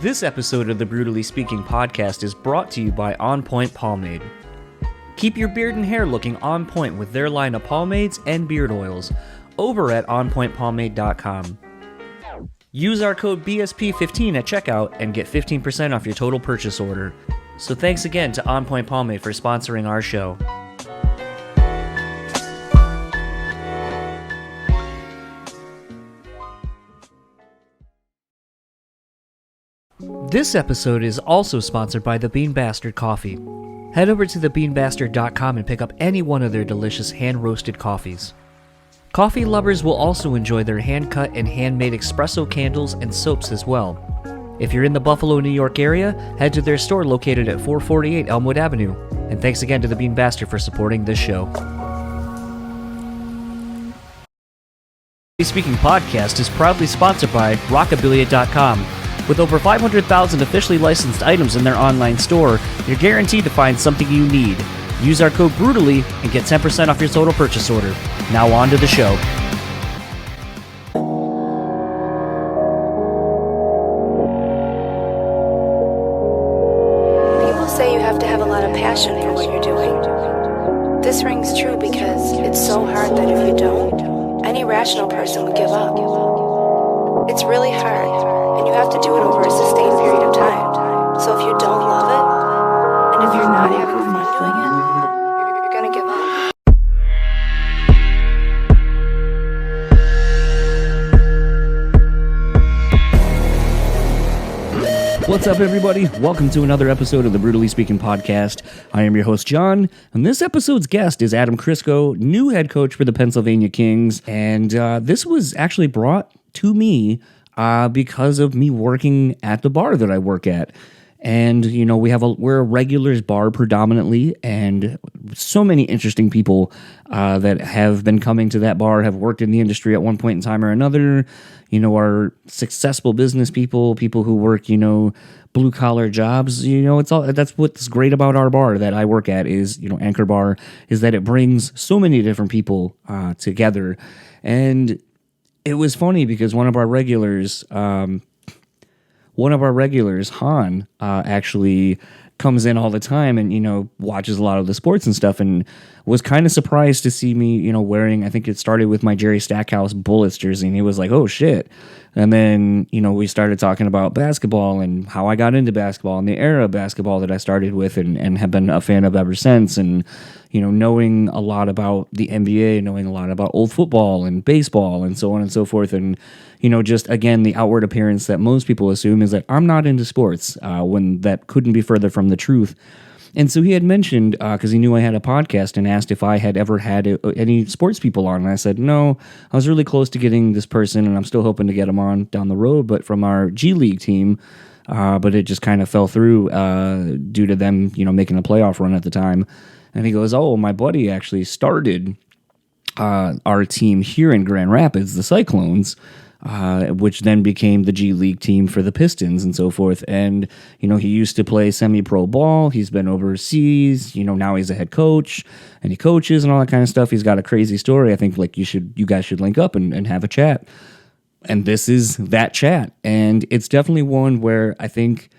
This episode of the BREWtally Speaking Podcast is brought to you by On Point Pomade. Keep your beard and hair looking on point with their line of pomades and beard oils over at onpointpomade.com. Use our code BSP15 at checkout and get 15% off your total purchase order. So thanks again to On Point Pomade for sponsoring our show. This episode is also sponsored by the Bean Bastard Coffee. Head over to thebeanbastard.com and pick up any one of their delicious hand-roasted coffees. Coffee lovers will also enjoy their hand-cut and handmade espresso candles and soaps as well. If you're in the Buffalo, New York area, head to their store located at 448 Elmwood Avenue. And thanks again to the Bean Bastard for supporting this show. The Speaking Podcast is proudly sponsored by Rockabilia.com. With over 500,000 officially licensed items in their online store, you're guaranteed to find something you need. Use our code BREWtally and get 10% off your total purchase order. Now on to the show. People say you have to have a lot of passion for what you're doing. This rings true because it's so hard that if you don't, any rational person would give up. It's really hard. And you have to do it over a sustained period of time. So if you don't love it, and if you're not having fun doing it, you're gonna give up. What's up, everybody? Welcome to another episode of the BREWtally Speaking Podcast. I am your host, John, and this episode's guest is Adam Chrisco, new head coach for the Pennsylvania Kings. And this was actually brought to me because of me working at the bar that I work at. And, you know, we're a regulars bar predominantly, and so many interesting people that have been coming to that bar have worked in the industry at one point in time or another, you know, are successful business people who work, you know, blue collar jobs. You know, that's what's great about our bar that I work at is, you know, Anchor Bar, is that it brings so many different people together. And it was funny because one of our regulars, Han, actually comes in all the time and, you know, watches a lot of the sports and stuff, and was kind of surprised to see me, you know, wearing, I think it started with my Jerry Stackhouse Bullets jersey, and he was like, oh shit. And then, you know, we started talking about basketball and how I got into basketball and the era of basketball that I started with and have been a fan of ever since. And, you know, knowing a lot about the NBA, knowing a lot about old football and baseball and so on and so forth. And, you know, just, again, the outward appearance that most people assume is that I'm not into sports, when that couldn't be further from the truth. And so he had mentioned, because he knew I had a podcast, and asked if I had ever had any sports people on. And I said, no, I was really close to getting this person, and I'm still hoping to get him on down the road, but from our G League team. But it just kind of fell through due to them, you know, making a playoff run at the time. And he goes, oh, my buddy actually started our team here in Grand Rapids, the Cyclones, which then became the G League team for the Pistons and so forth. And, you know, he used to play semi-pro ball. He's been overseas. You know, now he's a head coach and he coaches and all that kind of stuff. He's got a crazy story. I think, like, you guys should link up and have a chat. And this is that chat. And it's definitely one where I think,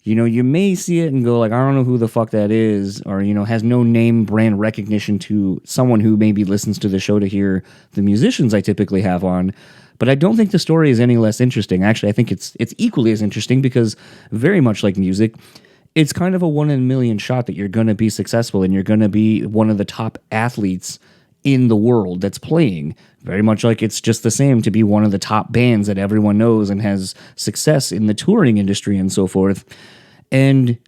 you know, you may see it and go like, I don't know who the fuck that is, or, you know, has no name brand recognition to someone who maybe listens to the show to hear the musicians I typically have on. But I don't think the story is any less interesting. Actually, I think it's equally as interesting, because very much like music, it's kind of a 1 in a million shot that you're going to be successful and you're going to be one of the top athletes in the world that's playing. Very much like it's just the same to be one of the top bands that everyone knows and has success in the touring industry and so forth. And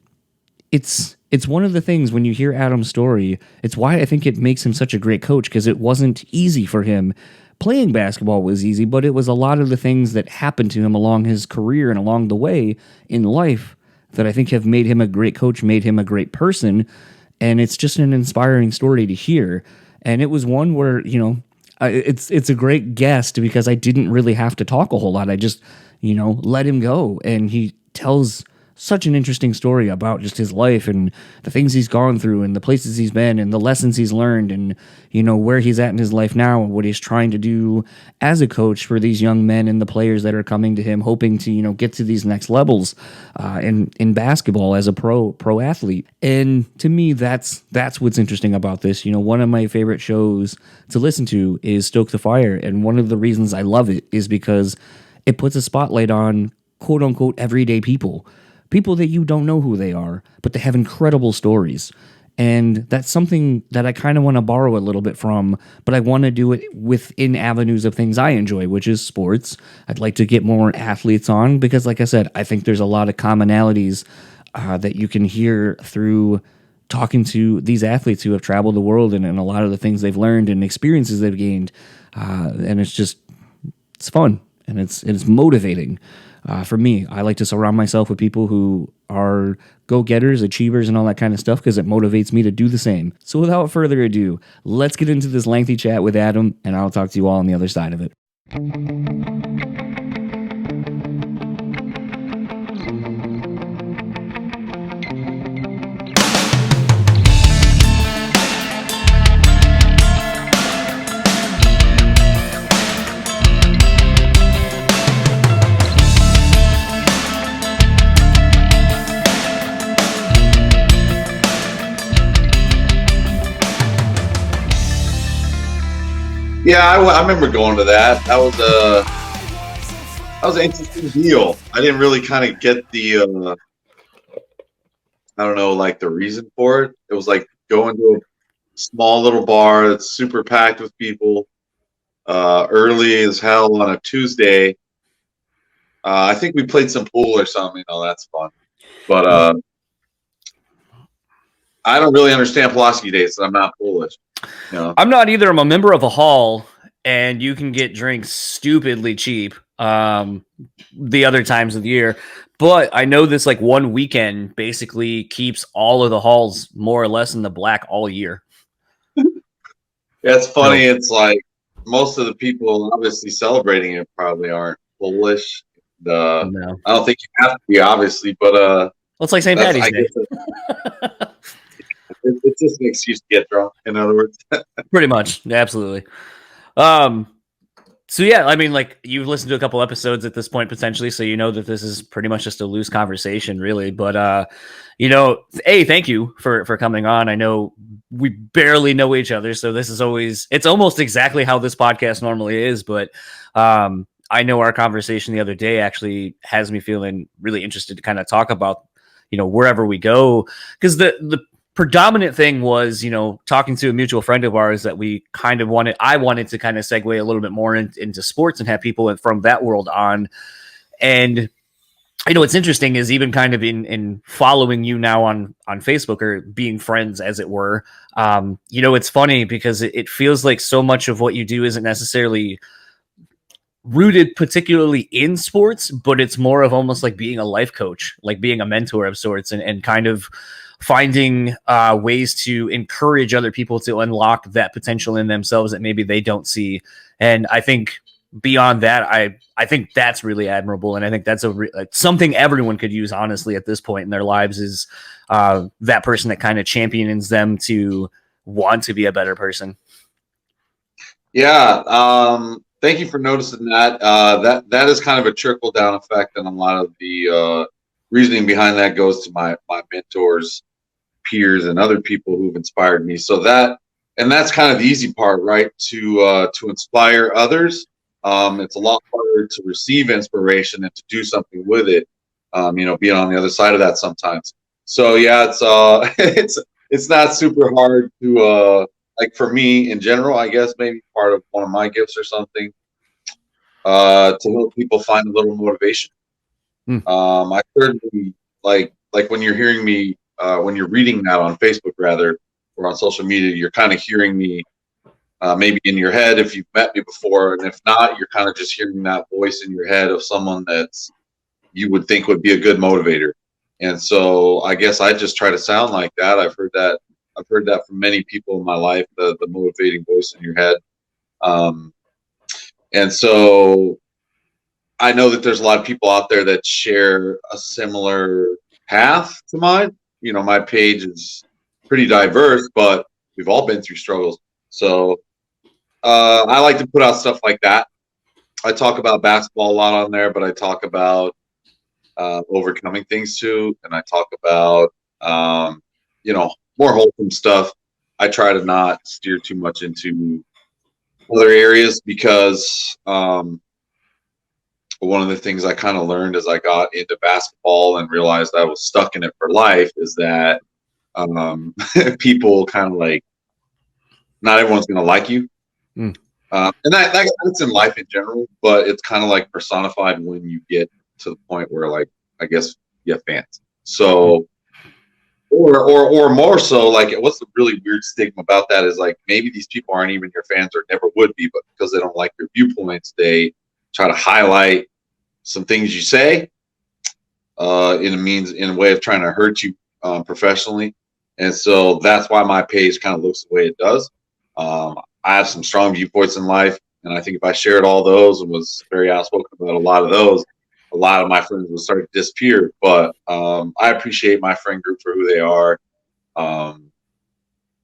it's one of the things when you hear Adam's story, it's why I think it makes him such a great coach, because it wasn't easy for him. Playing basketball was easy, but it was a lot of the things that happened to him along his career and along the way in life that I think have made him a great coach, made him a great person. And it's just an inspiring story to hear. And it was one where, you know, it's a great guest because I didn't really have to talk a whole lot. I just, you know, let him go. And he tells such an interesting story about just his life and the things he's gone through and the places he's been and the lessons he's learned and, you know, where he's at in his life now and what he's trying to do as a coach for these young men and the players that are coming to him, hoping to, you know, get to these next levels in basketball as a pro athlete. And to me, that's what's interesting about this. You know, one of my favorite shows to listen to is Stoke the Fire. And one of the reasons I love it is because it puts a spotlight on quote unquote everyday people that you don't know who they are, but they have incredible stories. And that's something that I kind of want to borrow a little bit from, but I want to do it within avenues of things I enjoy, which is sports. I'd like to get more athletes on because, like I said, I think there's a lot of commonalities that you can hear through talking to these athletes who have traveled the world and a lot of the things they've learned and experiences they've gained. And it's fun and it's motivating. For me, I like to surround myself with people who are go-getters, achievers, and all that kind of stuff because it motivates me to do the same. So without further ado, let's get into this lengthy chat with Adam, and I'll talk to you all on the other side of it. Yeah, I remember going to that. That was an interesting deal. I didn't really kind of get the I don't know, like the reason for it. It was like going to a small little bar that's super packed with people, early as hell on a Tuesday. I think we played some pool or something. Oh, that's fun. But I don't really understand Pulaski Days, so I'm not Polish. You know? I'm not either. I'm a member of a hall, and you can get drinks stupidly cheap the other times of the year. But I know this like one weekend basically keeps all of the halls more or less in the black all year. Yeah, it's funny. So, it's like most of the people obviously celebrating it probably aren't Polish. No. I don't think you have to be, obviously, but well, it's like St. Patty's Day. It's just an excuse to get drunk, in other words. Pretty much. Absolutely. So yeah, I mean, like you've listened to a couple episodes at this point potentially, so you know that this is pretty much just a loose conversation, really. But you know, thank you for coming on. I know we barely know each other, so this is it's almost exactly how this podcast normally is. But I know our conversation the other day actually has me feeling really interested to kind of talk about, you know, wherever we go, because the predominant thing was, you know, talking to a mutual friend of ours that I wanted to kind of segue a little bit more into sports and have people from that world on. And, you know, what's interesting is even kind of in following you now on Facebook or being friends, as it were, you know, it's funny because it feels like so much of what you do isn't necessarily rooted particularly in sports, but it's more of almost like being a life coach, like being a mentor of sorts and kind of finding ways to encourage other people to unlock that potential in themselves that maybe they don't see. And I think beyond that, I think that's really admirable. And I think that's something everyone could use, honestly, at this point in their lives is that person that kind of champions them to want to be a better person. Yeah. Thank you for noticing that. That is kind of a trickle down effect, and a lot of the reasoning behind that goes to my mentors, peers, and other people who've inspired me. So that's kind of the easy part, right? To inspire others. It's a lot harder to receive inspiration and to do something with it. You know, being on the other side of that sometimes. So yeah, it's it's not super hard to like for me in general, I guess maybe part of one of my gifts or something, to help people find a little motivation. I certainly like when you're hearing me, when you're reading that on Facebook rather, or on social media, you're kind of hearing me maybe in your head if you've met me before, and if not, you're kind of just hearing that voice in your head of someone that's you would think would be a good motivator. And so I guess I just try to sound like that. I've heard that from many people in my life, the motivating voice in your head. And so I know that there's a lot of people out there that share a similar path to mine. You know, my page is pretty diverse, but we've all been through struggles. So I like to put out stuff like that. I talk about basketball a lot on there, but I talk about overcoming things too, and I talk about you know, more wholesome stuff. I try to not steer too much into other areas because one of the things I kind of learned as I got into basketball and realized I was stuck in it for life is that people kind of like, not everyone's going to like you. And that's in life in general, but it's kind of like personified when you get to the point where, like, I guess you have fans. So, or more so, like, what's the really weird stigma about that is like maybe these people aren't even your fans or never would be, but because they don't like your viewpoints, they try to highlight some things you say in a way of trying to hurt you professionally. And so that's why my page kind of looks the way it does. I have some strong viewpoints in life, and I think if I shared all those and was very outspoken about a lot of those, a lot of my friends would start to disappear. But I appreciate my friend group for who they are. And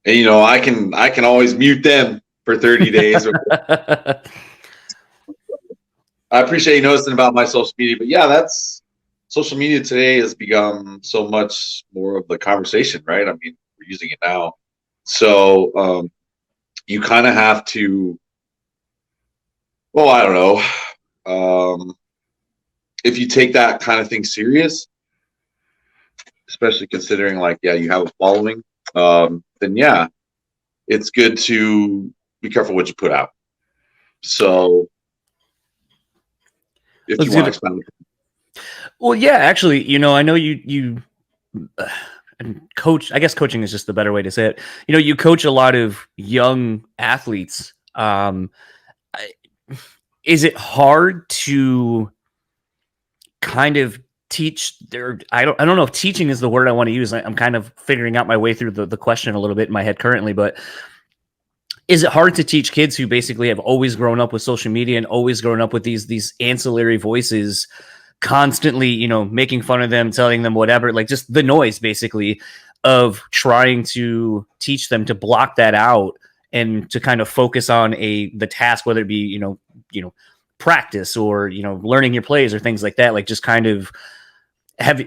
you know, I can always mute them for 30 days. I appreciate you noticing about my social media, but yeah, that's social media today has become so much more of the conversation, right? I mean, we're using it now. So you kind of have to, well, I don't know. If you take that kind of thing serious, especially considering like, yeah, you have a following, then yeah, it's good to be careful what you put out. So if you want to expand. Well, yeah, actually, you know, I know you coach. I guess coaching is just the better way to say it. You know, you coach a lot of young athletes. Is it hard to kind of teach their? I don't know if teaching is the word I want to use. I'm kind of figuring out my way through the question a little bit in my head currently, but is it hard to teach kids who basically have always grown up with social media and always grown up with these ancillary voices constantly, you know, making fun of them, telling them whatever, like just the noise basically of trying to teach them to block that out and to kind of focus on the task, whether it be, you know, practice or, you know, learning your plays or things like that, like just kind of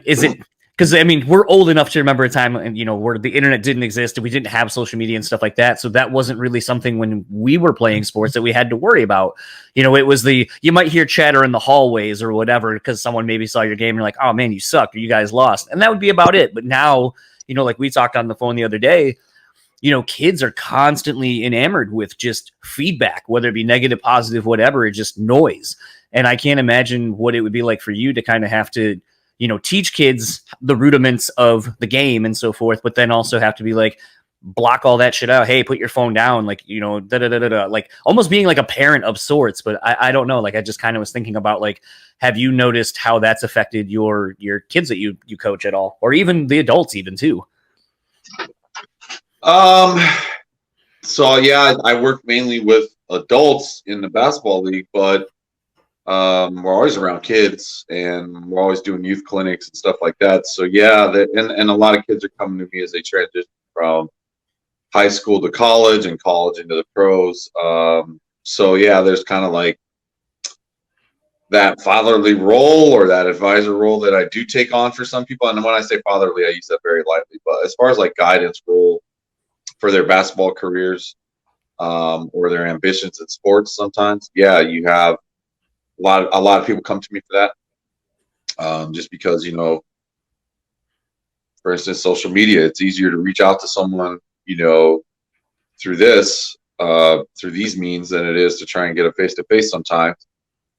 is it, because I mean, we're old enough to remember a time, and you know, where the internet didn't exist and we didn't have social media and stuff like that. So that wasn't really something when we were playing sports that we had to worry about. You know, it was you might hear chatter in the hallways or whatever because someone maybe saw your game and you're like, oh man, you suck or you guys lost, and that would be about it. But now, you know, like we talked on the phone the other day, you know, kids are constantly enamored with just feedback, whether it be negative, positive, whatever, it's just noise. And I can't imagine what it would be like for you to kind of have to, you know, teach kids the rudiments of the game and so forth, but then also have to be like, block all that shit out. Hey, put your phone down. Like, you know, like almost being like a parent of sorts. But I don't know. Like, I just kind of was thinking about like, have you noticed how that's affected your kids that you coach at all, or even the adults even too? So yeah, I work mainly with adults in the basketball league, but we're always around kids and we're always doing youth clinics and stuff like that. So yeah, and a lot of kids are coming to me as they transition from high school to college and college into the pros. So yeah, there's kind of like that fatherly role or that advisor role that I do take on for some people. And when I say fatherly, I use that very lightly, but as far as like guidance role for their basketball careers, or their ambitions in sports, sometimes, yeah, you have a lot of people come to me for that. Just because, you know, for instance, social media, it's easier to reach out to someone, you know, through these means than it is to try and get a face-to-face sometimes.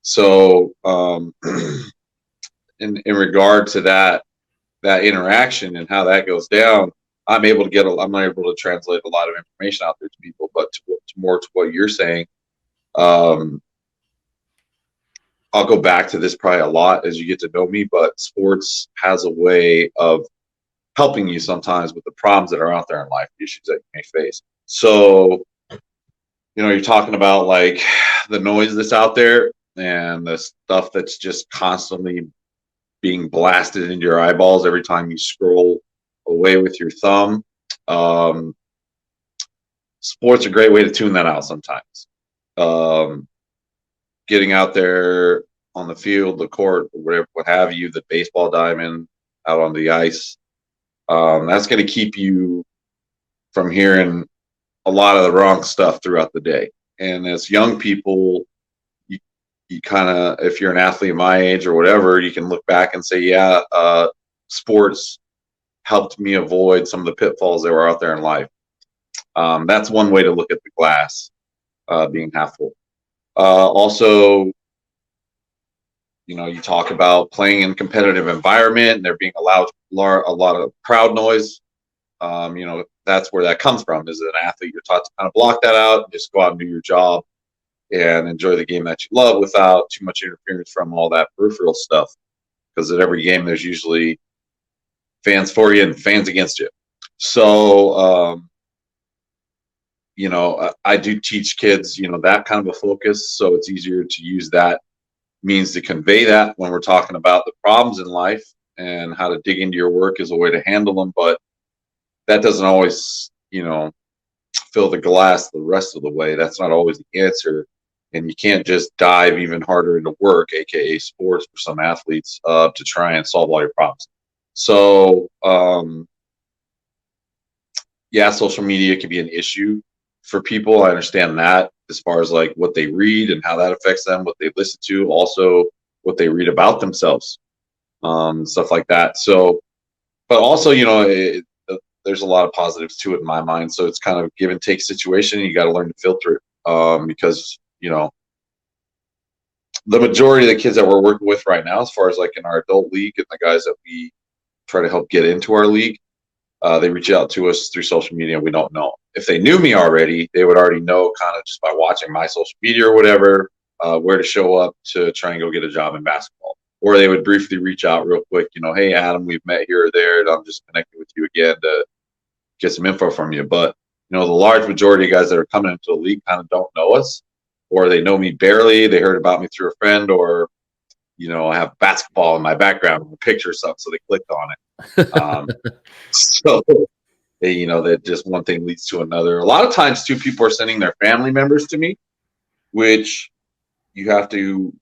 So in regard to that interaction and how that goes down, I'm able to translate a lot of information out there to people. But to what you're saying, I'll go back to this probably a lot as you get to know me, but sports has a way of helping you sometimes with the problems that are out there in life, the issues that you may face. So, you know, you're talking about like the noise that's out there and the stuff that's just constantly being blasted into your eyeballs every time you scroll away with your thumb. Sports are a great way to tune that out sometimes. Getting out there on the field, the court, whatever, what have you, the baseball diamond, out on the ice. That's going to keep you from hearing a lot of the wrong stuff throughout the day. And as young people, you kind of, if you're an athlete my age or whatever, you can look back and say, yeah, sports helped me avoid some of the pitfalls that were out there in life. That's one way to look at the glass being half full. Also, you talk about playing in a competitive environment and there being a lot of crowd noise. That's where that comes from. As an athlete, you're taught to kind of block that out and just go out and do your job and enjoy the game that you love without too much interference from all that peripheral stuff. Because at every game, there's usually fans for you and fans against you. So, I do teach kids, that kind of a focus. So it's easier to use that means to convey that when we're talking about the problems in life and how to dig into your work as a way to handle them. But that doesn't always, fill the glass the rest of the way. That's not always the answer. And you can't just dive even harder into work, aka sports, for some athletes, to try and solve all your problems. So, social media can be an issue for people. I understand that, as far as like what they read and how that affects them, what they listen to, also what they read about themselves, stuff like that. So, but also, there's a lot of positives to it in my mind. So it's kind of a give and take situation. You got to learn to filter it, because the majority of the kids that we're working with right now, as far as like in our adult league and the guys that we try to help get into our league, they reach out to us through social media. We don't know. If they knew me already, they would already know, kind of just by watching my social media or whatever, where to show up to try and go get a job in basketball. Or they would briefly reach out real quick, hey, Adam, we've met here or there, and I'm just connecting with you again to get some info from you. But, the large majority of guys that are coming into the league kind of don't know us, or they know me barely. They heard about me through a friend, or, I have basketball in my background, a picture or something, so they clicked on it. So, that just one thing leads to another. A lot of times, too, people are sending their family members to me, which you have to,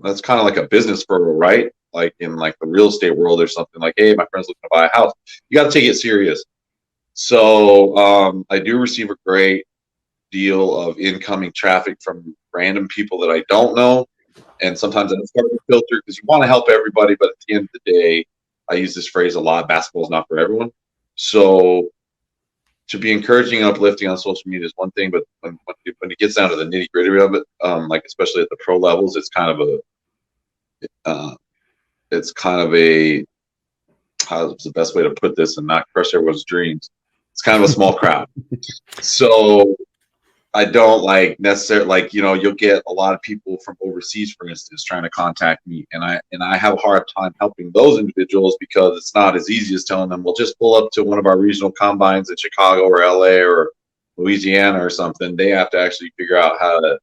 that's kind of like a business referral, right? Like in like the real estate world or something, like, hey, my friend's looking to buy a house. You got to take it serious. So I do receive a great deal of incoming traffic from random people that I don't know. And sometimes it's hard to filter because you want to help everybody. But at the end of the day, I use this phrase a lot: basketball is not for everyone. So to be encouraging and uplifting on social media is one thing, but when it gets down to the nitty gritty of it, like especially at the pro levels, it's kind of a how's the best way to put this and not crush everyone's dreams. It's kind of a small crowd. So I don't necessarily you'll get a lot of people from overseas, for instance, trying to contact me, and I have a hard time helping those individuals because it's not as easy as telling them, well, just pull up to one of our regional combines in Chicago or LA or Louisiana or something. They have to actually figure out how to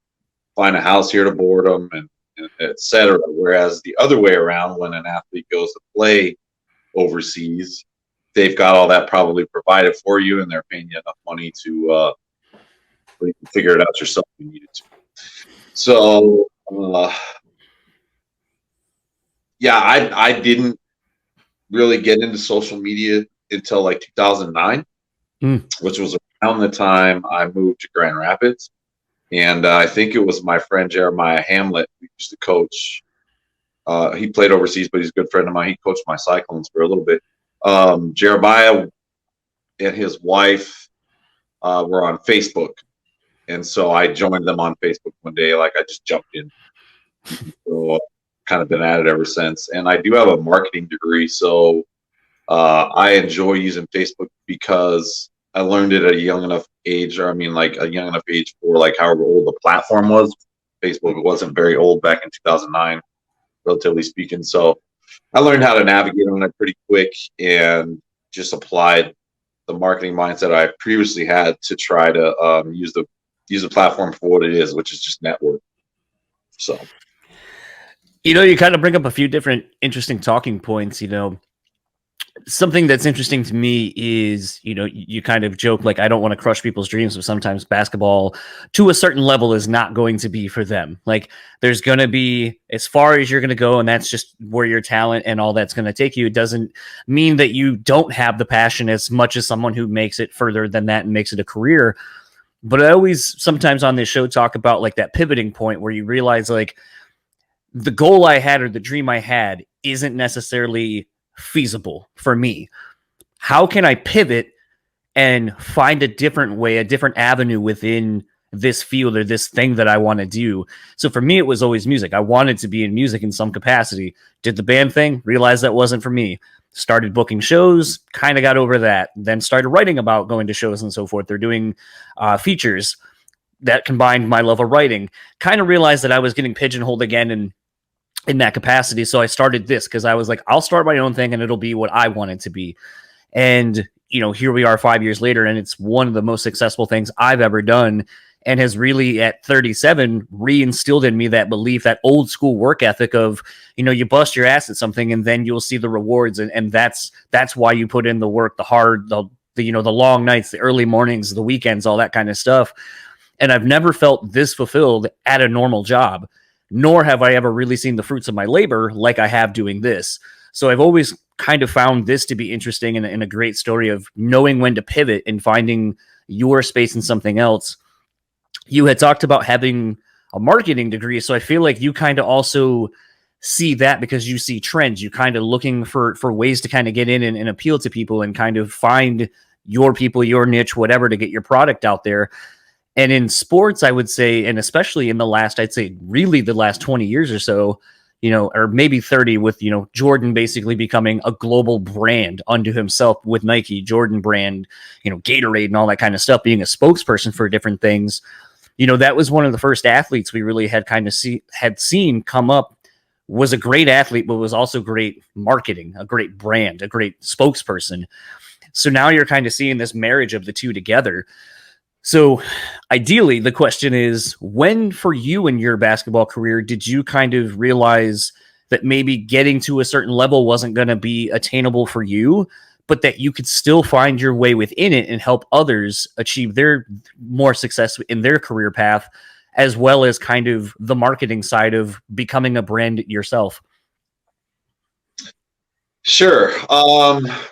find a house here to board them and et cetera. Whereas the other way around, when an athlete goes to play overseas, they've got all that probably provided for you, and they're paying you enough money to you can figure it out yourself if you needed to. So, I didn't really get into social media until like 2009, which was around the time I moved to Grand Rapids. And I think it was my friend Jeremiah Hamlet who used to coach. He played overseas, but he's a good friend of mine. He coached my Cyclones for a little bit. Jeremiah and his wife were on Facebook. And so I joined them on Facebook one day. I just jumped in. So I've kind of been at it ever since. And I do have a marketing degree. So I enjoy using Facebook because I learned it at a young enough age, a young enough age for however old the platform was. Facebook wasn't very old back in 2009, relatively speaking. So I learned how to navigate on it pretty quick and just applied the marketing mindset I previously had to try to use the platform for what it is, which is just network. So You kind of bring up a few different interesting talking points. Something that's interesting to me is, you kind of joke like, I don't want to crush people's dreams, but sometimes basketball to a certain level is not going to be for them. Like, there's going to be as far as you're going to go, and that's just where your talent and all that's going to take you. It doesn't mean that you don't have the passion as much as someone who makes it further than that and makes it a career. But I always sometimes on this show talk about like that pivoting point where you realize like the goal I had or the dream I had isn't necessarily feasible for me. How can I pivot and find a different way, a different avenue within this field or this thing that I want to do? So for me, it was always music. I wanted to be in music in some capacity. Did the band thing, realized that wasn't for me. Started booking shows, kind of got over that. Then started writing about going to shows and so forth. They're doing features that combined my love of writing. Kind of realized that I was getting pigeonholed again in that capacity. So I started this because I was like, I'll start my own thing and it'll be what I want it to be. And, here we are 5 years later, and it's one of the most successful things I've ever done, and has really at 37 reinstilled in me that belief, that old school work ethic of, you bust your ass at something and then you'll see the rewards. And that's why you put in the work, the hard, the long nights, the early mornings, the weekends, all that kind of stuff. And I've never felt this fulfilled at a normal job, nor have I ever really seen the fruits of my labor like I have doing this. So I've always kind of found this to be interesting and a great story of knowing when to pivot and finding your space in something else. You had talked about having a marketing degree, so I feel like you kind of also see that because you see trends. You kind of looking for ways to kind of get in and appeal to people and kind of find your people, your niche, whatever, to get your product out there. And in sports, I would say, and especially in the last 20 years or so, or maybe 30 with, Jordan basically becoming a global brand unto himself with Nike, Jordan brand, Gatorade and all that kind of stuff, being a spokesperson for different things. That was one of the first athletes we really had had seen come up, was a great athlete, but was also great marketing, a great brand, a great spokesperson. So now you're kind of seeing this marriage of the two together. So ideally, the question is, when for you in your basketball career, did you kind of realize that maybe getting to a certain level wasn't going to be attainable for you, but that you could still find your way within it and help others achieve their more success in their career path, as well as kind of the marketing side of becoming a brand yourself? Sure.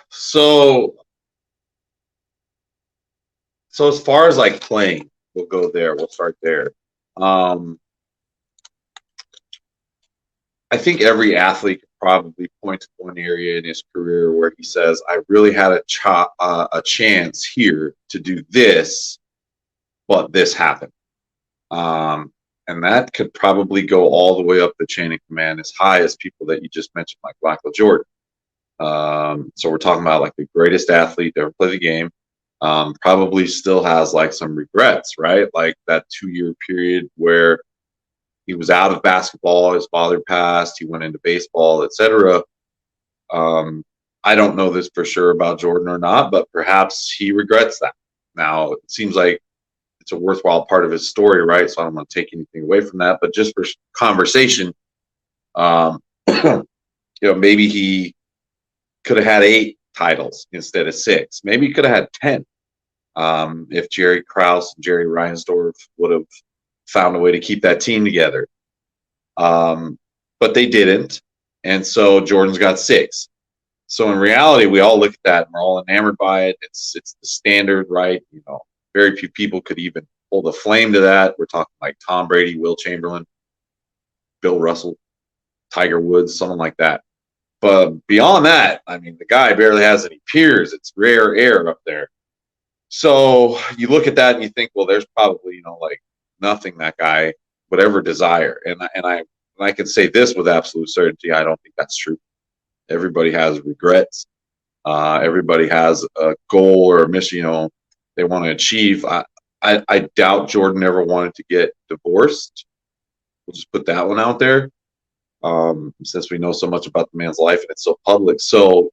So as far as like playing, we'll go there. We'll start there. I think every athlete could probably point to one area in his career where he says, I really had a chance here to do this, but this happened. And that could probably go all the way up the chain of command, as high as people that you just mentioned, like Michael Jordan. So we're talking about like the greatest athlete to ever play the game. Probably still has like some regrets, right? Like that 2-year period where he was out of basketball, his father passed, he went into baseball, etc. I don't know this for sure about Jordan or not, but perhaps he regrets that. Now, it seems like it's a worthwhile part of his story, right? So I don't want to take anything away from that, but just for conversation, maybe he could have had 8 titles instead of 6. Maybe he could have had 10 if Jerry Krause and Jerry Reinsdorf would have found a way to keep that team together. But they didn't. And so Jordan's got 6. So in reality, we all look at that and we're all enamored by it. It's the standard, right? Very few people could even hold a flame to that. We're talking like Tom Brady, Will Chamberlain, Bill Russell, Tiger Woods, someone like that. But beyond that, I mean, the guy barely has any peers. It's rare air up there. So you look at that and you think, well, there's probably, like nothing that guy would ever desire. And I can say this with absolute certainty. I don't think that's true. Everybody has regrets. Everybody has a goal or a mission, they want to achieve. I doubt Jordan ever wanted to get divorced. We'll just put that one out there. Since we know so much about the man's life and it's so public. So,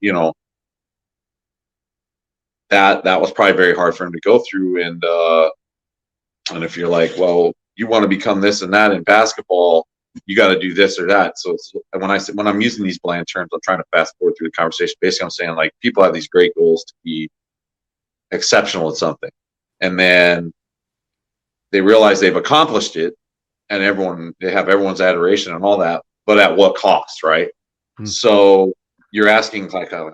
that was probably very hard for him to go through. And if you're like, well, you want to become this and that in basketball, you got to do this or that. So when I'm using these bland terms, I'm trying to fast forward through the conversation. Basically, I'm saying like people have these great goals to be exceptional at something, and then they realize they've accomplished it, and they have everyone's adoration and all that, but at what cost, right? So you're asking like a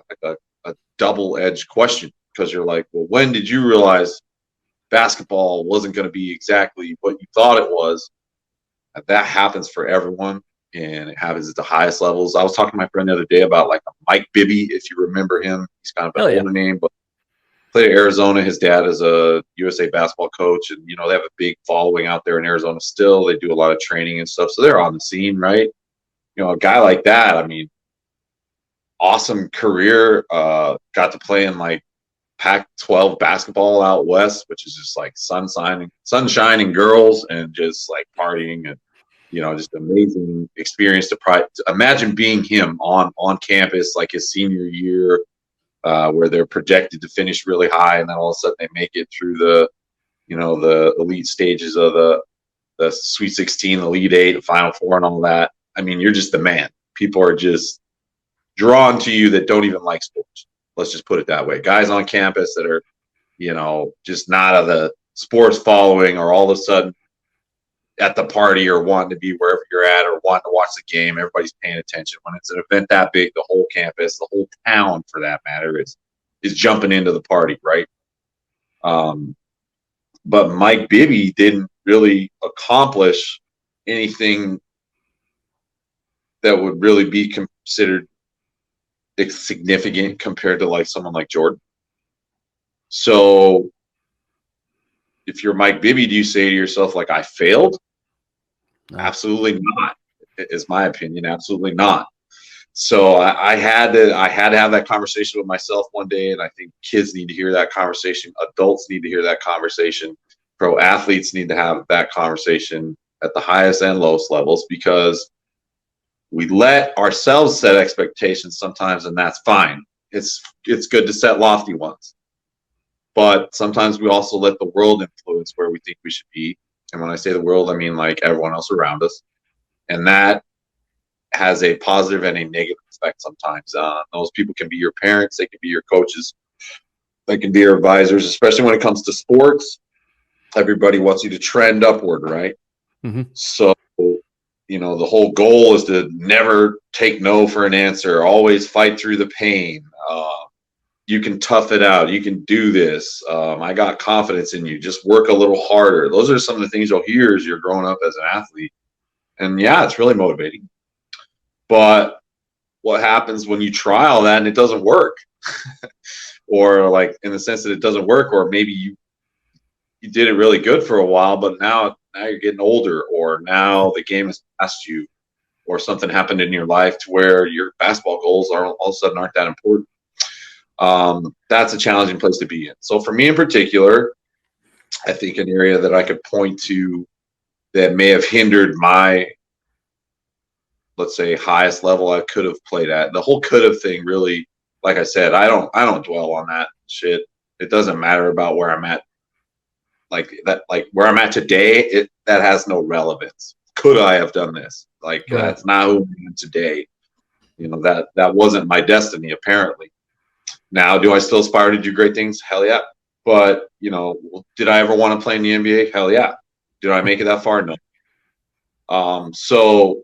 double-edged question, because you're like, well, when did you realize basketball wasn't going to be exactly what you thought it was? And that happens for everyone, and it happens at the highest levels. I was talking to my friend the other day about like Mike Bibby, if you remember him. He's kind of an older name, but played at Arizona. His dad is a USA basketball coach, and they have a big following out there in Arizona still. They do a lot of training and stuff, so they're on the scene, right? A guy like that, I mean, awesome career. Got to play in like Pac-12 basketball out west, which is just like sunshine and girls and just like partying, and just amazing experience to imagine being him on campus like his senior year, where they're projected to finish really high, and then all of a sudden they make it through the elite stages of the Sweet 16, Elite 8, the Final Four, and all that. I mean, you're just the man. People are just drawn to you that don't even like sports. Let's just put it that way. Guys on campus that are, just not of the sports following, or all of a sudden at the party, or wanting to be wherever you're at, or wanting to watch the game. Everybody's paying attention. When it's an event that big, the whole campus, the whole town for that matter, is jumping into the party, right? But Mike Bibby didn't really accomplish anything that would really be considered significant compared to like someone like Jordan. So if you're Mike Bibby, do you say to yourself like, I failed? No. Absolutely not, is my opinion. Absolutely not. So I had to have that conversation with myself one day, and I think kids need to hear that conversation. Adults need to hear that conversation. Pro athletes need to have that conversation at the highest and lowest levels, because we let ourselves set expectations sometimes, and that's fine. It's good to set lofty ones. But sometimes we also let the world influence where we think we should be. And when I say the world, I mean like everyone else around us. And that has a positive and a negative effect sometimes. Those people can be your parents. They can be your coaches. They can be your advisors, especially when it comes to sports. Everybody wants you to trend upward, right? Mm-hmm. So, the whole goal is to never take no for an answer, always fight through the pain. You can tough it out. You can do this. I got confidence in you. Just work a little harder. Those are some of the things you'll hear as you're growing up as an athlete. And yeah, it's really motivating. But what happens when you try all that and it doesn't work? Or like in the sense that it doesn't work, or maybe you did it really good for a while, but now you're getting older, or now the game has passed you, or something happened in your life to where your basketball goals are all of a sudden aren't that important. That's a challenging place to be in. So for me in particular, I think an area that I could point to that may have hindered my, let's say, highest level I could have played at. The whole could have thing, really, like I said, I don't dwell on that shit. It doesn't matter about where I'm at. Like that, like where I'm at today, that has no relevance. Could I have done this? Like right. That's not who I am today. That wasn't my destiny, apparently. Now, do I still aspire to do great things? Hell yeah. But, did I ever want to play in the NBA? Hell yeah. Did I make it that far? No. So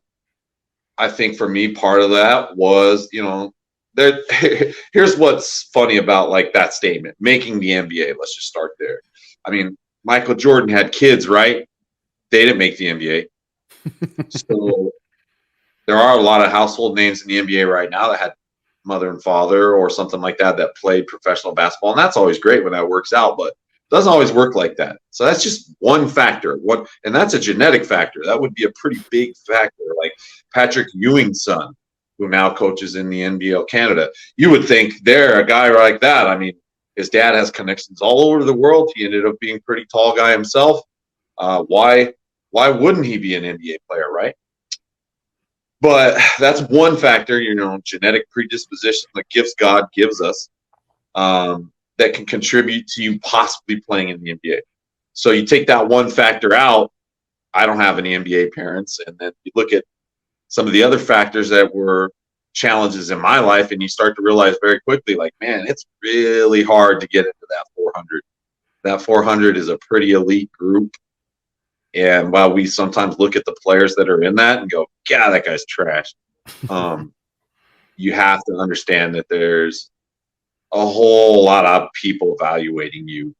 I think for me, part of that was, here's what's funny about like that statement, making the NBA. Let's just start there. I mean, Michael Jordan had kids, right? They didn't make the NBA. So there are a lot of household names in the NBA right now that had mother and father or something like that played professional basketball. And that's always great when that works out, but it doesn't always work like that. So that's just one factor. And that's a genetic factor. That would be a pretty big factor. Like Patrick Ewing's son, who now coaches in the NBL Canada. You would think a guy like that. I mean, his dad has connections all over the world. He ended up being a pretty tall guy himself. Why wouldn't he be an NBA player, right? But that's one factor, genetic predisposition, the gifts God gives us, that can contribute to you possibly playing in the NBA. So you take that one factor out, I don't have any NBA parents. And then you look at some of the other factors that were challenges in my life, and you start to realize very quickly, like, man, it's really hard to get into that 400. That 400 is a pretty elite group. And while we sometimes look at the players that are in that and go, God, that guy's trash, you have to understand that there's a whole lot of people evaluating you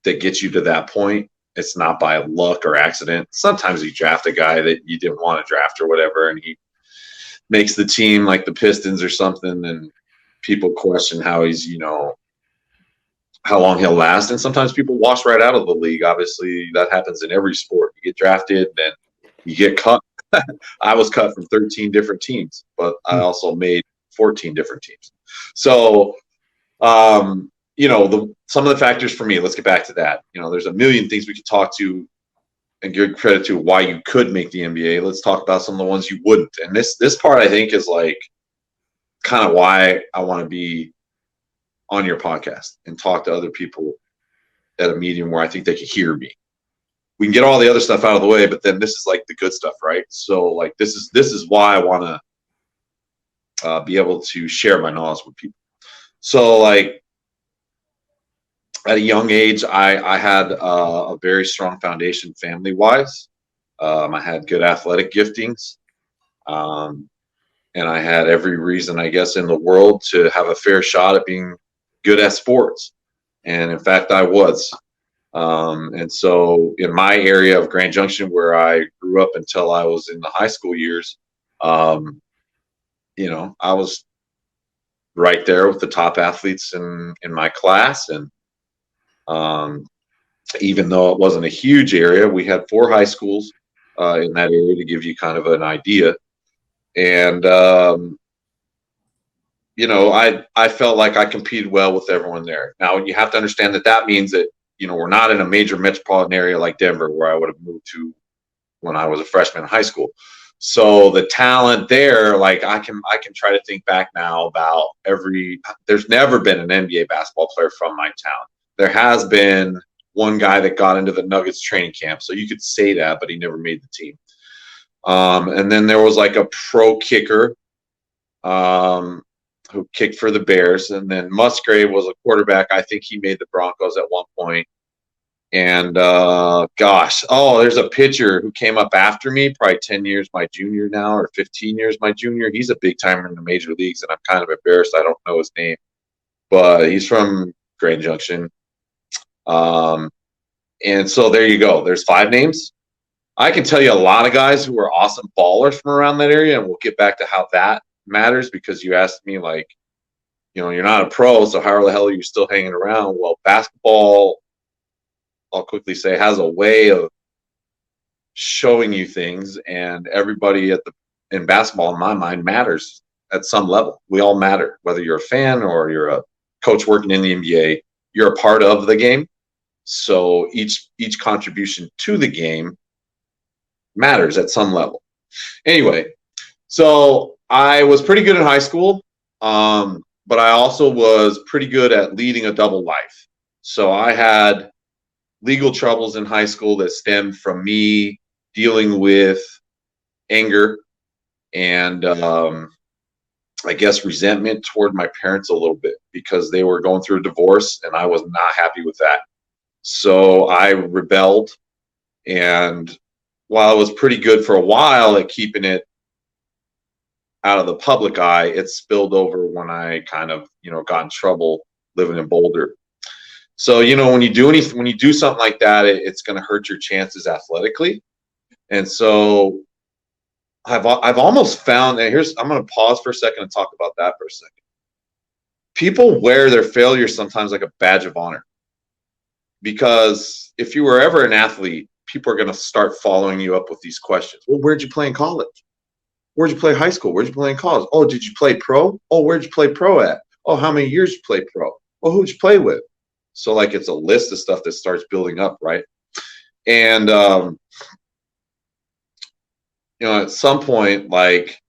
that gets you to that point. It's not by luck or accident. Sometimes you draft a guy that you didn't want to draft or whatever, and he makes the team like the Pistons or something, and people question how he's, how long he'll last. And sometimes people wash right out of the league. Obviously, that happens in every sport. You get drafted, and you get cut. I was cut from 13 different teams, but I also made 14 different teams. So, some of the factors for me, let's get back to that. There's a million things we could talk to and give credit to why you could make the NBA. Let's talk about some of the ones you wouldn't. And this part, I think, is like kind of why I want to be on your podcast and talk to other people at a medium where I think they can hear me. We can get all the other stuff out of the way, but then this is like the good stuff, right? So like this is why I want to be able to share my knowledge with people. So like at a young age, I had a very strong foundation family-wise. I had good athletic giftings, and I had every reason, I guess, in the world to have a fair shot at being good at sports. And in fact, I was. And so in my area of Grand Junction, where I grew up until I was in the high school years, I was right there with the top athletes in my class. And even though it wasn't a huge area, we had 4 high schools in that area to give you kind of an idea. And, I felt like I competed well with everyone there. Now, you have to understand that means that, we're not in a major metropolitan area like Denver, where I would have moved to when I was a freshman in high school. So the talent there, like I can try to think back now about there's never been an NBA basketball player from my town. There has been one guy that got into the Nuggets training camp, so you could say that, but he never made the team. And then there was like a pro kicker who kicked for the Bears. And then Musgrave was a quarterback. I think he made the Broncos at one point. And there's a pitcher who came up after me, probably 10 years my junior now, or 15 years my junior. He's a big timer in the major leagues, and I'm kind of embarrassed I don't know his name. But he's from Grand Junction. And so there you go. There's 5 names. I can tell you a lot of guys who are awesome ballers from around that area, and we'll get back to how that matters, because you asked me, like, you're not a pro, so how the hell are you still hanging around? Well, basketball, I'll quickly say, has a way of showing you things, and everybody in basketball, in my mind, matters at some level. We all matter, whether you're a fan or you're a coach working in the NBA. You're a part of the game, so each contribution to the game matters at some level. Anyway, so I was pretty good in high school, but I also was pretty good at leading a double life. So I had legal troubles in high school that stemmed from me dealing with anger and I guess resentment toward my parents a little bit, because they were going through a divorce and I was not happy with that. So I rebelled, and while I was pretty good for a while at keeping it out of the public eye, it spilled over when I kind of, got in trouble living in Boulder. So, when you do something like that, it's going to hurt your chances athletically. And so I've almost found, and I'm going to pause for a second and talk about that for a second. People wear their failure sometimes like a badge of honor, because if you were ever an athlete, people are going to start following you up with these questions. Well, where'd you play in college? Where'd you play high school? Where'd you play in college? Oh, did you play pro? Oh, where'd you play pro at? Oh, how many years you play pro? Oh, who'd you play with? So like it's a list of stuff that starts building up, right? And at some point, like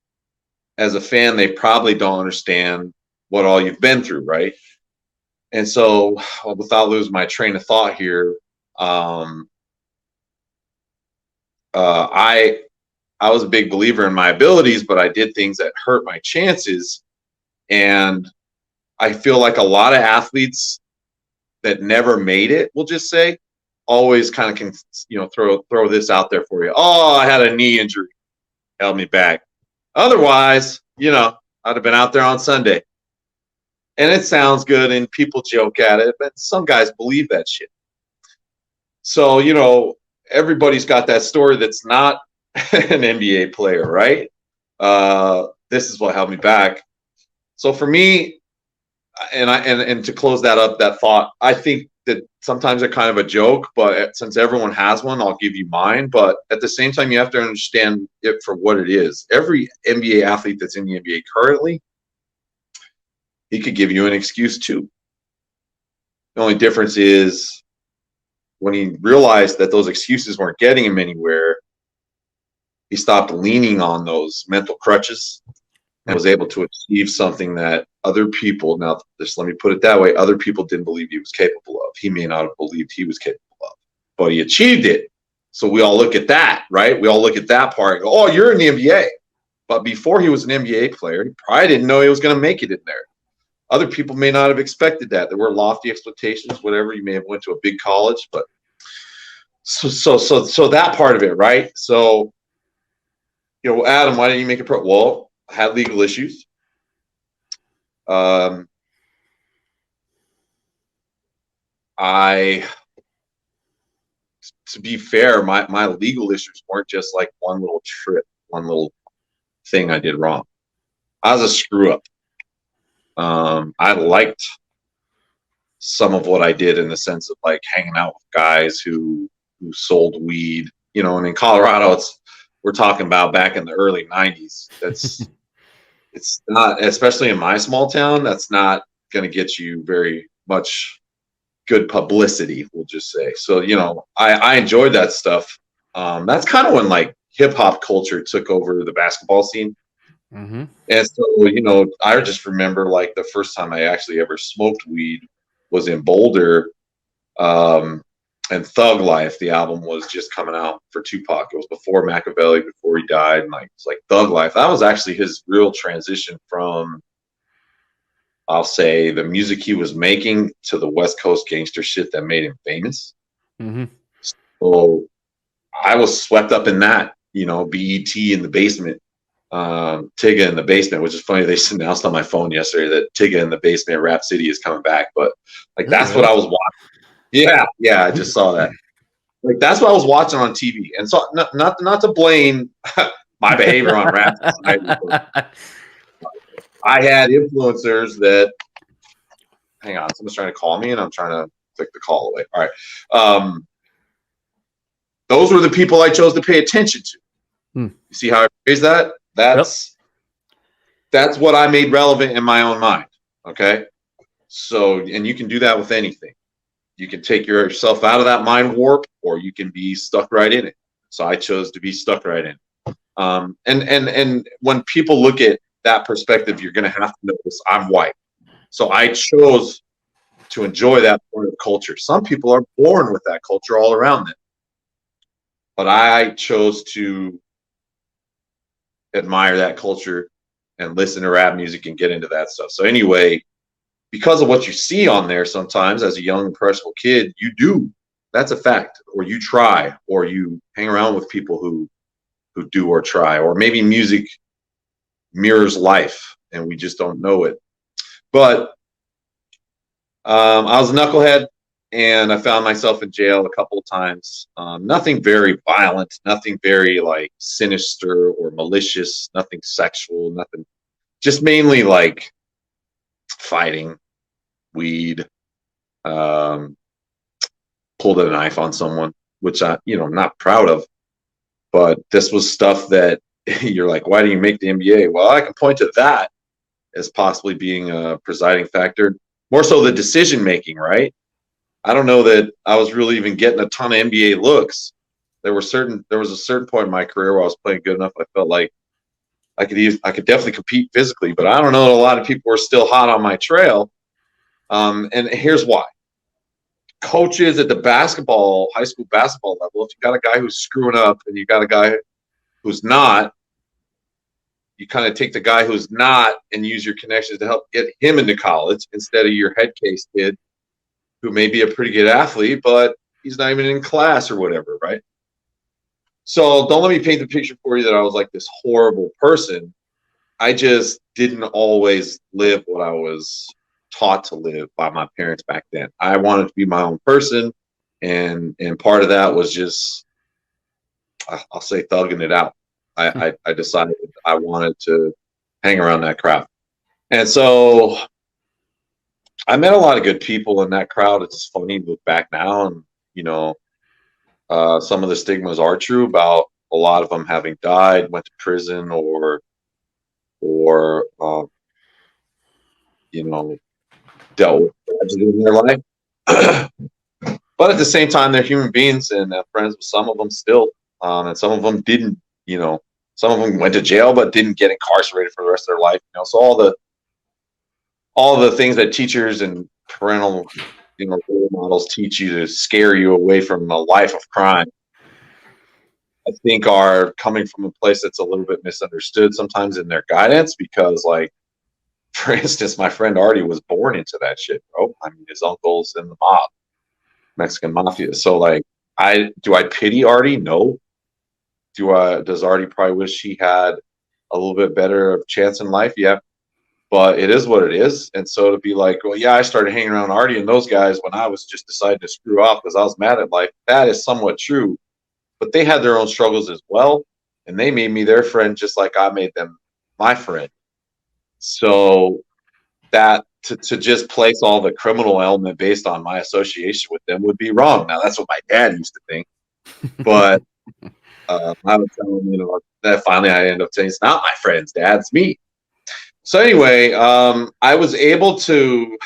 as a fan, they probably don't understand what all you've been through, right? And so, without losing my train of thought here, I was a big believer in my abilities, but I did things that hurt my chances. And I feel like a lot of athletes that never made it, we'll just say, always kind of can, throw this out there for you. Oh, I had a knee injury, held me back. Otherwise, I'd have been out there on Sunday. And it sounds good and people joke at it, but some guys believe that shit. So, everybody's got that story that's not an NBA player, right? This is what held me back. So for me, and to close that up, that thought, I think that sometimes they're kind of a joke, but since everyone has one, I'll give you mine. But at the same time, you have to understand it for what it is. Every NBA athlete that's in the NBA currently, he could give you an excuse too. The only difference is when he realized that those excuses weren't getting him anywhere, he stopped leaning on those mental crutches and was able to achieve something that other people, now just let me put it that way, other people didn't believe he was capable of. He may not have believed he was capable of, but he achieved it. So we all look at that, right? We all look at that part and go, oh, you're in the NBA. But before he was an NBA player, he probably didn't know he was going to make it in there. Other people may not have expected that. There were lofty expectations, whatever. You may have went to a big college, but so that part of it, right? So, Adam, why didn't you make it pro? Well, I had legal issues. To be fair, my legal issues weren't just like one little trip, one little thing I did wrong. I was a screw up. I liked some of what I did in the sense of like hanging out with guys who sold weed, and in Colorado, we're talking about back in the early 90s. It's not, especially in my small town, that's not going to get you very much good publicity, we'll just say. So, I enjoyed that stuff. That's kind of when like hip hop culture took over the basketball scene. Mm-hmm. And so, I just remember like the first time I actually ever smoked weed was in Boulder. And Thug Life, the album was just coming out for Tupac. It was before Machiavelli, before he died. And it's like Thug Life. That was actually his real transition from, I'll say, the music he was making to the West Coast gangster shit that made him famous. Mm-hmm. So I was swept up in that, BET in the basement, Tigga in the basement, which is funny. They announced on my phone yesterday that Tigga in the basement, Rap City is coming back. But that's what I was watching. Yeah, I just saw that. Like that's what I was watching on TV, and so not to blame my behavior on Rap Society. I had influencers that. Hang on, someone's trying to call me, and I'm trying to click the call away. All right, those were the people I chose to pay attention to. You see how I phrase that? That's what I made relevant in my own mind. Okay, so and you can do that with anything. You can take yourself out of that mind warp, or you can be stuck right in it. So I chose to be stuck right in. And when people look at that perspective, you're going to have to notice I'm white. So I chose to enjoy that part of culture. Some people are born with that culture all around them. But I chose to admire that culture and listen to rap music and get into that stuff. So anyway, because of what you see on there sometimes as a young, impressionable kid, you do. That's a fact. Or you try, or you hang around with people who do or try, or maybe music mirrors life and we just don't know it. But I was a knucklehead and I found myself in jail a couple of times. Nothing very violent, nothing very like sinister or malicious, nothing sexual, nothing, just mainly like fighting, weed, pulled a knife on someone, which I'm not proud of, but this was stuff that you're like, why do you make the NBA? Well, I can point to that as possibly being a presiding factor, more so the decision making, right? I don't know that I was really even getting a ton of NBA looks. There was a certain point in my career where I was playing good enough. I felt like I could definitely compete physically, but I don't know that a lot of people were still hot on my trail. And here's why. coaches at the high school basketball level, if you got a guy who's screwing up and you got a guy who's not, you kind of take the guy who's not and use your connections to help get him into college instead of your head case kid who may be a pretty good athlete, but he's not even in class or whatever, right? So don't let me paint the picture for you that I was like this horrible person. I just didn't always live what I was taught to live by my parents back then. I wanted to be my own person, and part of that was just, I'll say, thugging it out. I decided I wanted to hang around that crowd. And so I met a lot of good people in that crowd. It's funny to look back now, and some of the stigmas are true about a lot of them having died, went to prison, or dealt with tragedy in their life. But at the same time, they're human beings, and friends with some of them still. And some of them didn't, some of them went to jail but didn't get incarcerated for the rest of their life. So all the things that teachers and parental role models teach you to scare you away from a life of crime, I think are coming from a place that's a little bit misunderstood sometimes in their guidance, because, like, for instance, my friend Artie was born into that shit, bro. I mean, his uncle's in the mob, Mexican mafia. So, like, do I pity Artie? No. Does Artie probably wish he had a little bit better of chance in life? Yeah. But it is what it is. And so to be like, well, yeah, I started hanging around Artie and those guys when I was just deciding to screw off because I was mad at life, that is somewhat true. But they had their own struggles as well, and they made me their friend just like I made them my friend. So that to just place all the criminal element based on my association with them would be wrong. Now, that's what my dad used to think. But I would tell him, that finally I end up saying, it's not my friends, Dad, it's me. So anyway, I was able to,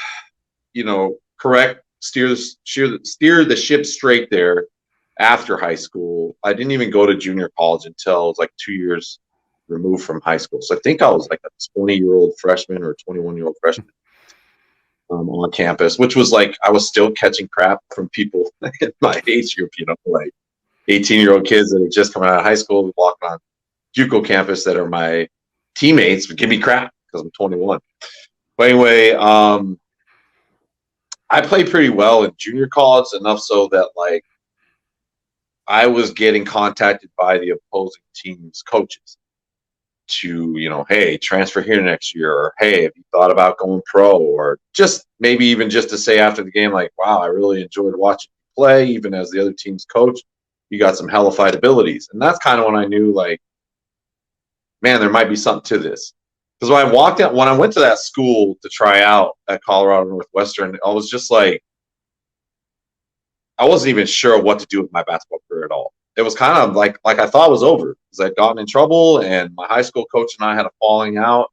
steer the ship straight there after high school. I didn't even go to junior college until it was like 2 years removed from high school. So I think I was like a 20-year-old freshman or a 21-year-old freshman on campus, which was like I was still catching crap from people in my age group, like 18-year-old kids that had just come out of high school walking on JUCO campus that are my teammates would give me crap because I'm 21. But anyway, I played pretty well in junior college, enough so that, like, I was getting contacted by the opposing team's coaches to, hey, transfer here next year, or hey, have you thought about going pro, or just maybe even just to say after the game, like, wow, I really enjoyed watching you play, even as the other team's coach. You got some hellified abilities. And that's kind of when I knew, like, man, there might be something to this. Because when I went to that school to try out at Colorado Northwestern, I was just like, I wasn't even sure what to do with my basketball career at all. It was kind of like I thought it was over, because I'd gotten in trouble, and my high school coach and I had a falling out,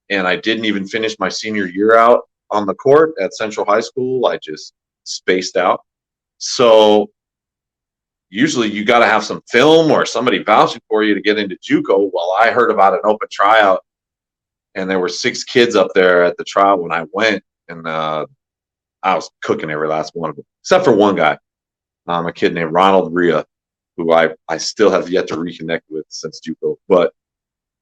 and I didn't even finish my senior year out on the court at Central High School. I just spaced out. So usually you got to have some film or somebody vouching for you to get into JUCO. Well, I heard about an open tryout, and there were 6 kids up there at the trial when I went, and I was cooking every last one of them, except for one guy, a kid named Ronald Rhea, who I still have yet to reconnect with since JUCO. But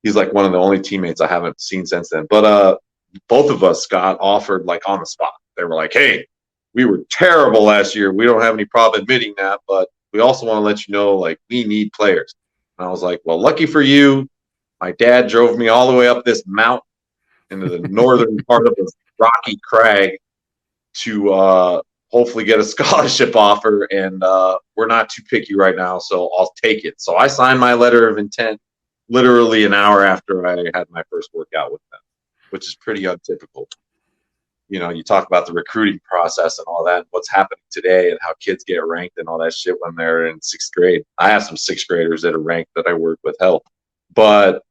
he's like one of the only teammates I haven't seen since then. But both of us got offered, like, on the spot. They were like, hey, we were terrible last year. We don't have any problem admitting that, but we also want to let you know, like, we need players. And I was like, well, lucky for you, my dad drove me all the way up this mountain into the northern part of this rocky crag to hopefully get a scholarship offer, and we're not too picky right now, so I'll take it. So I signed my letter of intent literally an hour after I had my first workout with them, which is pretty untypical. You talk about the recruiting process and all that, what's happening today and how kids get ranked and all that shit when they're in 6th grade. I have some 6th graders that are ranked that I work with. Hell. But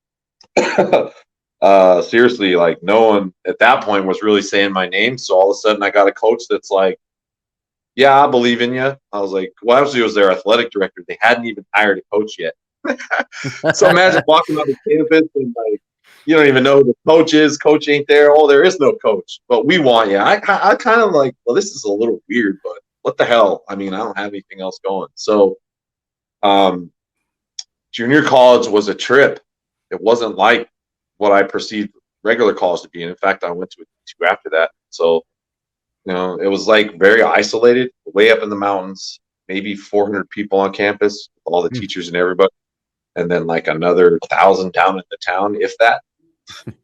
seriously, like, no one at that point was really saying my name. So all of a sudden I got a coach that's like, yeah, I believe in you. I was like, well, actually, it was their athletic director. They hadn't even hired a coach yet. So imagine walking on the campus and, like, you don't even know who the coach is. Coach ain't there. Oh, there is no coach, but we want you. I kind of like, well, this is a little weird, but what the hell? I mean, I don't have anything else going. So junior college was a trip. It wasn't like what I perceived regular college to be. And in fact, I went to two after that. So, it was like very isolated, way up in the mountains, maybe 400 people on campus, all the teachers and everybody. And then like another 1,000 down in the town, if that.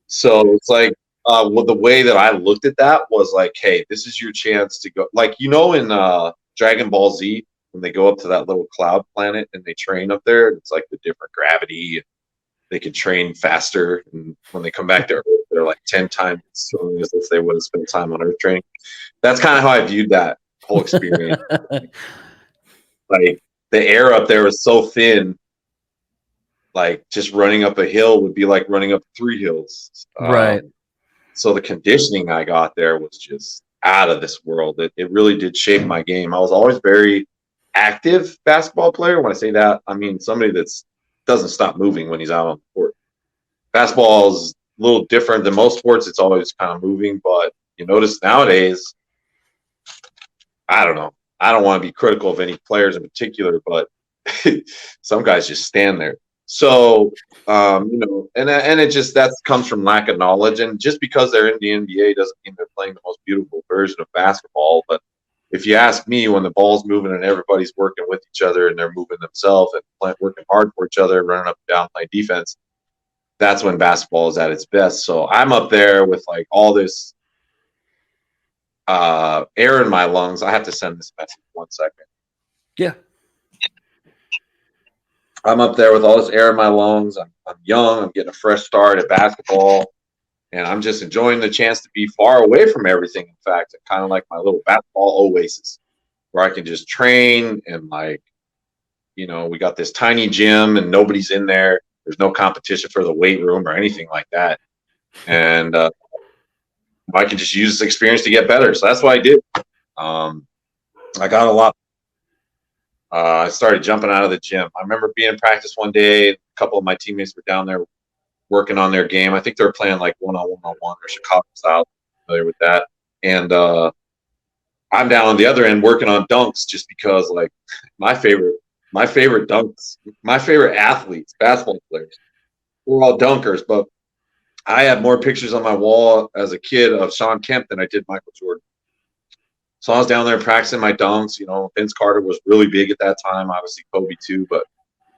So it's like, well, the way that I looked at that was like, hey, this is your chance to go. Like, in Dragon Ball Z, when they go up to that little cloud planet and they train up there, it's like the different gravity. They can train faster. And when they come back to Earth, they're like 10 times as strong as if they would have spent time on Earth training. That's kind of how I viewed that whole experience. Like, the air up there was so thin. Like, just running up a hill would be like running up 3 hills. Right. So the conditioning I got there was just out of this world. It really did shape my game. I was always very active basketball player. When I say that, I mean somebody that doesn't stop moving when he's out on the court. Basketball is a little different than most sports. It's always kind of moving, but you notice nowadays, I don't know. I don't want to be critical of any players in particular, but some guys just stand there. So, and it just, that comes from lack of knowledge. And just because they're in the NBA doesn't mean they're playing the most beautiful version of basketball. But if you ask me, when the ball's moving and everybody's working with each other and they're moving themselves and working hard for each other, running up and down, playing defense, that's when basketball is at its best. So I'm up there with like all this air in my lungs. I have to send this message 1 second. Yeah. I'm up there with all this air in my lungs. I'm young. I'm getting a fresh start at basketball. And I'm just enjoying the chance to be far away from everything. In fact, kind of like my little basketball oasis where I can just train and like, we got this tiny gym and nobody's in there. There's no competition for the weight room or anything like that. And I can just use this experience to get better. So that's what I did. I got a lot. I started jumping out of the gym. I remember being in practice one day. A couple of my teammates were down there working on their game. I think they were playing like one-on-one or Chicago style. Familiar with that. And I'm down on the other end working on dunks just because like my favorite dunks, my favorite athletes, basketball players, we're all dunkers. But I had more pictures on my wall as a kid of Sean Kemp than I did Michael Jordan. So I was down there practicing my dunks. Vince Carter was really big at that time. Obviously Kobe too, but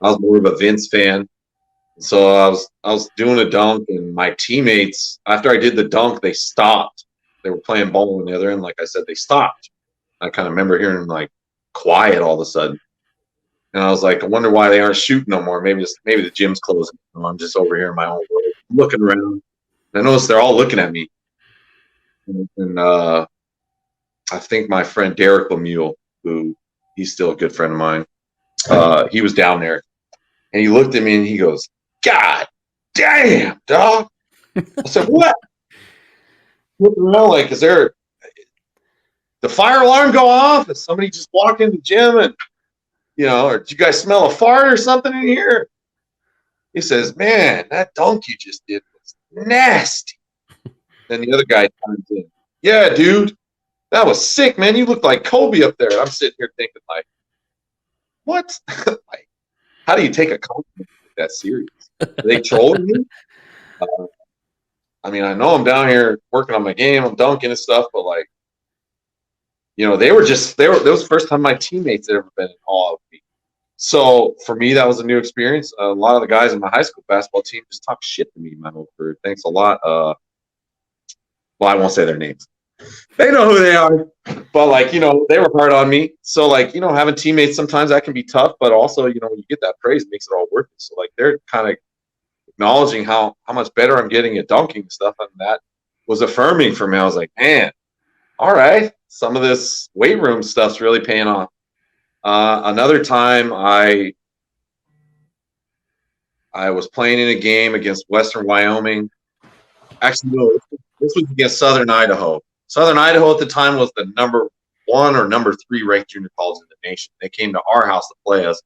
I was more of a Vince fan. So I was doing a dunk, and my teammates, after I did the dunk, they stopped. They were playing ball on the other end. Like I said, they stopped. I kind of remember hearing like quiet all of a sudden, and I was like, I wonder why they aren't shooting no more. Maybe the gym's closing. I'm just over here in my own world, looking around. I noticed they're all looking at me, and I think my friend Derek Lemieux, who he's still a good friend of mine, he was down there, and he looked at me and he goes, "God damn, dog!" I said, "What?" Looking around like, is there the fire alarm go off? Is somebody just walked in the gym and or did you guys smell a fart or something in here? He says, "Man, that dunk you just did was nasty." Then the other guy chimes in, "Yeah, dude. That was sick, man. You looked like Kobe up there." I'm sitting here thinking, like, what? Like, how do you take a compliment that serious? Are they trolling me? I mean, I know I'm down here working on my game. I'm dunking and stuff, but like, that was the first time my teammates had ever been in awe of me. So for me, that was a new experience. A lot of the guys in my high school basketball team just talk shit to me my whole career. Thanks a lot. Well, I won't say their names. They know who they are, but like, they were hard on me. So like, having teammates, sometimes that can be tough, but also, when you get that praise, it makes it all worth it. So like, they're kind of acknowledging how much better I'm getting at dunking and stuff. And that was affirming for me. I was like, man, all right. Some of this weight room stuff's really paying off. Another time I was playing in a game against Western Wyoming. Actually, no, this was against Southern Idaho. Southern Idaho at the time was the number 1 or number 3 ranked junior college in the nation. They came to our house to play us.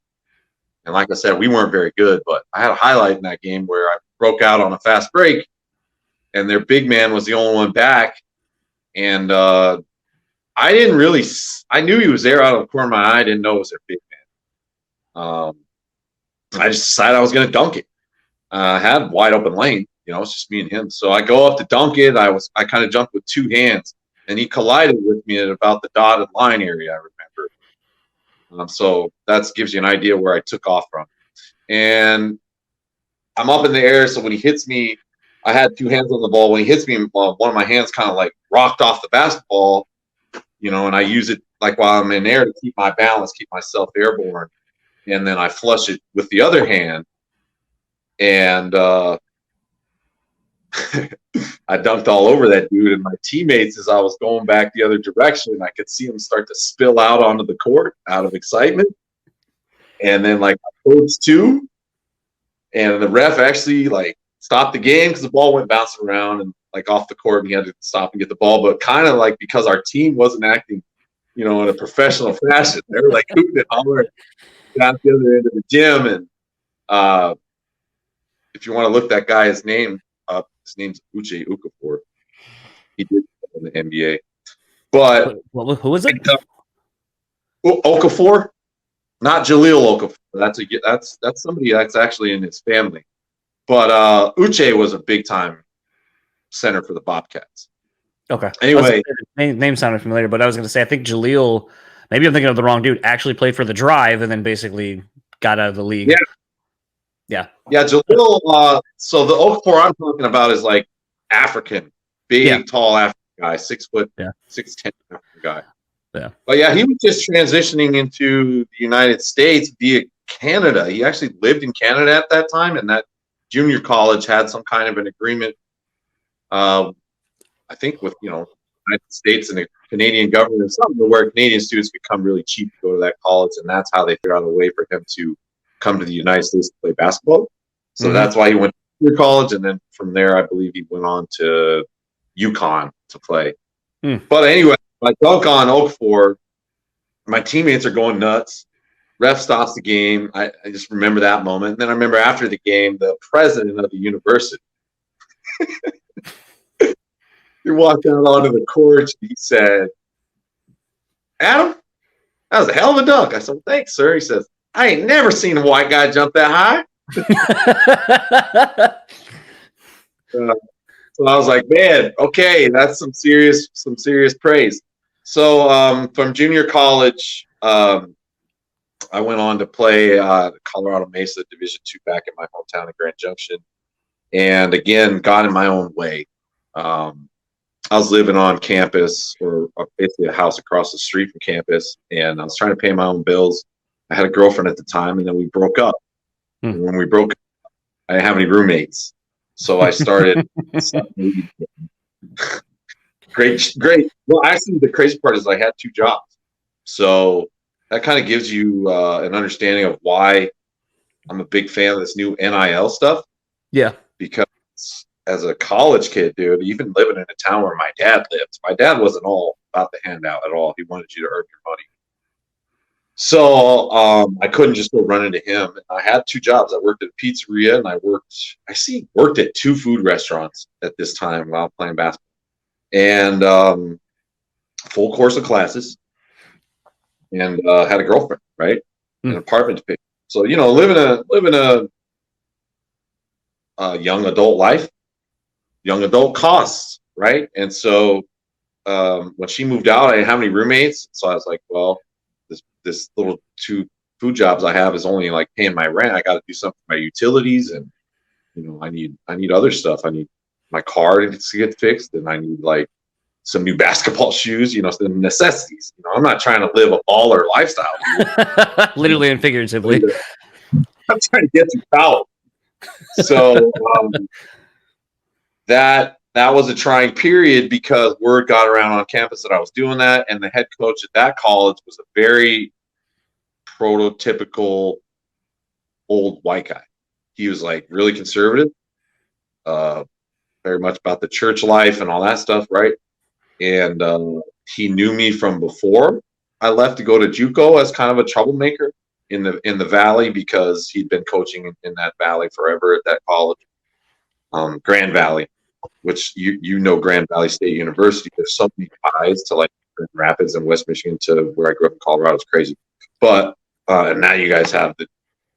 And like I said, we weren't very good, but I had a highlight in that game where I broke out on a fast break, and their big man was the only one back. And I didn't really. I knew he was there out of the corner of my eye. I didn't know it was their big man. I just decided I was going to dunk it. I had wide open lane. It's just me and him. So I go up to dunk it. I kind of jumped with two hands, and he collided with me at about the dotted line area. I remember. So that gives you an idea where I took off from. And I'm up in the air. So when he hits me, I had two hands on the ball. When he hits me, one of my hands kind of like rocked off the basketball. And I use it like while I'm in air to keep my balance, keep myself airborne. And then I flush it with the other hand. And I dunked all over that dude. And my teammates, as I was going back the other direction, I could see them start to spill out onto the court out of excitement. And then like my coach too. And the ref actually like stopped the game because the ball went bouncing around and like off the court, and he had to stop and get the ball. But kind of like because our team wasn't acting, in a professional fashion, they were like hooting and hollering down the other end of the gym. And if you want to look that guy's name up, his name's Uche Okafor. He did in the NBA. But who was it? Okafor, not Jaleel Okafor. That's somebody that's actually in his family. But Uche was a big time center for the Bobcats. Okay. Anyway, name sounded familiar, but I was going to say I think Jaleel. Maybe I'm thinking of the wrong dude. Actually played for the Drive and then basically got out of the league. Yeah. Jaleel. So the Okafor I'm talking about is like African, big, tall African guy, 6 foot, 6'10" African guy. Yeah. But yeah, he was just transitioning into the United States via Canada. He actually lived in Canada at that time, and that junior college had some kind of an agreement. I think with United States and the Canadian government, something where Canadian students could come really cheap to go to that college, and that's how they figured out a way for him to come to the United States to play basketball. So that's why he went to junior college, and then from there, I believe he went on to UConn to play. But anyway, I dunk on Okafor. My teammates are going nuts. Ref stops the game. I just remember that moment. And then I remember after the game, the president of the university, he walked out onto the court and he said, "Adam, that was a hell of a dunk." I said, "Thanks, sir." He says, "I ain't never seen a white guy jump that high." So I was like, "Man, okay, that's some serious praise." So from junior college, I went on to play Colorado Mesa Division II back in my hometown of Grand Junction, and again got in my own way. I was living on campus, or basically a house across the street from campus, and I was trying to pay my own bills. I had a girlfriend at the time, and then we broke up. And when we broke up, I didn't have any roommates, so I started. Great. Well, actually, the crazy part is I had 2 jobs, so that kind of gives you an understanding of why I'm a big fan of this new NIL stuff. Yeah, because as a college kid, dude, even living in a town where my dad lived, my dad wasn't all about the handout at all. He wanted you to earn your money. So I couldn't just go run into him. I had 2 jobs. I worked at a pizzeria, and I worked at 2 food restaurants at this time while playing basketball, and full course of classes, and had a girlfriend, right? An apartment to pay. So living a young adult life, young adult costs, right? And so when she moved out, I didn't have any roommates, so I was like, well, this little 2 food jobs I have is only like paying my rent. I got to do something for my utilities, and I need other stuff. I need my car to get fixed, and I need like some new basketball shoes. The necessities. I'm not trying to live a baller lifestyle, literally and figuratively. I'm trying to get through college. So that was a trying period because word got around on campus that I was doing that, and the head coach at that college was a very prototypical old white guy. He was like really conservative, very much about the church life and all that stuff, right? And he knew me from before I left to go to JUCO as kind of a troublemaker in the Valley, because he'd been coaching in that Valley forever at that college, Grand Valley, which Grand Valley State University. There's so many ties to like Grand Rapids and West Michigan to where I grew up in Colorado is crazy. But and now you guys have the.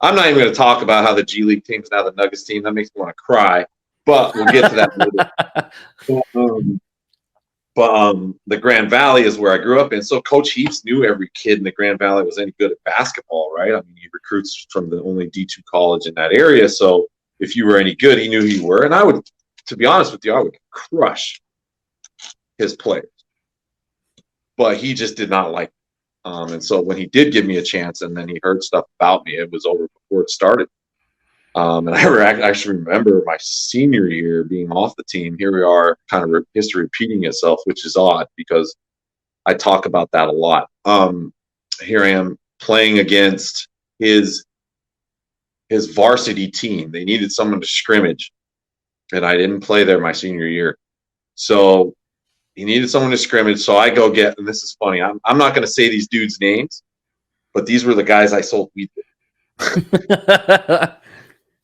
I'm not even going to talk about how the G League team's now the Nuggets team. That makes me want to cry. But we'll get to that later. The Grand Valley is where I grew up in. So Coach Heaps knew every kid in the Grand Valley was any good at basketball, right? I mean, he recruits from the only D2 college in that area. So if you were any good, he knew who you were. And I would, to be honest with you, I would crush his players. But he just did not like me. And so when he did give me a chance and then he heard stuff about me, it was over before it started. And I actually remember my senior year being off the team. Here we are, kind of history repeating itself, which is odd because I talk about that a lot. Here I am playing against his varsity team. They needed someone to scrimmage, and I didn't play there my senior year. So he needed someone to scrimmage. So I go get, and this is funny. I'm not going to say these dudes' names, but these were the guys I sold weed with.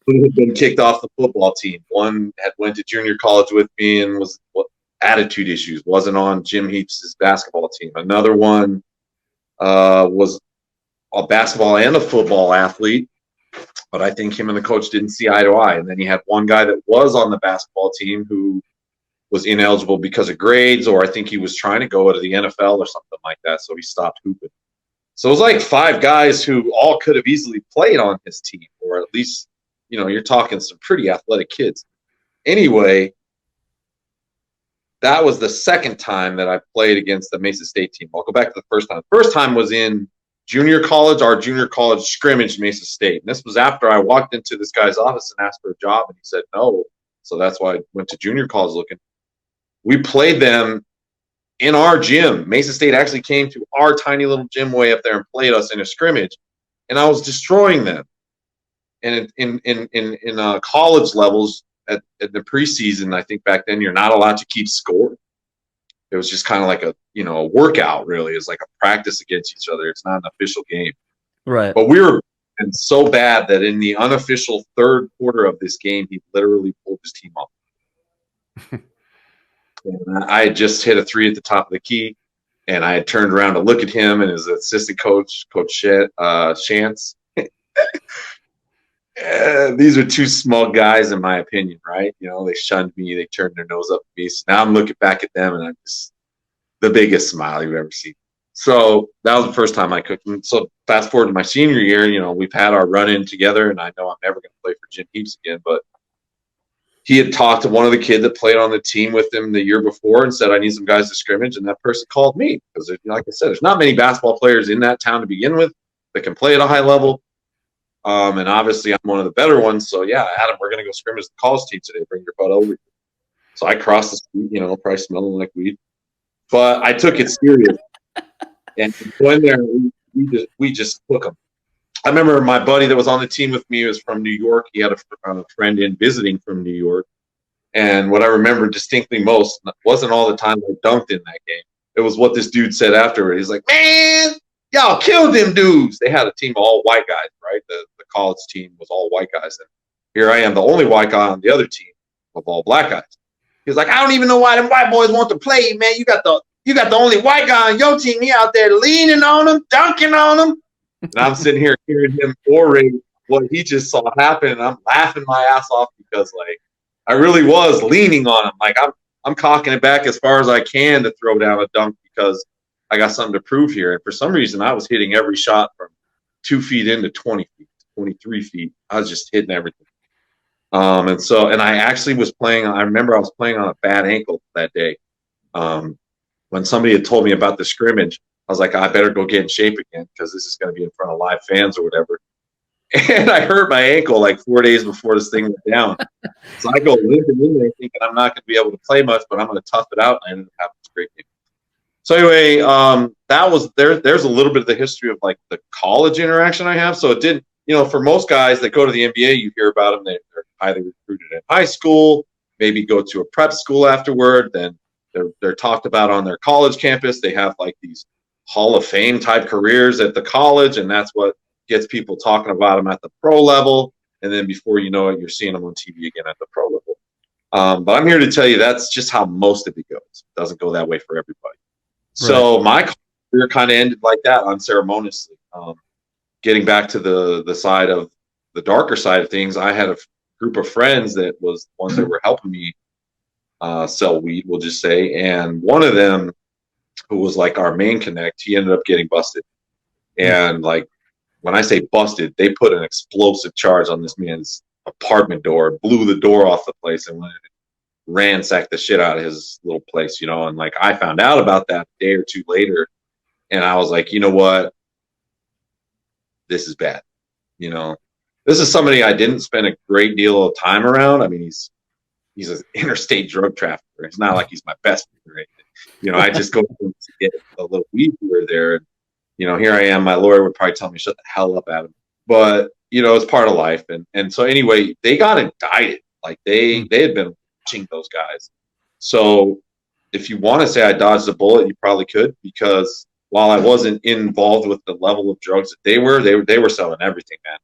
Who had been kicked off the football team. One had went to junior college with me and was attitude issues, wasn't on Jim Heaps' basketball team. Another one was a basketball and a football athlete, but I think him and the coach didn't see eye to eye. And then he had one guy that was on the basketball team who was ineligible because of grades, or I think he was trying to go to the NFL or something like that, so he stopped hooping. So it was like 5 guys who all could have easily played on his team, or at least, you know, you're talking some pretty athletic kids. Anyway, that was the second time that I played against the Mesa State team. I'll go back to the first time. First time was in junior college. Our junior college scrimmaged Mesa State. And this was after I walked into this guy's office and asked for a job, and he said no. So that's why I went to junior college looking. We played them in our gym. Mesa State actually came to our tiny little gym way up there and played us in a scrimmage, and I was destroying them. And in college levels at the preseason, I think back then you're not allowed to keep score. It was just kind of like a workout, really. It's like a practice against each other. It's not an official game. Right. But we were so bad that in the unofficial third quarter of this game, he literally pulled his team off. And I had just hit a 3 at the top of the key, and I had turned around to look at him and his assistant coach, Coach Chance. These are 2 small guys, in my opinion, right? You know, they shunned me. They turned their nose up at me. So now I'm looking back at them, and I'm just the biggest smile you've ever seen. So that was the first time I cooked. And so fast forward to my senior year, you know, we've had our run-in together, and I know I'm never going to play for Jim Heaps again, but he had talked to one of the kids that played on the team with him the year before and said, I need some guys to scrimmage, and that person called me because, like I said, there's not many basketball players in that town to begin with that can play at a high level. And obviously I'm one of the better ones. So yeah, Adam, we're going to go scrimmage the college team today. Bring your butt over. So I crossed the street, you know, probably smelling like weed, but I took it serious. And going there, we just took them. I remember my buddy that was on the team with me was from New York. He had a friend in visiting from New York. And what I remember distinctly most wasn't all the time I dunked in that game. It was what this dude said afterward. He's like, man, y'all killed them dudes. They had a team of all white guys, right? The college team was all white guys. And here I am, the only white guy on the other team of all black guys. He's like, I don't even know why them white boys want to play, man. You got the only white guy on your team. He out there leaning on them, dunking on them. And I'm sitting here hearing him orate what he just saw happen, and I'm laughing my ass off because, like, I really was leaning on him. Like, I'm cocking it back as far as I can to throw down a dunk because I got something to prove here. And for some reason, I was hitting every shot from 2 feet into 20 feet, 23 feet. I was just hitting everything. And I actually was playing. I remember I was playing on a bad ankle that day. When somebody had told me about the scrimmage, I was like, I better go get in shape again because this is going to be in front of live fans or whatever. And I hurt my ankle like 4 days before this thing went down. So I go limping in there thinking I'm not going to be able to play much, but I'm going to tough it out. And I ended up having this great game. So anyway, that was there's a little bit of the history of like the college interaction I have. So it didn't, you know, for most guys that go to the NBA, you hear about them. They're highly recruited in high school, maybe go to a prep school afterward. Then they're talked about on their college campus. They have like these Hall of Fame type careers at the college, and that's what gets people talking about them at the pro level. And then before you know it, you're seeing them on TV again at the pro level. But I'm here to tell you that's just how most of it goes. It doesn't go that way for everybody. So my career kind of ended like that, unceremoniously. Getting back to the side of the darker side of things, I had a group of friends that was the ones that were helping me sell weed, we'll just say. And one of them, who was like our main connect, he ended up getting busted. And like, when I say busted, they put an explosive charge on this man's apartment door, blew the door off the place, and ransacked the shit out of his little place, And like, I found out about that a day or two later, and I was like, you know what? This is bad. This is somebody I didn't spend a great deal of time around. I mean, he's an interstate drug trafficker. It's not like he's my best friend or anything. I just go to get a little weed here or there. Here I am. My lawyer would probably tell me shut the hell up, Adam. But it's part of life. And so anyway, they got indicted. Like they had been watching those guys. So if you want to say I dodged a bullet, you probably could, because while I wasn't involved with the level of drugs that they were selling everything, man.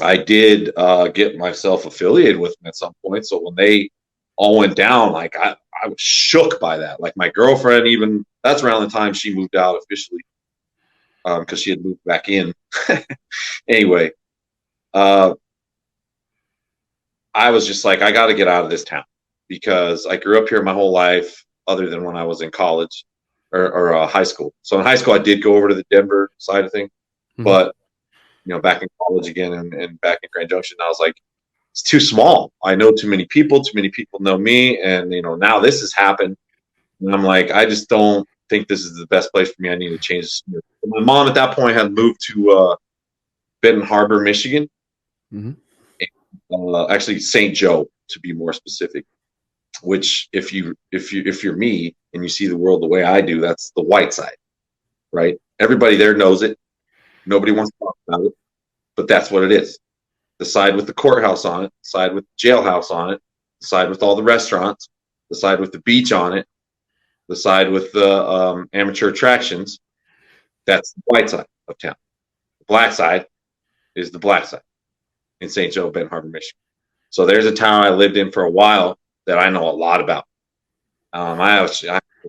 I did get myself affiliated with them at some point. So when they all went down, like I was shook by that. Like my girlfriend, even that's around the time she moved out officially, because she had moved back in. Anyway, I was just like, I got to get out of this town, because I grew up here my whole life, other than when I was in college or high school. So in high school, I did go over to the Denver side of things, but back in college again and back in Grand Junction, I was like, it's too small. I know too many people know me. And, now this has happened. And I'm like, I just don't think this is the best place for me. I need to change this. My mom at that point had moved to Benton Harbor, Michigan. Actually St. Joe, to be more specific, which if you're me and you see the world the way I do, that's the white side, right? Everybody there knows it. Nobody wants to talk about it, but that's what it is. The side with the courthouse on it, the side with the jailhouse on it, the side with all the restaurants, the side with the beach on it, the side with the amateur attractions. That's the white side of town. The black side is the black side in St. Joe, Benton Harbor, Michigan. So there's a town I lived in for a while that I know a lot about. I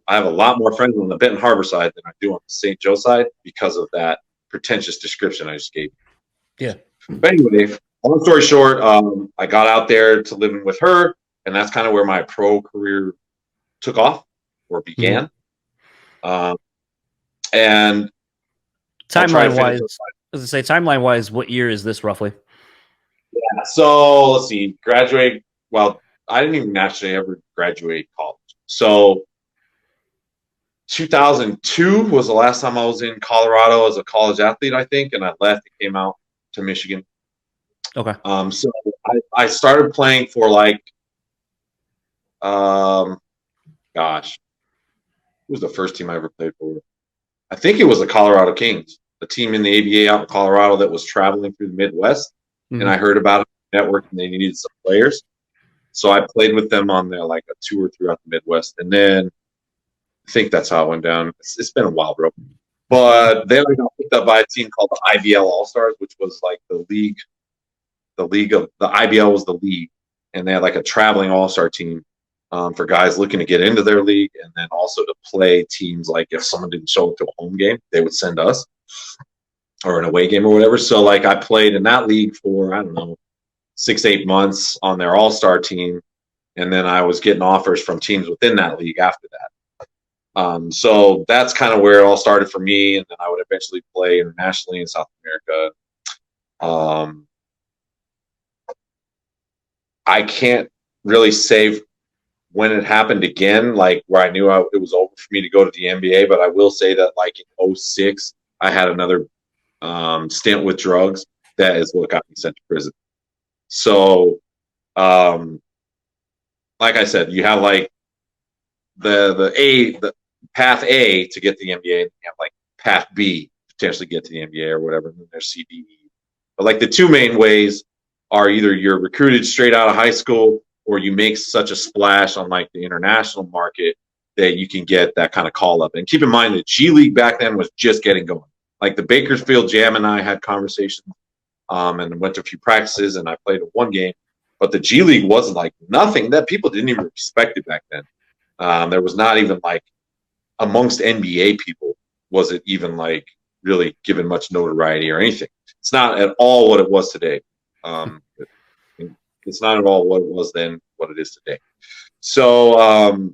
have a lot more friends on the Benton Harbor side than I do on the St. Joe side, because of that pretentious description I just gave you. Yeah. But anyway, long story short, I got out there to living with her, and that's kind of where my pro career took off or began. And timeline wise, what year is this roughly? Yeah, so let's see, graduate. Well, I didn't even actually ever graduate college. So 2002 was the last time I was in Colorado as a college athlete, I think, and I left and came out to Michigan. Okay. So I started playing for like, who was the first team I ever played for? I think it was the Colorado Kings, a team in the ABA out in Colorado that was traveling through the Midwest. And I heard about it on the network, and they needed some players. So I played with them on their like a tour throughout the Midwest. And then I think that's how it went down. It's been a while, bro. But then I got picked up by a team called the IBL All-Stars, which was like the league of the IBL was the league. And they had like a traveling all-star team for guys looking to get into their league, and then also to play teams. Like if someone didn't show up to a home game, they would send us, or an away game or whatever. So like I played in that league for, I don't know, 6-8 months on their all-star team. And then I was getting offers from teams within that league after that. So that's kind of where it all started for me. And then I would eventually play internationally in South America. I can't really say when it happened again, like where I knew it was over for me to go to the NBA, but I will say that like in 2006, I had another stint with drugs. That is what got me sent to prison. So, like I said, you have like the path A to get to the NBA, and you have like path B to potentially get to the NBA or whatever, and then there's C, D, E. But like the two main ways are either you're recruited straight out of high school, or you make such a splash on like the international market that you can get that kind of call up. And keep in mind, the G League back then was just getting going. Like the Bakersfield Jam and I had conversations and went to a few practices, and I played in one game. But the G League was like nothing that people didn't even respect it back then. There was not even like amongst NBA people was it even like really given much notoriety or anything. It's not at all what it was today. It's not at all what it was then, what it is today. So,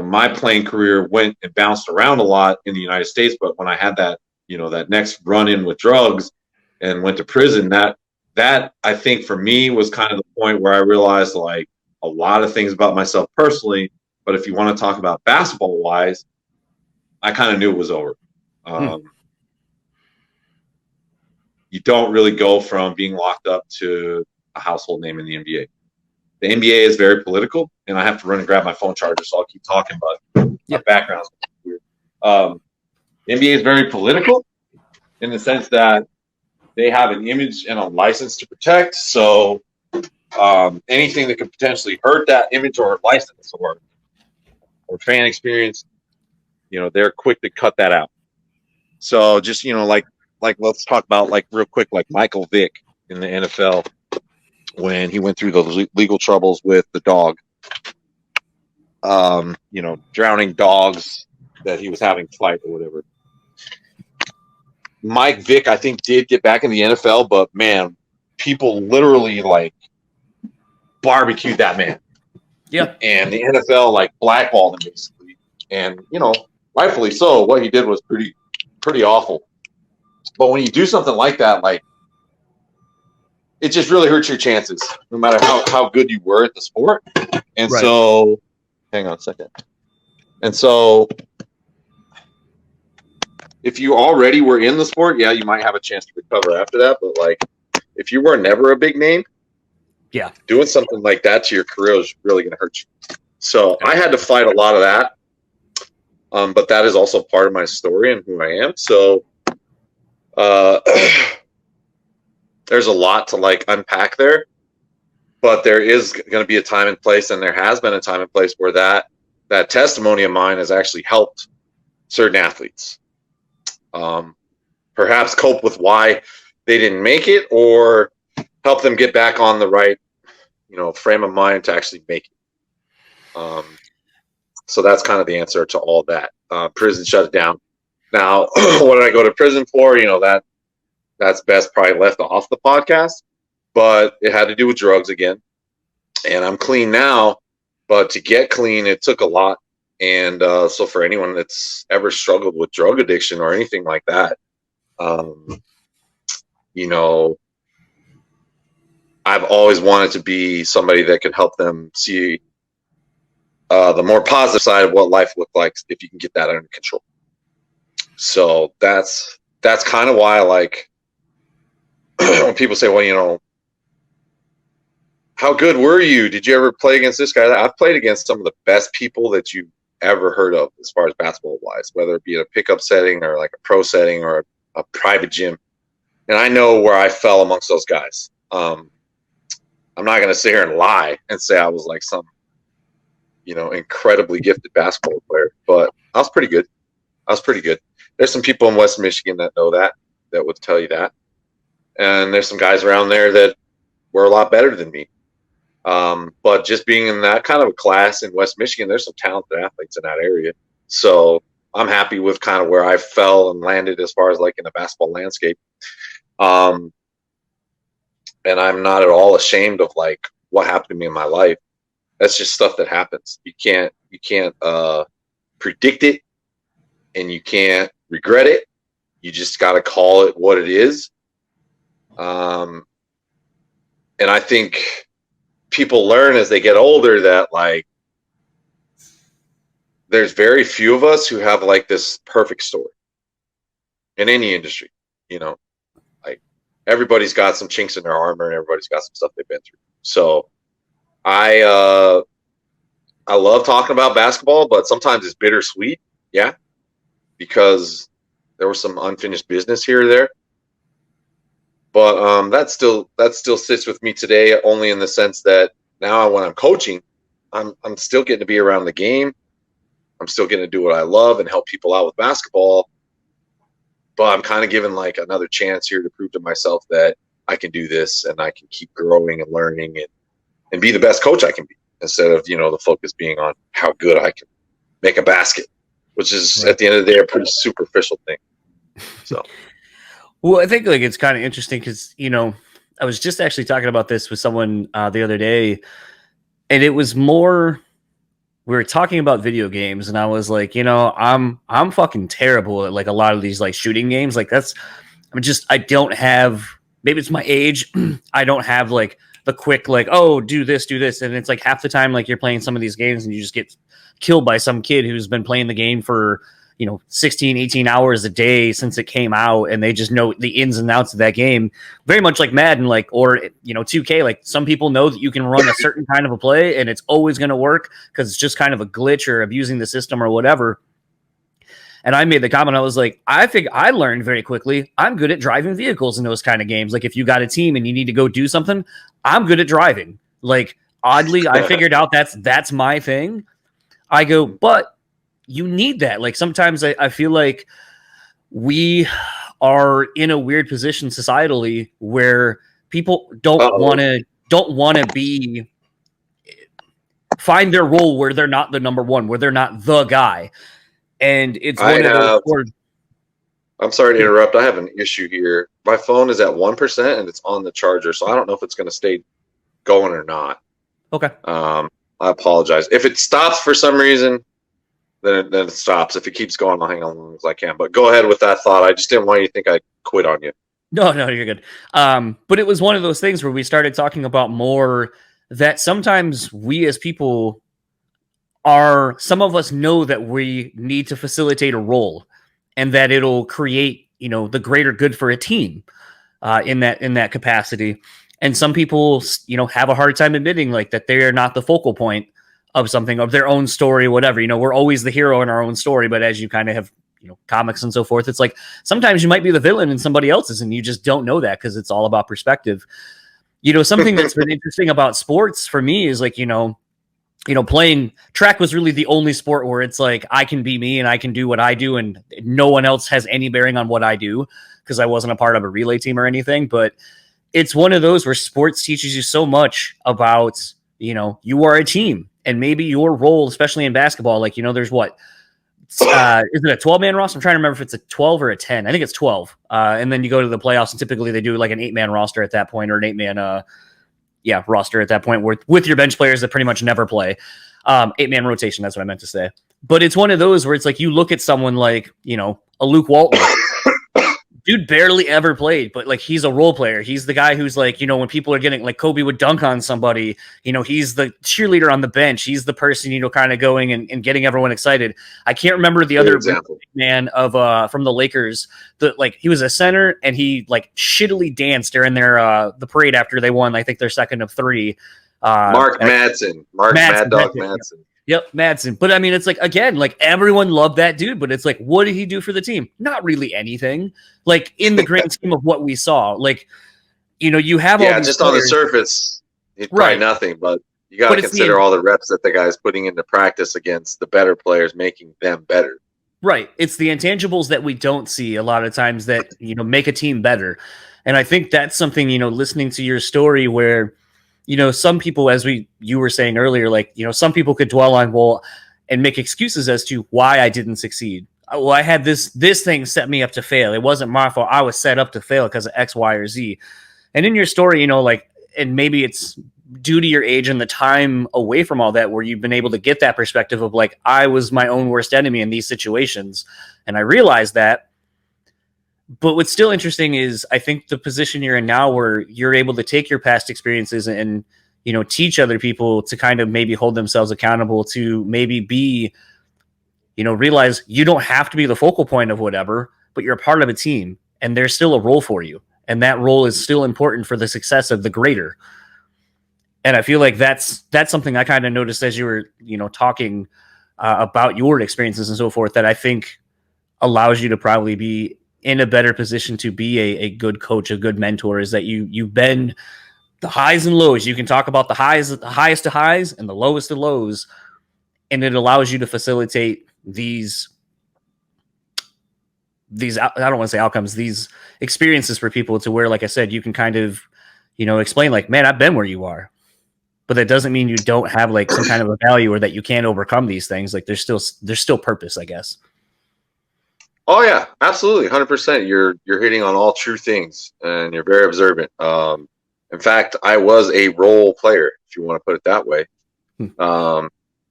my playing career went and bounced around a lot in the United States, but when I had that, that next run in with drugs and went to prison, that I think for me was kind of the point where I realized like a lot of things about myself personally, but if you want to talk about basketball wise, I kind of knew it was over. You don't really go from being locked up to a household name in the NBA. The NBA is very political, and I have to run and grab my phone charger, so I'll keep talking, but my background's weird. The NBA is very political in the sense that they have an image and a license to protect, so anything that could potentially hurt that image or license or fan experience, they're quick to cut that out. So just, like let's talk about like real quick, like Michael Vick in the NFL when he went through those legal troubles with the dog, drowning dogs that he was having fight or whatever. Mike Vick, I think, did get back in the NFL, but man, people literally like barbecued that man. Yeah. And the NFL like blackballed him basically. And, rightfully so. What he did was pretty awful. But when you do something like that, like it just really hurts your chances, no matter how good you were at the sport. And so, hang on a second. And so, if you already were in the sport, yeah, you might have a chance to recover after that. But like, if you were never a big name, doing something like that to your career is really going to hurt you. So I had to fight a lot of that. But that is also part of my story and who I am. So, there's a lot to like unpack there, but there is going to be a time and place, and there has been a time and place where that testimony of mine has actually helped certain athletes, perhaps cope with why they didn't make it, or help them get back on the right, frame of mind to actually make it. So that's kind of the answer to all that. Prison shut it down. Now, what did I go to prison for? That's best probably left off the podcast, but it had to do with drugs again. And I'm clean now, but to get clean, it took a lot. And so for anyone that's ever struggled with drug addiction or anything like that, I've always wanted to be somebody that could help them see the more positive side of what life looked like if you can get that under control. So that's kind of why I like when people say, well, how good were you? Did you ever play against this guy? I've played against some of the best people that you've ever heard of as far as basketball wise, whether it be in a pickup setting or like a pro setting or a private gym. And I know where I fell amongst those guys. I'm not going to sit here and lie and say I was like some, incredibly gifted basketball player, but I was pretty good. There's some people in West Michigan that know that would tell you that. And there's some guys around there that were a lot better than me. But just being in that kind of a class in West Michigan, there's some talented athletes in that area. So I'm happy with kind of where I fell and landed as far as like in the basketball landscape. And I'm not at all ashamed of like what happened to me in my life. That's just stuff that happens. You can't predict it, and you can't regret it. You just got to call it what it is. And I think people learn as they get older that like there's very few of us who have like this perfect story in any industry. Like everybody's got some chinks in their armor and everybody's got some stuff they've been through. So I love talking about basketball, but sometimes it's bittersweet. Yeah. Because there was some unfinished business here or there. But that still sits with me today, only in the sense that now when I'm coaching, I'm still getting to be around the game. I'm still getting to do what I love and help people out with basketball. But I'm kind of given like another chance here to prove to myself that I can do this and I can keep growing and learning and be the best coach I can be, instead of, the focus being on how good I can make a basket, which is Right. at the end of the day a pretty superficial thing. So, Well, I think like it's kind of interesting because I was just actually talking about this with someone the other day, and it was more we were talking about video games, and I was like, I'm fucking terrible at like a lot of these like shooting games. Like I don't have. Maybe it's my age. I don't have like the quick like, oh, do this, and it's like half the time like you're playing some of these games and you just get killed by some kid who's been playing the game for 16, 18 hours a day since it came out, and they just know the ins and outs of that game. Very much like Madden, like, or 2K. Like, some people know that you can run a certain kind of a play and it's always going to work because it's just kind of a glitch or abusing the system or whatever. And I made the comment, I was like, I think I learned very quickly, I'm good at driving vehicles in those kind of games. Like, if you got a team and you need to go do something, I'm good at driving. Like, oddly, I figured out that's my thing. I go, but you need that. Like, sometimes I feel like we are in a weird position societally where people don't want to find their role where they're not the number one, where they're not the guy. And it's one of those. I'm sorry to interrupt. I have an issue here. My phone is at 1% and it's on the charger, so I don't know if it's going to stay going or not. Okay. I apologize. If it stops for some reason, then it stops. If it keeps going, I'll hang on as long as I can. But go ahead with that thought. I just didn't want you to think I quit on you. No, you're good. But it was one of those things where we started talking about more that sometimes we as people some of us know that we need to facilitate a role and that it'll create, the greater good for a team in that capacity. And some people, have a hard time admitting like that they are not the focal point of something, of their own story, whatever. We're always the hero in our own story, but as you kind of have, comics and so forth, it's like sometimes you might be the villain in somebody else's and you just don't know that because it's all about perspective. Something that's been interesting about sports for me is like, playing track was really the only sport where it's like I can be me and I can do what I do and no one else has any bearing on what I do because I wasn't a part of a relay team or anything. But it's one of those where sports teaches you so much about, you are a team and maybe your role, especially in basketball, like, there's what? Is it a 12-man roster? I'm trying to remember if it's a 12 or a 10. I think it's 12. And then you go to the playoffs and typically they do like an 8-man roster at that point or an 8-man roster at that point with your bench players that pretty much never play. 8-man rotation, that's what I meant to say. But it's one of those where it's like you look at someone like, a Luke Walton. Dude barely ever played, but like he's a role player. He's the guy who's like, when people are getting like Kobe would dunk on somebody, he's the cheerleader on the bench. He's the person, kind of going and getting everyone excited. I can't remember the other man of from the Lakers that like he was a center and he like shittily danced during their the parade after they won, I think their second of 3. Mark Madsen. Mad Dog Madsen. Yep, Madsen. But I mean, it's like, again, like everyone loved that dude, but it's like, what did he do for the team? Not really anything. Like in the grand scheme of what we saw, like, you have all these just players. On the surface, it's probably nothing, but you got to consider all the reps that the guy's putting into practice against the better players, making them better. Right. It's the intangibles that we don't see a lot of times that, make a team better. And I think that's something, listening to your story where, some people, as you were saying earlier, like, some people could dwell on, and make excuses as to why I didn't succeed. Well, I had this thing set me up to fail. It wasn't my fault. I was set up to fail because of X, Y, or Z. And in your story, like, and maybe it's due to your age and the time away from all that, where you've been able to get that perspective of like, I was my own worst enemy in these situations. And I realized that. But what's still interesting is I think the position you're in now where you're able to take your past experiences and, teach other people to kind of maybe hold themselves accountable to maybe be, realize you don't have to be the focal point of whatever, but you're a part of a team and there's still a role for you. And that role is still important for the success of the greater. And I feel like that's something I kind of noticed as you were, talking about your experiences and so forth, that I think allows you to probably be in a better position to be a good coach, a good mentor, is that you've been the highs and lows. You can talk about the highest of highs and the lowest of lows. And it allows you to facilitate these, I don't want to say outcomes, these experiences for people to where, like I said, you can kind of, explain like, man, I've been where you are. but that doesn't mean you don't have like some kind of a value or that you can't overcome these things. Like there's still purpose, I guess. Oh yeah, absolutely, 100%. You're hitting on all true things, and you're very observant. In fact, I was a role player, if you want to put it that way.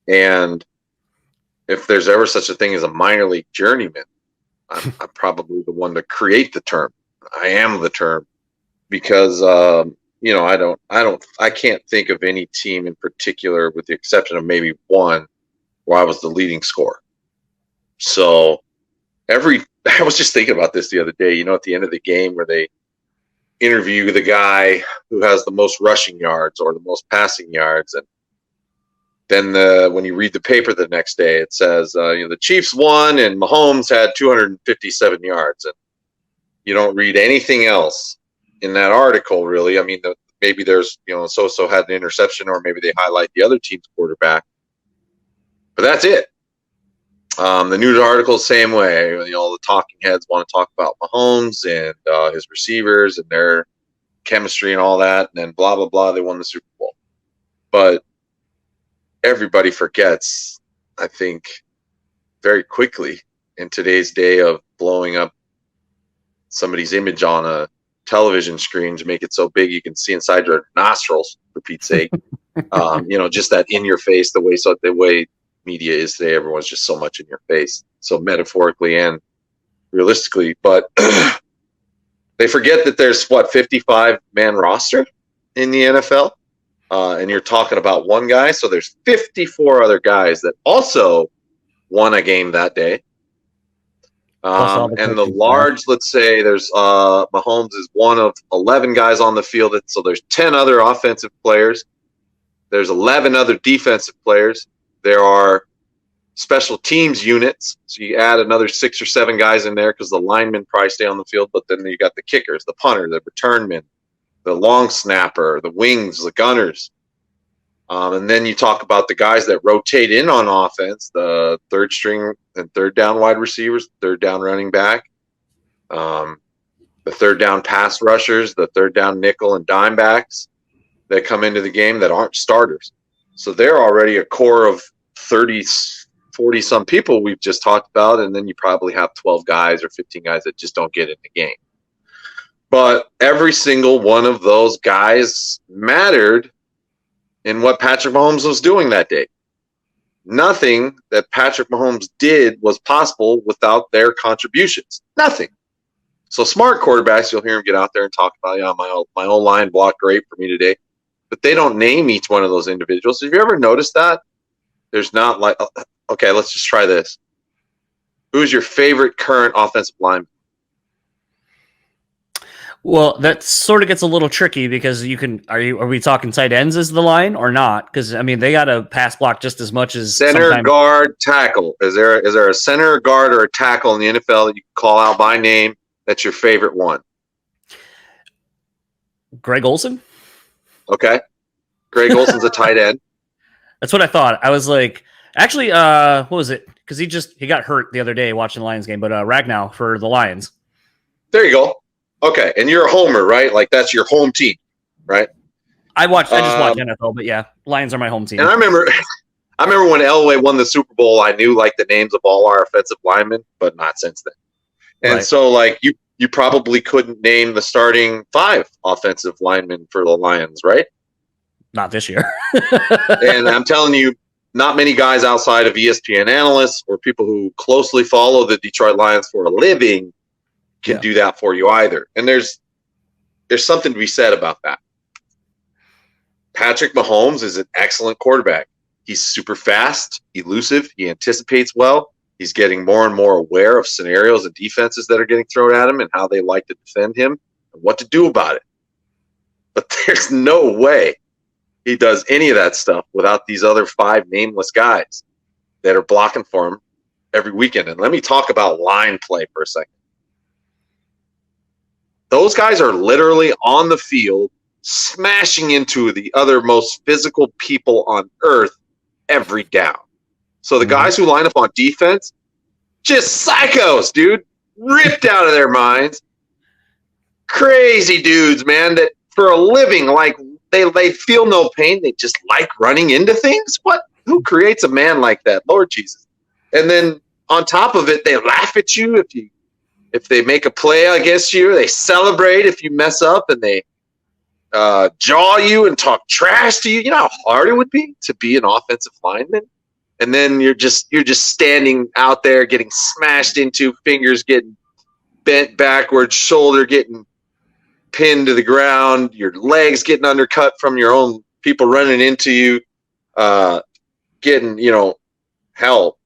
And if there's ever such a thing as a minor league journeyman, I'm probably the one to create the term. I am the term because I can't think of any team in particular, with the exception of maybe one, where I was the leading scorer. So I was just thinking about this the other day, at the end of the game where they interview the guy who has the most rushing yards or the most passing yards. And then when you read the paper the next day, it says, the Chiefs won and Mahomes had 257 yards. And you don't read anything else in that article, really. I mean, maybe there's, so-so had an interception, or maybe they highlight the other team's quarterback. But that's it. The news article, same way. The talking heads want to talk about Mahomes and his receivers and their chemistry and all that, and then blah, blah, blah, they won the Super Bowl. But everybody forgets, I think, very quickly in today's day of blowing up somebody's image on a television screen to make it so big you can see inside your nostrils, for Pete's sake. Just that in your face, the way media is today. Everyone's just so much in your face, so metaphorically and realistically. But they forget that there's 55-man roster in the NFL, and you're talking about one guy, so there's 54 other guys that also won a game that day. And let's say there's Mahomes is one of 11 guys on the field, so there's 10 other offensive players, there's 11 other defensive players. There are special teams units, so you add another 6 or 7 guys in there because the linemen probably stay on the field, but then you got the kickers, the punter, the returnman, the long snapper, the wings, the gunners. And then you talk about the guys that rotate in on offense, the third string and third down wide receivers, third down running back, the third down pass rushers, the third down nickel and dime backs that come into the game that aren't starters. So they're already a core of 30, 40 some people we've just talked about, and then you probably have 12 guys or 15 guys that just don't get in the game. But every single one of those guys mattered in what Patrick Mahomes was doing that day. Nothing that Patrick Mahomes did was possible without their contributions. Nothing. So smart quarterbacks, you'll hear him get out there and talk about, my old line blocked great for me today. But they don't name each one of those individuals. Have you ever noticed that? There's not like, okay, let's just try this. Who's your favorite current offensive lineman? Well, that sort of gets a little tricky because are we talking tight ends as the line or not? Because I mean, they got to pass block just as much as center, guard, tackle. Is there a center, guard, or a tackle in the NFL that you can call out by name that's your favorite one? Greg Olsen. Okay, Greg Olsen's a tight end. That's what I thought. I was like, actually, what was it? Because he got hurt the other day watching the Lions game, but Ragnow for the Lions. There you go. Okay, and you're a homer, right? Like that's your home team, right? I just watch NFL, but yeah, Lions are my home team. And I remember when Elway won the Super Bowl, I knew like the names of all our offensive linemen, but not since then. And right. So like you probably couldn't name the starting 5 offensive linemen for the Lions, right? Not this year. And I'm telling you, not many guys outside of ESPN analysts or people who closely follow the Detroit Lions for a living can do that for you either. And there's something to be said about that. Patrick Mahomes is an excellent quarterback. He's super fast, elusive, he anticipates well. He's getting more and more aware of scenarios and defenses that are getting thrown at him and how they like to defend him and what to do about it. But there's no way he does any of that stuff without these other 5 nameless guys that are blocking for him every weekend. And let me talk about line play for a second. Those guys are literally on the field smashing into the other most physical people on earth every down. So the guys who line up on defense, just psychos, dude, ripped out of their minds. Crazy dudes, man, that for a living, like they feel no pain. They just like running into things. What? Who creates a man like that? Lord Jesus. And then on top of it, they laugh at you if they make a play against you. They celebrate if you mess up, and they jaw you and talk trash to you. You know how hard it would be to be an offensive lineman, and then you're just standing out there getting smashed into, fingers getting bent backwards, shoulder getting pinned to the ground, your legs getting undercut from your own people running into you, getting, hell,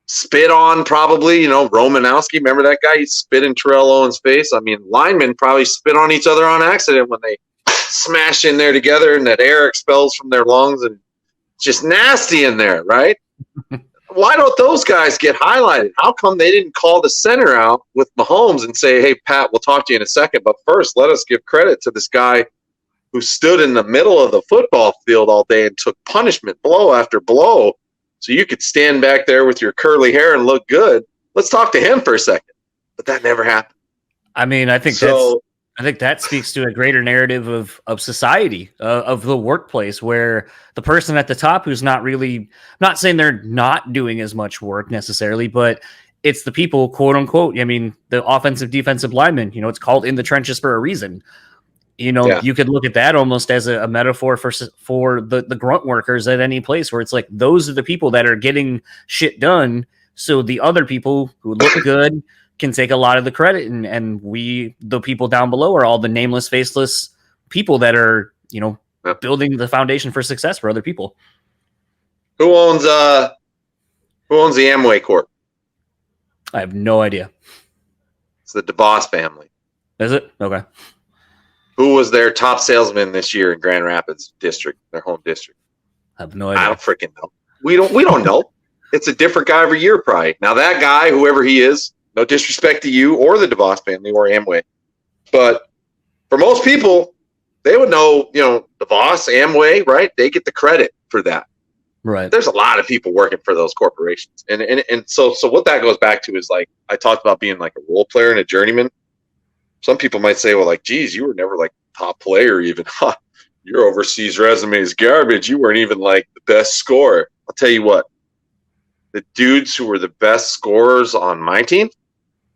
spit on probably, Romanowski. Remember that guy? He spit in Terrell Owens' face. I mean, linemen probably spit on each other on accident when they smash in there together and that air expels from their lungs, and it's just nasty in there, right? Why don't those guys get highlighted? How come they didn't call the center out with Mahomes and say, hey, Pat, we'll talk to you in a second, but first let us give credit to this guy who stood in the middle of the football field all day and took punishment blow after blow so you could stand back there with your curly hair and look good. Let's talk to him for a second. But that never happened. I mean, I think that speaks to a greater narrative of society, of the workplace, where the person at the top who's not saying they're not doing as much work necessarily, but it's the people, quote unquote. I mean, the offensive, defensive linemen, it's called in the trenches for a reason. You could look at that almost as a metaphor for the grunt workers at any place, where it's like those are the people that are getting shit done. So the other people who look good can take a lot of the credit, and we, the people down below, are all the nameless, faceless people that are, building the foundation for success for other people. Who owns the Amway Corp? I have no idea. It's the DeVos family. Is it? Okay. Who was their top salesman this year in Grand Rapids district, their home district? I have no idea. I don't freaking know. We don't know. It's a different guy every year, probably. Now that guy, whoever he is, no disrespect to you or the DeVos family or Amway, but for most people, they would know, DeVos, Amway, right? They get the credit for that. Right. There's a lot of people working for those corporations. And so what that goes back to is, like, I talked about being like a role player and a journeyman. Some people might say, well, like, geez, you were never like top player even. Your overseas resume is garbage. You weren't even like the best scorer. I'll tell you what, the dudes who were the best scorers on my team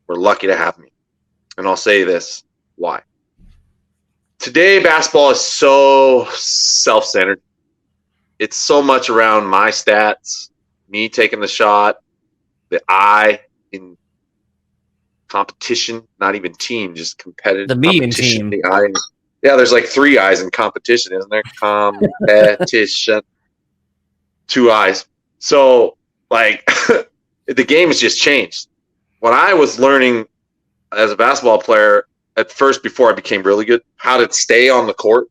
were lucky to have me. And I'll say this, why? Today, basketball is so self-centered. It's so much around my stats, me taking the shot, the I in competition, not even team, just competitive. The me in team. The I. Yeah, there's like 3 I's in competition, isn't there? Competition. 2 I's. So, like, the game has just changed. When I was learning as a basketball player, at first, before I became really good, how to stay on the court.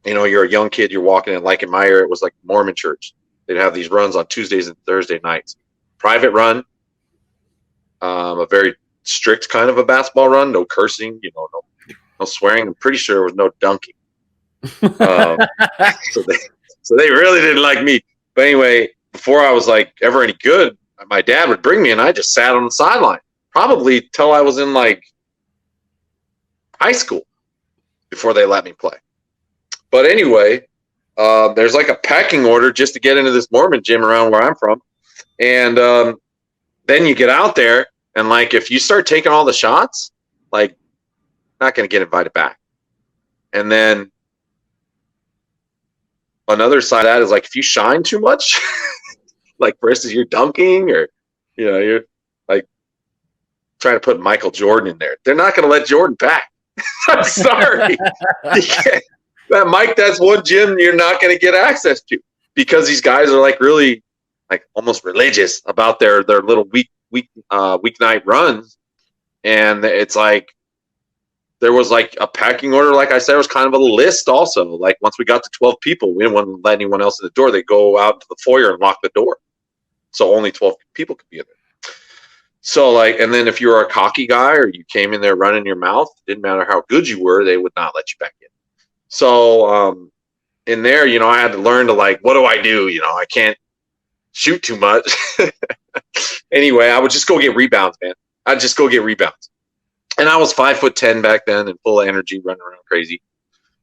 You're a young kid, you're walking in, like in my area, it was like Mormon church. They'd have these runs on Tuesdays and Thursday nights. Private run, a very strict kind of a basketball run, no cursing, no swearing. I'm pretty sure there was no dunking. So they really didn't like me. But anyway, before I was like ever any good, my dad would bring me and I just sat on the sideline, probably till I was in like high school before they let me play. But anyway, there's like a pecking order just to get into this Mormon gym around where I'm from. And then you get out there, and like if you start taking all the shots, like, not going to get invited back. And then another side of that is like if you shine too much, like for instance, you're dunking or you're like trying to put Michael Jordan in there, they're not going to let Jordan back. I'm sorry. Mike, that's one gym you're not going to get access to, because these guys are like really like almost religious about their little weeknight runs. And it's like, there was like a packing order. Like I said, it was kind of a list also. Like once we got to 12 people, we didn't want to let anyone else in the door. They go out to the foyer and lock the door. So only 12 people could be in there. So like, and then if you were a cocky guy or you came in there running your mouth, didn't matter how good you were, they would not let you back in. So in there, I had to learn to like, what do I do? I can't shoot too much. Anyway, I would just go get rebounds, man. I'd just go get rebounds. And I was 5'10" back then and full of energy, running around crazy.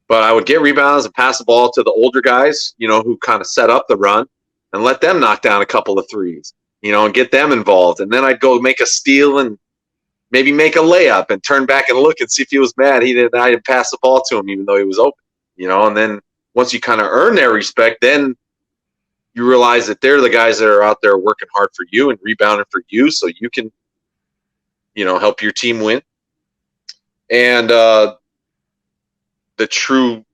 But I would get rebounds and pass the ball to the older guys, who kind of set up the run, and let them knock down a couple of threes, and get them involved. And then I'd go make a steal and maybe make a layup and turn back and look and see if he was mad. I didn't pass the ball to him even though he was open, and then once you kind of earn their respect, then you realize that they're the guys that are out there working hard for you and rebounding for you so you can, help your team win. And the true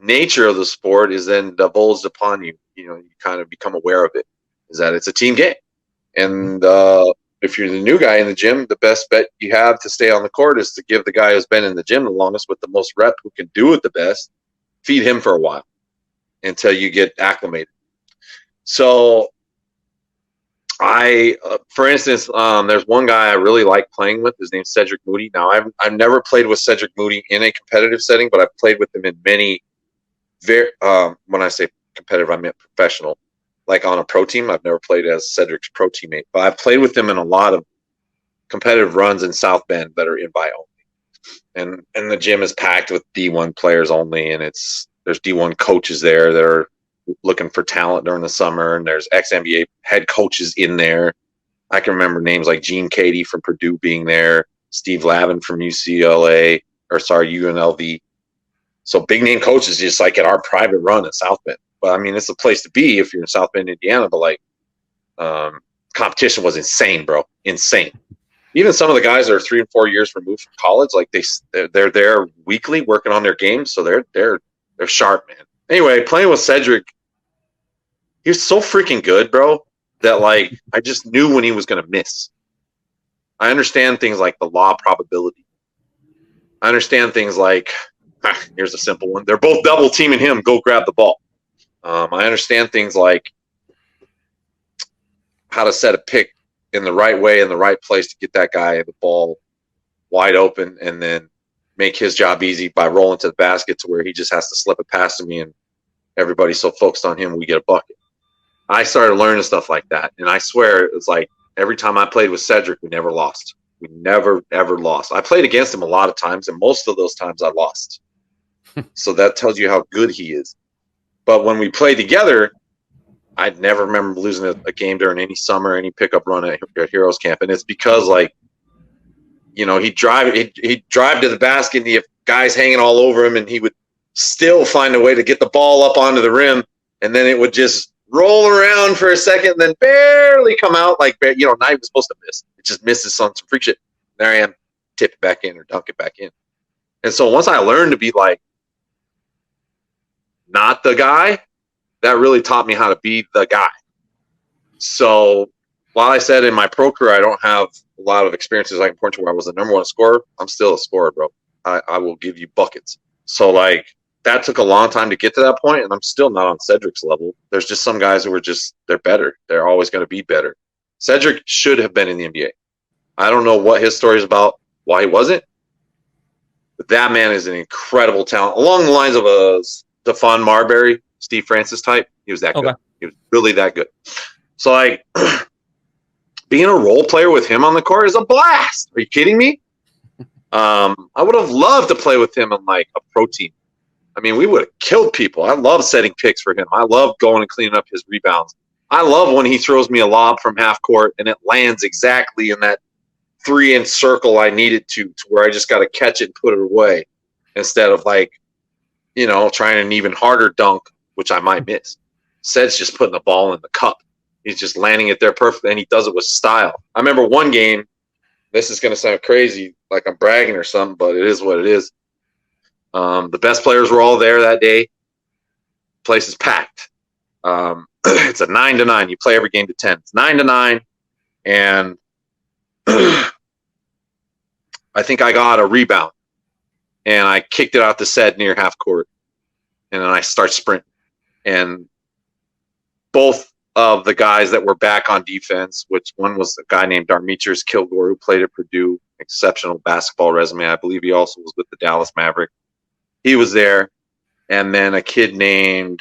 nature of the sport is then divulged upon you. You kind of become aware of it, is that it's a team game. And if you're the new guy in the gym, the best bet you have to stay on the court is to give the guy who's been in the gym the longest with the most rep, who can do it the best, feed him for a while until you get acclimated. So for instance, there's one guy I really like playing with. His name's Cedric Moody. Now, I've never played with Cedric Moody in a competitive setting, but I've played with him in many when I say competitive, I mean professional, like on a pro team. I've never played as Cedric's pro teammate, but I've played with him in a lot of competitive runs in South Bend that are invite only. And the gym is packed with D1 players only, and there's D1 coaches there that are looking for talent during the summer, and there's ex-NBA head coaches in there. I can remember names like Gene Cady from Purdue being there, Steve Lavin from UNLV. So big name coaches just like at our private run at South Bend. But I mean, it's a place to be if you're in South Bend, Indiana. But competition was insane, bro. Insane. Even some of the guys that are 3 and 4 years removed from college, like they're there weekly working on their games, so they're sharp, man. Anyway, playing with Cedric, he was so freaking good, bro, that I just knew when he was going to miss. I understand things like the law of probability. I understand things like, here's a simple one. They're both double teaming him. Go grab the ball. I understand things like how to set a pick in the right way, in the right place to get that guy the ball wide open and then make his job easy by rolling to the basket to where he just has to slip it past me and everybody's so focused on him, we get a bucket. I started learning stuff like that. And I swear, it's like every time I played with Cedric, we never lost. We never, ever lost. I played against him a lot of times, and most of those times I lost. So that tells you how good he is. But when we played together, I'd never remember losing a game during any summer, any pickup run at Heroes Camp. And it's because, he'd drive to the basket, and he have guys hanging all over him, and he would still find a way to get the ball up onto the rim, and then it would just roll around for a second and then barely come out. Not even supposed to miss. It just misses on some freak shit. There I am, tip it back in or dunk it back in. And so once I learned to be not the guy, that really taught me how to be the guy. So while I said in my pro career I don't have a lot of experiences I can point to where I was the number one scorer, I'm still a scorer, bro. I will give you buckets. So that took a long time to get to that point, and I'm still not on Cedric's level. There's just some guys who they're better. They're always going to be better. Cedric should have been in the NBA. I don't know what his story is about, why he wasn't, but that man is an incredible talent. Along the lines of a Stephon Marbury, Steve Francis type, he was that good. He was really that good. So being a role player with him on the court is a blast. Are you kidding me? I would have loved to play with him on a pro team. I mean, we would have killed people. I love setting picks for him. I love going and cleaning up his rebounds. I love when he throws me a lob from half court and it lands exactly in that 3-inch circle I needed to where I just got to catch it and put it away instead of trying an even harder dunk, which I might miss. Ced's just putting the ball in the cup. He's just landing it there perfectly, and he does it with style. I remember one game, this is going to sound crazy, like I'm bragging or something, but it is what it is. The best players were all there that day. Place is packed. It's a 9-9. You play every game to 10. It's 9-9, and I think I got a rebound, and I kicked it out to Ced near half court, and then I start sprinting. And both of the guys that were back on defense, which one was a guy named Darmitres Kilgore who played at Purdue, exceptional basketball resume. I believe he also was with the Dallas Maverick. He was there. And then a kid named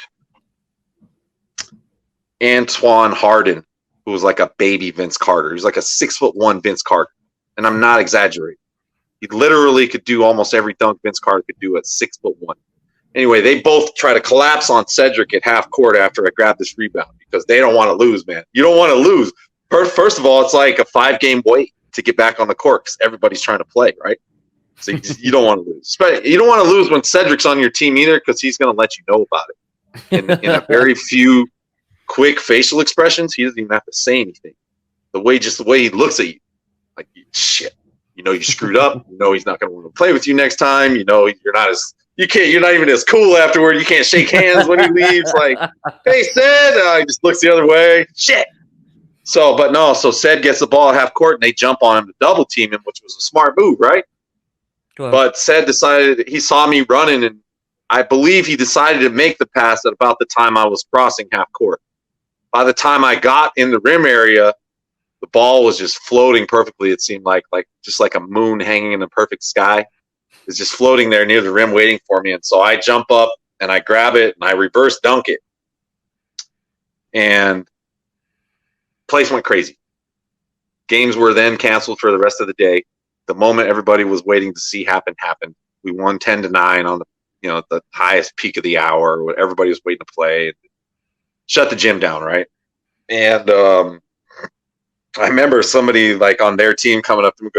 Antoine Harden, who was like a baby Vince Carter. He was like a 6'1" Vince Carter. And I'm not exaggerating. He literally could do almost every dunk Vince Carter could do at 6'1". Anyway, they both try to collapse on Cedric at half court after I grab this rebound because they don't want to lose, man. You don't want to lose. First of all, it's like a 5-game wait to get back on the court because everybody's trying to play, right? So you don't want to lose. You don't want to lose when Cedric's on your team either because he's going to let you know about it. In a very few quick facial expressions, he doesn't even have to say anything. The way he looks at you, like, shit, you know you screwed up. You know he's not going to want to play with you next time. You know you're not even as cool afterward. You can't shake hands when he leaves. Like, hey, Ced, he just looks the other way. Shit. So Ced gets the ball at half court and they jump on him to double team him, which was a smart move, right? But Ced decided, he saw me running, and I believe he decided to make the pass at about the time I was crossing half court. By the time I got in the rim area, the ball was just floating perfectly. It seemed like just like a moon hanging in the perfect sky. It's just floating there near the rim waiting for me. And so I jump up and I grab it and I reverse dunk it. And place went crazy. Games were then canceled for the rest of the day. The moment everybody was waiting to see happened. We won 10-9 on the highest peak of the hour. Everybody was waiting to play. Shut the gym down, right? And I remember somebody like on their team coming up to me,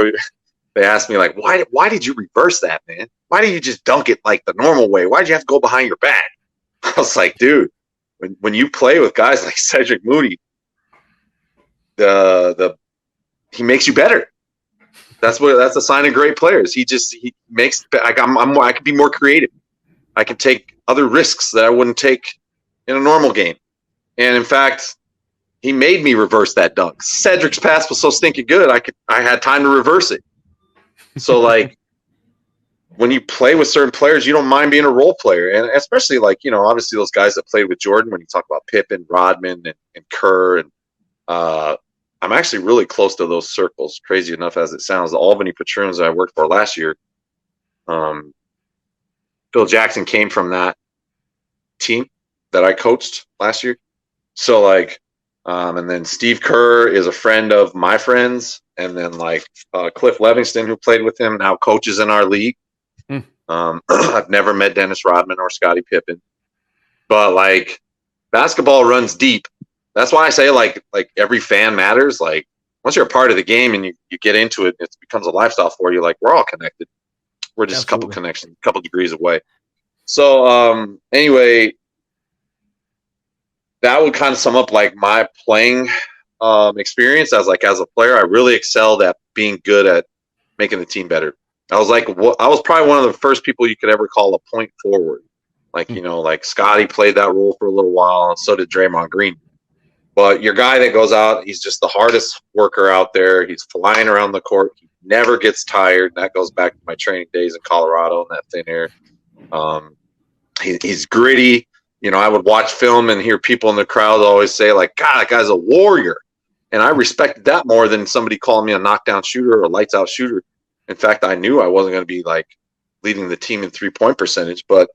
they asked me like, why did you reverse that, man? Why didn't you just dunk it like the normal way? Why did you have to go behind your back? I was like, dude, when you play with guys like Cedric Moody, he makes you better. That's a sign of great players. He makes I can be more creative. I can take other risks that I wouldn't take in a normal game. And in fact, he made me reverse that dunk. Cedric's pass was so stinking good, I had time to reverse it. So like when you play with certain players, you don't mind being a role player. And especially like, obviously those guys that played with Jordan, when you talk about Pippen, Rodman, and Kerr, and I'm actually really close to those circles, crazy enough as it sounds. The Albany Patroons that I worked for last year, Phil Jackson came from that team that I coached last year. So like, and then Steve Kerr is a friend of my friends. And then like Cliff Livingston, who played with him, now coaches in our league. I've never met Dennis Rodman or Scottie Pippen, but like basketball runs deep. That's why I say like every fan matters. Like once you're a part of the game and you get into it, it becomes a lifestyle for you. Like we're all connected. We're just a couple connections, a couple degrees away. So anyway, that would kind of sum up like my playing experience as a player. I really excelled at being good at making the team better. I was probably one of the first people you could ever call a point forward. Like, like Scotty played that role for a little while, and so did Draymond Green. But your guy that goes out, he's just the hardest worker out there. He's flying around the court. He never gets tired. That goes back to my training days in Colorado and that thin air. He's gritty. I would watch film and hear people in the crowd always say, like, God, that guy's a warrior. And I respected that more than somebody calling me a knockdown shooter or a lights out shooter. In fact, I knew I wasn't going to be like leading the team in 3-point percentage, but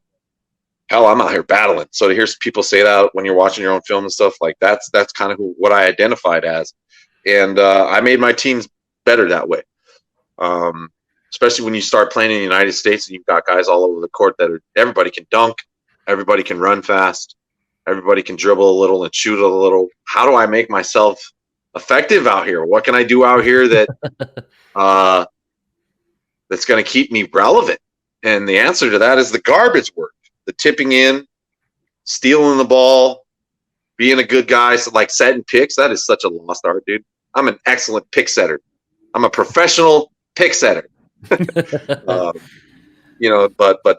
hell, I'm out here battling. So to hear people say that when you're watching your own film and stuff, like that's kind of what I identified as. And I made my teams better that way. Especially when you start playing in the United States and you've got guys all over the court everybody can dunk, everybody can run fast, everybody can dribble a little and shoot a little. How do I make myself effective out here? What can I do out here that that's going to keep me relevant? And the answer to that is the garbage work. The tipping in, stealing the ball, being a good guy, so like setting picks, that is such a lost art, dude. I'm an excellent pick setter. I'm a professional pick setter. But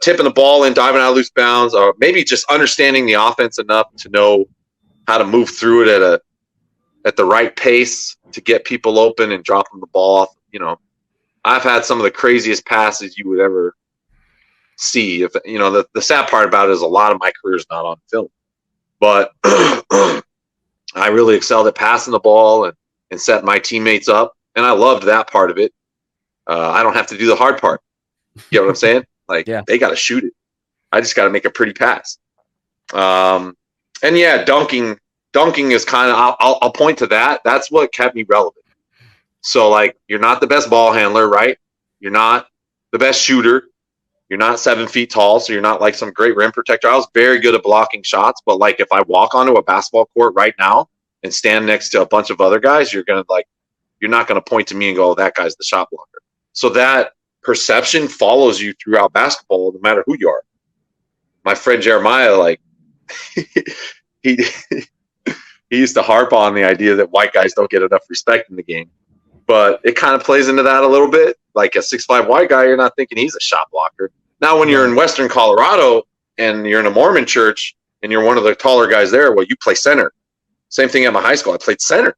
tipping the ball in, diving out of loose bounds, or maybe just understanding the offense enough to know how to move through it at the right pace to get people open and drop them the ball off. I've had some of the craziest passes you would ever see. If the sad part about it is a lot of my career is not on film, but I really excelled at passing the ball and setting my teammates up, and I loved that part of it. I don't have to do the hard part. You know what I'm saying? Like, yeah. They got to shoot it. I just got to make a pretty pass. And yeah, dunking is kind of, I'll point to that. That's what kept me relevant. So like, you're not the best ball handler, right? You're not the best shooter. You're not 7 feet tall, so you're not like some great rim protector. I was very good at blocking shots, but like if I walk onto a basketball court right now and stand next to a bunch of other guys, you're not gonna point to me and go, oh, that guy's the shot blocker. So that perception follows you throughout basketball, no matter who you are. My friend Jeremiah, like he used to harp on the idea that white guys don't get enough respect in the game. But it kind of plays into that a little bit. Like a 6'5" white guy, you're not thinking he's a shot blocker. Now, when you're in Western Colorado and you're in a Mormon church and you're one of the taller guys there, well, you play center. Same thing at my high school. I played center.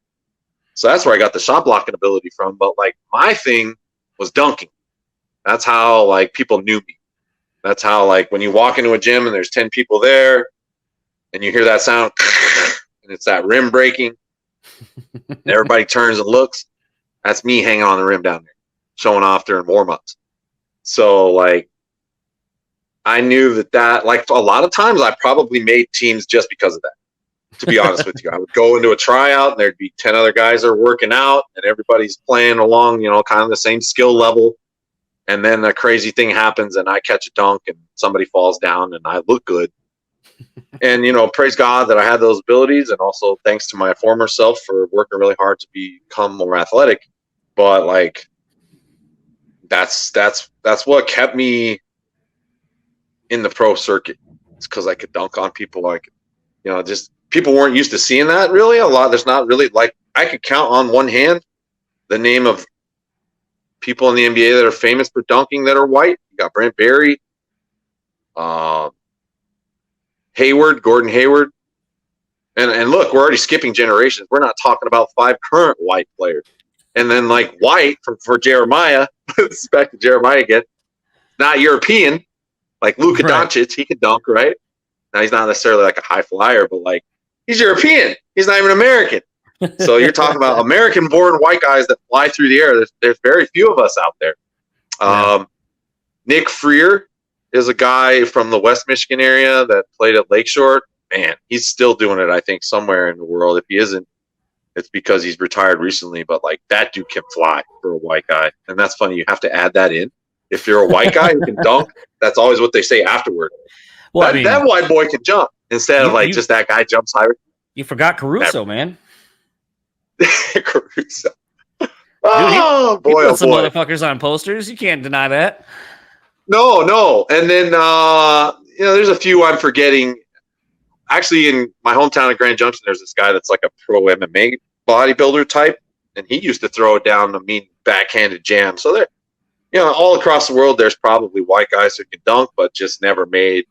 So that's where I got the shot blocking ability from. But like my thing was dunking. That's how like people knew me. That's how like when you walk into a gym and there's 10 people there and you hear that sound and it's that rim breaking and everybody turns and looks, that's me hanging on the rim down there, showing off during warm-ups. So like I knew that like a lot of times I probably made teams just because of that. To be honest with you, I would go into a tryout and there'd be 10 other guys that are working out and everybody's playing along, you know, kind of the same skill level. And then a crazy thing happens and I catch a dunk and somebody falls down and I look good. And, you know, praise God that I had those abilities. And also thanks to my former self for working really hard to become more athletic. But like, that's what kept me in the pro circuit. It's because I could dunk on people. Like, you know, just people weren't used to seeing that really a lot. There's not really like, I could count on one hand the name of people in the NBA that are famous for dunking that are white. You got Brent Barry, Gordon Hayward. And look, we're already skipping generations. We're not talking about 5 current white players. And then like white for Jeremiah, back to Jeremiah again, not European, like Luka Doncic, he can dunk, right? Now he's not necessarily like a high flyer, but like he's European. He's not even American. So you're talking about American-born white guys that fly through the air. There's very few of us out there. Nick Freer is a guy from the West Michigan area that played at Lakeshore. Man, he's still doing it, I think, somewhere in the world. If he isn't, it's because he's retired recently. But like that dude can fly for a white guy. And that's funny. You have to add that in. If you're a white guy who can dunk, that's always what they say afterward. Well, that white boy can jump instead of like just that guy jumps higher. You forgot Caruso, man. Caruso. Oh, dude, he put some motherfuckers on posters. You can't deny that. No. And then, you know, there's a few I'm forgetting. Actually, in my hometown of Grand Junction, there's this guy that's like a pro MMA bodybuilder type, and he used to throw it down a mean backhanded jam. So there, you know, all across the world, there's probably white guys who can dunk, but just never made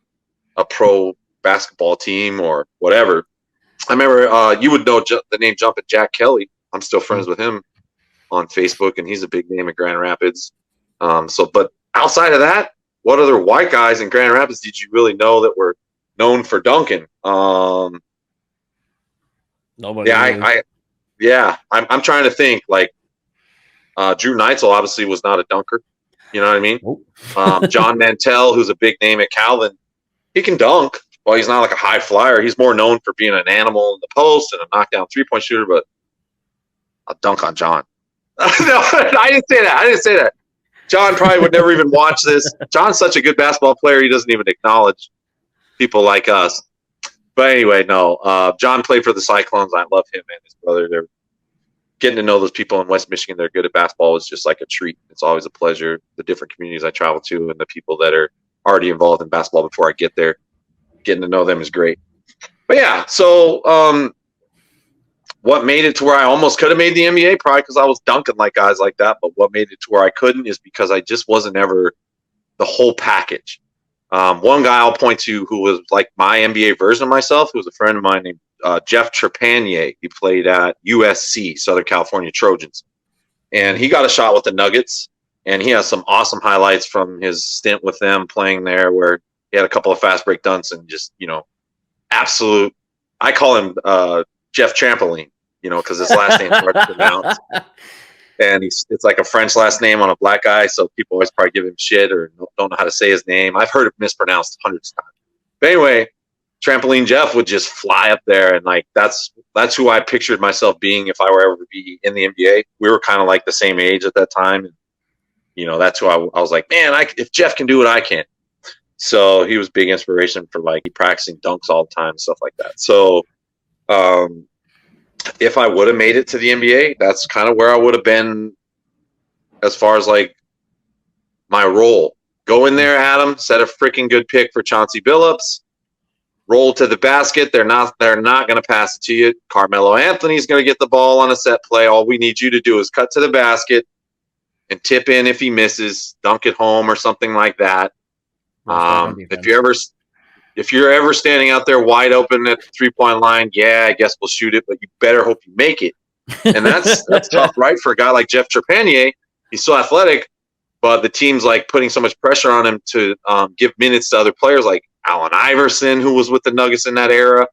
a pro basketball team or whatever. I remember you would know the name Jumpin' Jack Kelly. I'm still friends with him on Facebook, and he's a big name in Grand Rapids. But outside of that, what other white guys in Grand Rapids did you really know that were known for dunking? Nobody. Yeah, I'm trying to think. Like Drew Neitzel obviously was not a dunker. You know what I mean? Nope. John Mantell, who's a big name at Calvin, he can dunk. Well, he's not like a high flyer. He's more known for being an animal in the post and a knockdown 3-point shooter, but I'll dunk on John. No, I didn't say that. John probably would never even watch this. John's such a good basketball player, he doesn't even acknowledge people like us. But anyway, no. John played for the Cyclones. I love him and his brother. They're getting to know those people in West Michigan that are good at basketball is just like a treat. It's always a pleasure. The different communities I travel to and the people that are already involved in basketball before I get there, getting to know them is great. But yeah, so what made it to where I almost could have made the NBA? Probably because I was dunking like guys like that. But what made it to where I couldn't is because I just wasn't ever the whole package. One guy I'll point to who was like my NBA version of myself, who was a friend of mine named Jeff Trepanier. He played at USC, Southern California Trojans. And he got a shot with the Nuggets. And he has some awesome highlights from his stint with them playing there where he had a couple of fast break dunks and just, you know, absolute. I call him Jeff Trampoline, you know, because his last name's hard to pronounce. And it's like a French last name on a black guy, so people always probably give him shit or don't know how to say his name. I've heard it mispronounced hundreds of times. But anyway, Trampoline Jeff would just fly up there, and like that's who I pictured myself being if I were ever to be in the NBA. We were kind of like the same age at that time, and you know that's who I was like, man, if Jeff can do it, I can. So he was big inspiration for like practicing dunks all the time and stuff like that. So if I would have made it to the NBA, that's kind of where I would have been as far as like my role. Go in there, Adam, set a freaking good pick for Chauncey Billups. Roll to the basket. They're not going to pass it to you. Carmelo Anthony's going to get the ball on a set play. All we need you to do is cut to the basket and tip in if he misses, dunk it home or something like that. If you're ever standing out there wide open at the 3-point line, yeah, I guess we'll shoot it, but you better hope you make it. And that's tough, right? For a guy like Jeff Trepanier, he's so athletic, but the team's like putting so much pressure on him to give minutes to other players like Allen Iverson, who was with the Nuggets in that era,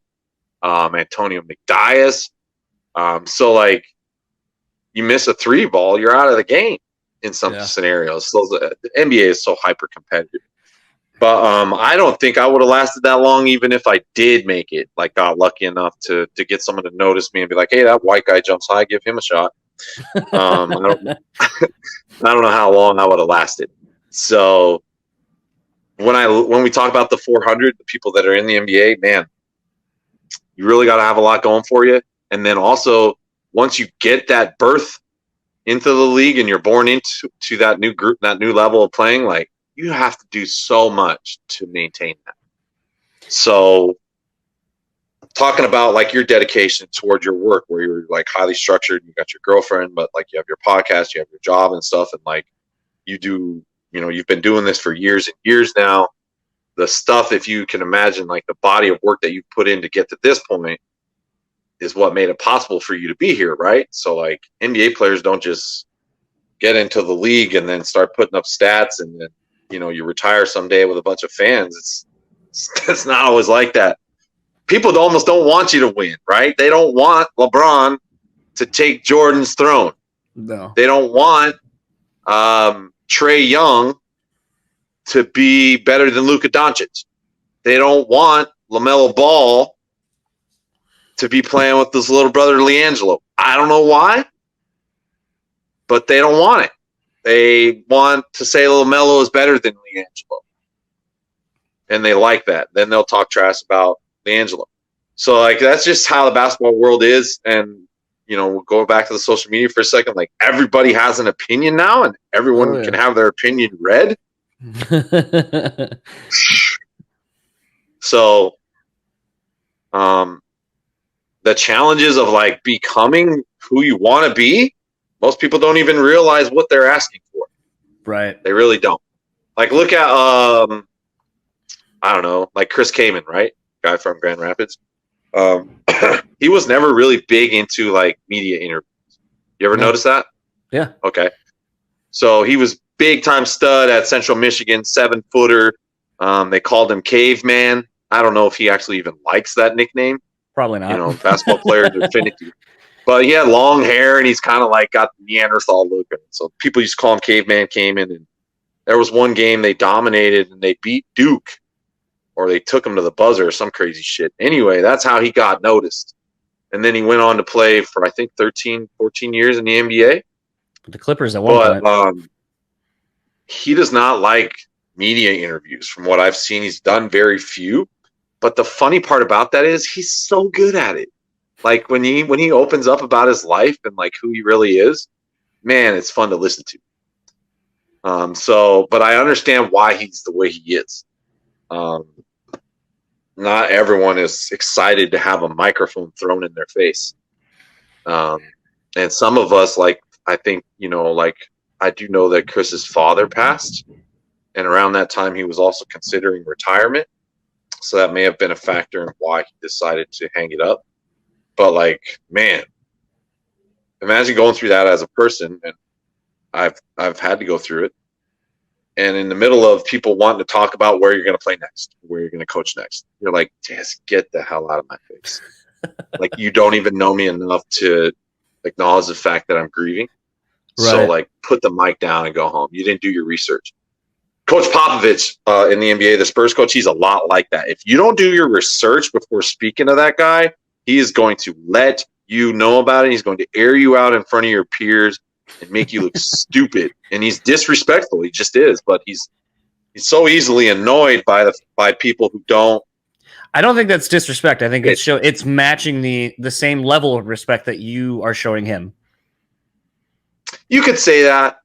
Antonio McDyess. So like you miss a 3 ball, you're out of the game in some scenarios. So the NBA is so hyper competitive. But I don't think I would have lasted that long, even if I did make it. Like, got lucky enough to get someone to notice me and be like, "Hey, that white guy jumps high. Give him a shot." I don't know how long I would have lasted. So when we talk about the 400, the people that are in the NBA, man, you really got to have a lot going for you. And then also, once you get that berth into the league and you're born into that new group, that new level of playing, like, you have to do so much to maintain that. So talking about like your dedication toward your work, where you're like highly structured, you got your girlfriend, but like you have your podcast, you have your job and stuff. And like you do, you've been doing this for years and years now. The stuff, if you can imagine, like the body of work that you put in to get to this point is what made it possible for you to be here. Right. So like NBA players don't just get into the league and then start putting up stats and then, you retire someday with a bunch of fans. It's not always like that. People almost don't want you to win, right? They don't want LeBron to take Jordan's throne. No. They don't want Trae Young to be better than Luka Doncic. They don't want LaMelo Ball to be playing with his little brother LiAngelo. I don't know why, but they don't want it. They want to say LaMelo is better than LiAngelo. And they like that. Then they'll talk trash about LiAngelo. So, like, that's just how the basketball world is. And, we'll go back to the social media for a second. Like, everybody has an opinion now, and everyone can have their opinion read. So, the challenges of, like, becoming who you want to be, most people don't even realize what they're asking for. Right. They really don't. Like, look at, I don't know, like Chris Kaman, right? Guy from Grand Rapids. He was never really big into, like, media interviews. You ever notice that? Yeah. Okay. So he was big-time stud at Central Michigan, 7-footer. They called him Caveman. I don't know if he actually even likes that nickname. Probably not. Basketball players are finicky. But he had long hair, and he's kind of like got the Neanderthal look. So people used to call him Caveman. Came in, and there was one game they dominated, and they beat Duke, or they took him to the buzzer or some crazy shit. Anyway, that's how he got noticed. And then he went on to play for, I think, 13, 14 years in the NBA. The Clippers at one point. He does not like media interviews. From what I've seen, he's done very few. But the funny part about that is he's so good at it. Like when he opens up about his life and like who he really is, man, it's fun to listen to. But I understand why he's the way he is. Not everyone is excited to have a microphone thrown in their face. And some of us, like, I think, like, I do know that Chris's father passed, and around that time he was also considering retirement. So that may have been a factor in why he decided to hang it up. But, like, man, imagine going through that as a person, and I've had to go through it. And in the middle of people wanting to talk about where you're going to play next, where you're going to coach next, you're like, just get the hell out of my face. Like, you don't even know me enough to acknowledge the fact that I'm grieving. Right. So, like, put the mic down and go home. You didn't do your research. Coach Popovich in the NBA, the Spurs coach, he's a lot like that. If you don't do your research before speaking to that guy, he is going to let you know about it. He's going to air you out in front of your peers and make you look stupid. And he's disrespectful. He just is. But he's he's so easily annoyed by people who don't. I don't think that's disrespect. I think it's matching the same level of respect that you are showing him. You could say that.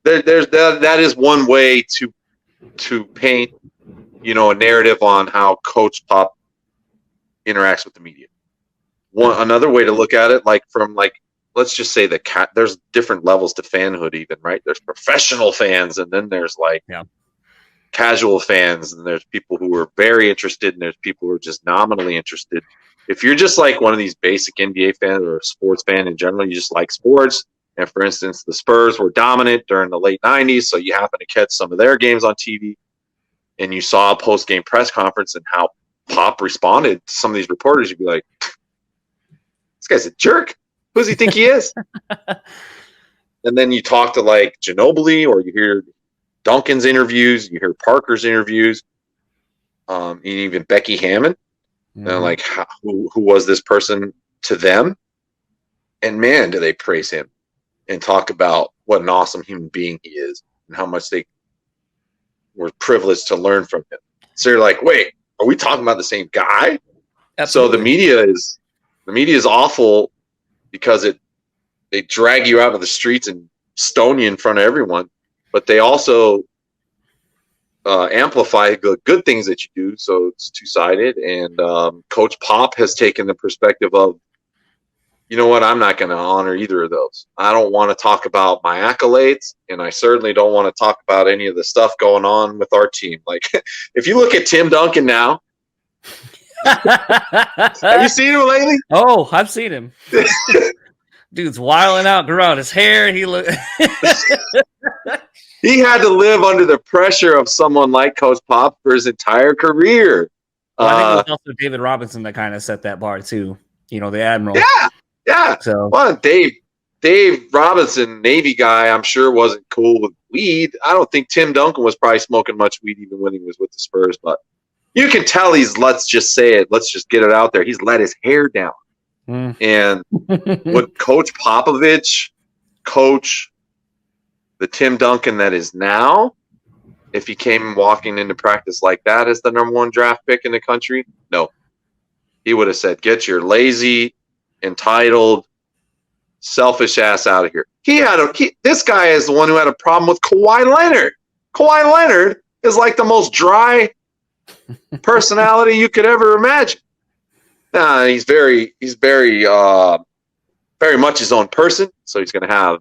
That is one way to paint, a narrative on how Coach Pop interacts with the media. Another way to look at it, let's just say there's different levels to fanhood, even, right? There's professional fans, and then there's casual fans, and there's people who are very interested, and there's people who are just nominally interested. If you're just like one of these basic NBA fans or a sports fan in general, you just like sports. And for instance, the Spurs were dominant during the late 90s, so you happen to catch some of their games on TV, and you saw a post-game press conference and how Pop responded to some of these reporters, you'd be like, this guy's a jerk. Who does he think he is? And then you talk to like Ginobili, or you hear Duncan's interviews, you hear Parker's interviews, and even Becky Hammond. Mm-hmm. And like, who was this person to them? And man, do they praise him and talk about what an awesome human being he is and how much they were privileged to learn from him. So you're like, wait, are we talking about the same guy? Absolutely. So the media is awful because they drag you out of the streets and stone you in front of everyone, but they also amplify the good things that you do. So it's two-sided. And Coach Pop has taken the perspective of, you know what? I'm not going to honor either of those. I don't want to talk about my accolades, and I certainly don't want to talk about any of the stuff going on with our team. Like, if you look at Tim Duncan now, have you seen him lately? Oh, I've seen him. Dude's wilding out, growing his hair. He had to live under the pressure of someone like Coach Pop for his entire career. Well, I think it was also David Robinson that kind of set that bar too. The Admiral. Yeah. So, well, Dave Robinson, Navy guy, I'm sure wasn't cool with weed. I don't think Tim Duncan was probably smoking much weed even when he was with the Spurs, but you can tell let's just say it. Let's just get it out there. He's let his hair down. And would Coach Popovich coach the Tim Duncan that is now if he came walking into practice like that as the number 1 draft pick in the country? No. He would have said, get your lazy, entitled, selfish ass out of here. This guy is the one who had a problem with Kawhi Leonard. Kawhi Leonard is like the most dry personality you could ever imagine. He's very much his own person, so he's going to have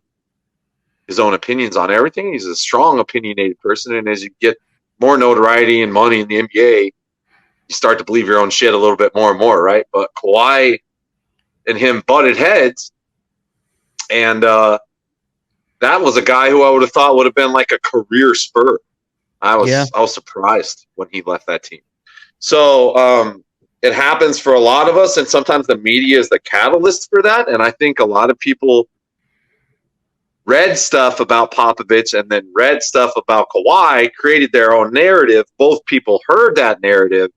his own opinions on everything. He's a strong, opinionated person, and as you get more notoriety and money in the NBA, you start to believe your own shit a little bit more and more, right? But Kawhi and him butted heads, and that was a guy who I would have thought would have been like a career Spur. I was surprised when he left that team. So it happens for a lot of us, and sometimes the media is the catalyst for that. And I think a lot of people read stuff about Popovich and then read stuff about Kawhi, created their own narrative. Both people heard that narrative,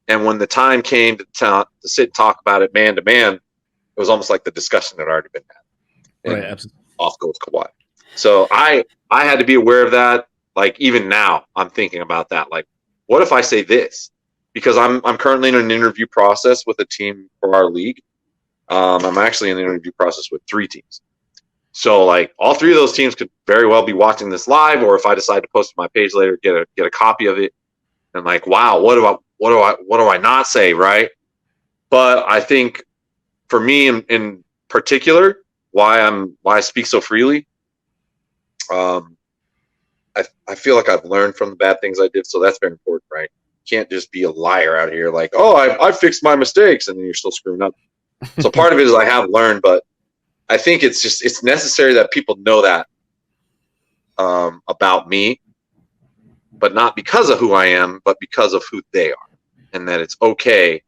and when the time came to sit and talk about it man to man, it was almost like the discussion had already been had. And absolutely. Off goes Kawhi. So I had to be aware of that. Like, even now, I'm thinking about that. Like, what if I say this? Because I'm currently in an interview process with a team for our league. I'm actually in an interview process with 3 teams. So, like, all 3 of those teams could very well be watching this live, or if I decide to post to my page later, get a copy of it. And like, wow, what do I not say, right? But I think for me in particular, why I speak so freely, I feel like I've learned from the bad things I did, so that's very important, right? You can't just be a liar out here like, oh, I fixed my mistakes, and then you're still screwing up. So part of it is I have learned, but I think it's necessary that people know that about me, but not because of who I am, but because of who they are, and that it's okay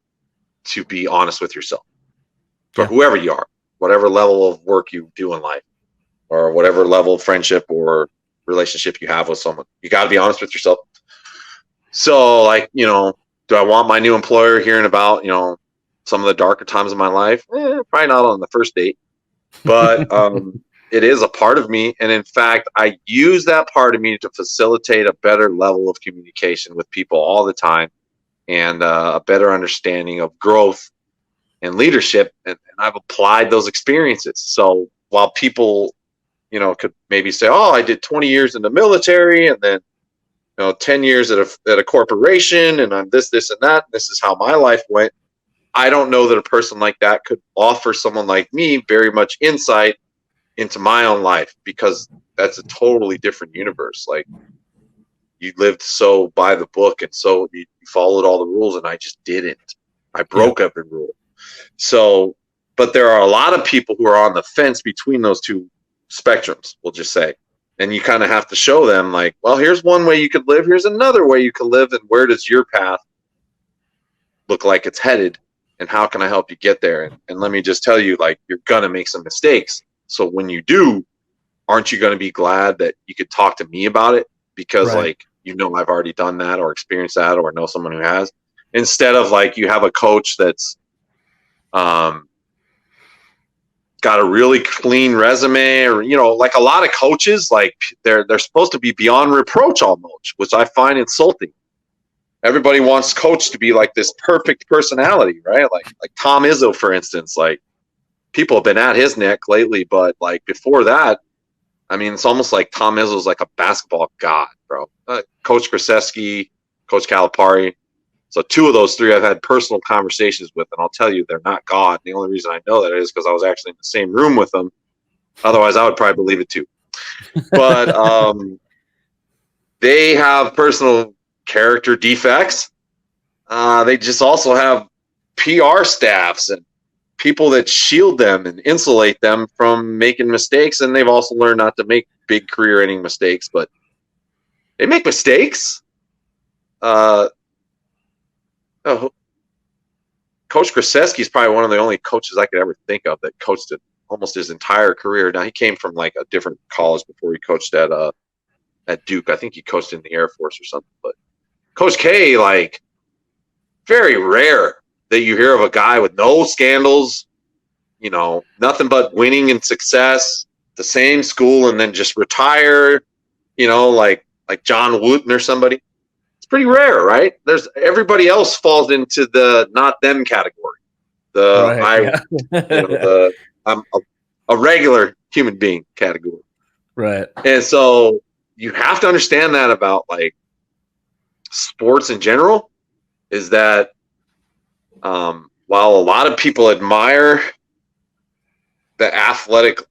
to be honest with yourself for whoever you are, whatever level of work you do in life, or whatever level of friendship or relationship you have with someone. You got to be honest with yourself. So, like, do I want my new employer hearing about, some of the darker times of my life? Probably not on the first date. But it is a part of me. And in fact, I use that part of me to facilitate a better level of communication with people all the time, and a better understanding of growth and leadership. And I've applied those experiences. So while people, could maybe say, oh, I did 20 years in the military and then, 10 years at a corporation, and I'm this, and that, this is how my life went. I don't know that a person like that could offer someone like me very much insight into my own life, because that's a totally different universe. Like, you lived so by the book, and so you followed all the rules, and I just didn't. I broke every rule. So, but there are a lot of people who are on the fence between those two spectrums, we'll just say. And you kind of have to show them, like, well, here's one way you could live, here's another way you could live, and where does your path look like it's headed, and how can I help you get there? And let me just tell you, like, you're going to make some mistakes. So when you do, aren't you going to be glad that you could talk to me about it? Because, like, I've already done that or experienced that or know someone who has. Instead of, like, you have a coach that's got a really clean resume, or, like a lot of coaches, like, they're supposed to be beyond reproach almost, which I find insulting. Everybody wants coach to be like this perfect personality, right? Like Tom Izzo, for instance. Like, people have been at his neck lately, but, like, before that, I mean, it's almost like Tom Izzo's like a basketball god, bro. Coach Krzyzewski, Coach Calipari. So two of those three I've had personal conversations with, and I'll tell you, they're not God. The only reason I know that is because I was actually in the same room with them. Otherwise, I would probably believe it too. But they have personal character defects. They just also have PR staffs and people that shield them and insulate them from making mistakes. And they've also learned not to make big career-ending mistakes, but they make mistakes. Coach Krzyzewski is probably one of the only coaches I could ever think of that coached it almost his entire career. Now, he came from, like, a different college before he coached at Duke. I think he coached in the Air Force or something. But Coach Chae, like, very rare that you hear of a guy with no scandals, nothing but winning and success, the same school, and then just retire, like John Wooten or somebody. Pretty rare, right? There's everybody else falls into the not them category. I'm a regular human being category. Right. And so you have to understand that about, like, sports in general, is that while a lot of people admire the athletic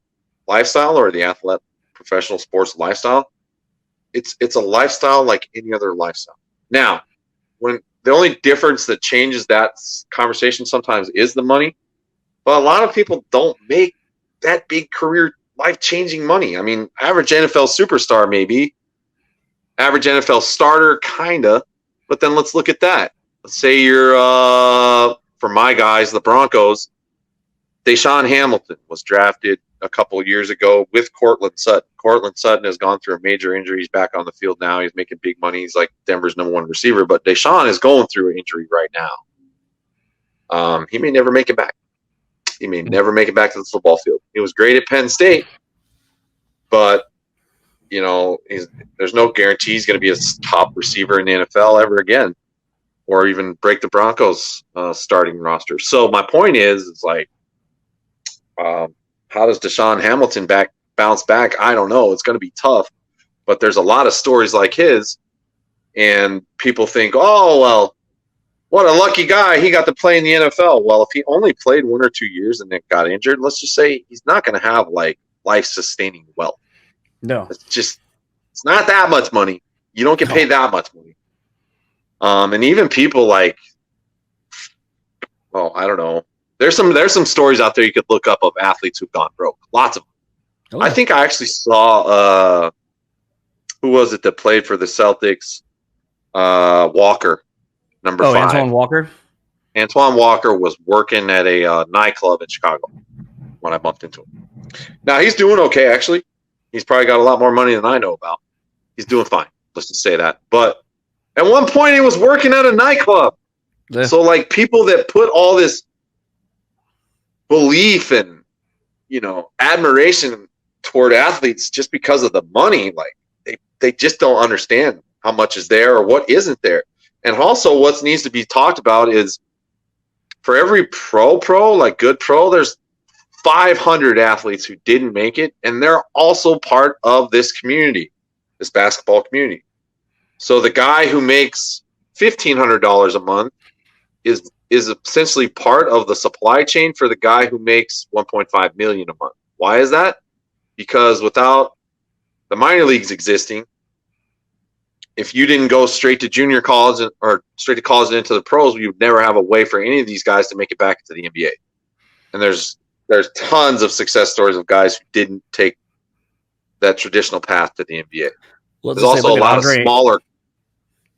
lifestyle or the athletic professional sports lifestyle, it's a lifestyle like any other lifestyle. Now, when the only difference that changes that conversation sometimes is the money, but a lot of people don't make that big career life-changing money. I mean, average NFL superstar maybe, average NFL starter kinda, but then let's look at that. Let's say you're, for my guys, the Broncos, Deshaun Hamilton was drafted a couple of years ago with Cortland Sutton. Cortland Sutton has gone through a major injury. He's back on the field now. He's making big money. He's like Denver's #1 receiver, but Deshaun is going through an injury right now. He may never make it back. He may never make it back to the football field. He was great at Penn State, but, there's no guarantee he's going to be a top receiver in the NFL ever again, or even break the Broncos starting roster. So my point is like, how does Deshaun Hamilton bounce back? I don't know. It's going to be tough, but there's a lot of stories like his, and people think, oh, well, what a lucky guy. He got to play in the NFL. Well, if he only played 1 or 2 years and then got injured, let's just say he's not going to have, like, life-sustaining wealth. No. It's not that much money. You don't get paid that much money. And even people like, I don't know. There's some stories out there you could look up of athletes who've gone broke. Lots of them. Oh. I think I actually saw who was it that played for the Celtics? Walker, number 5. Antoine Walker? Antoine Walker was working at a nightclub in Chicago when I bumped into him. Now, he's doing okay, actually. He's probably got a lot more money than I know about. He's doing fine. Let's just say that. But at one point, he was working at a nightclub. Yeah. So, like, people that put all this belief and, admiration toward athletes just because of the money. Like they just don't understand how much is there or what isn't there. And also what needs to be talked about is for every pro, like good pro, there's 500 athletes who didn't make it. And they're also part of this community, this basketball community. So the guy who makes $1,500 a month is essentially part of the supply chain for the guy who makes $1.5 million a month. Why is that? Because without the minor leagues existing, if you didn't go straight to junior college or straight to college and into the pros, you would never have a way for any of these guys to make it back to the NBA. And there's tons of success stories of guys who didn't take that traditional path to the NBA. Well, there's also a lot of smaller.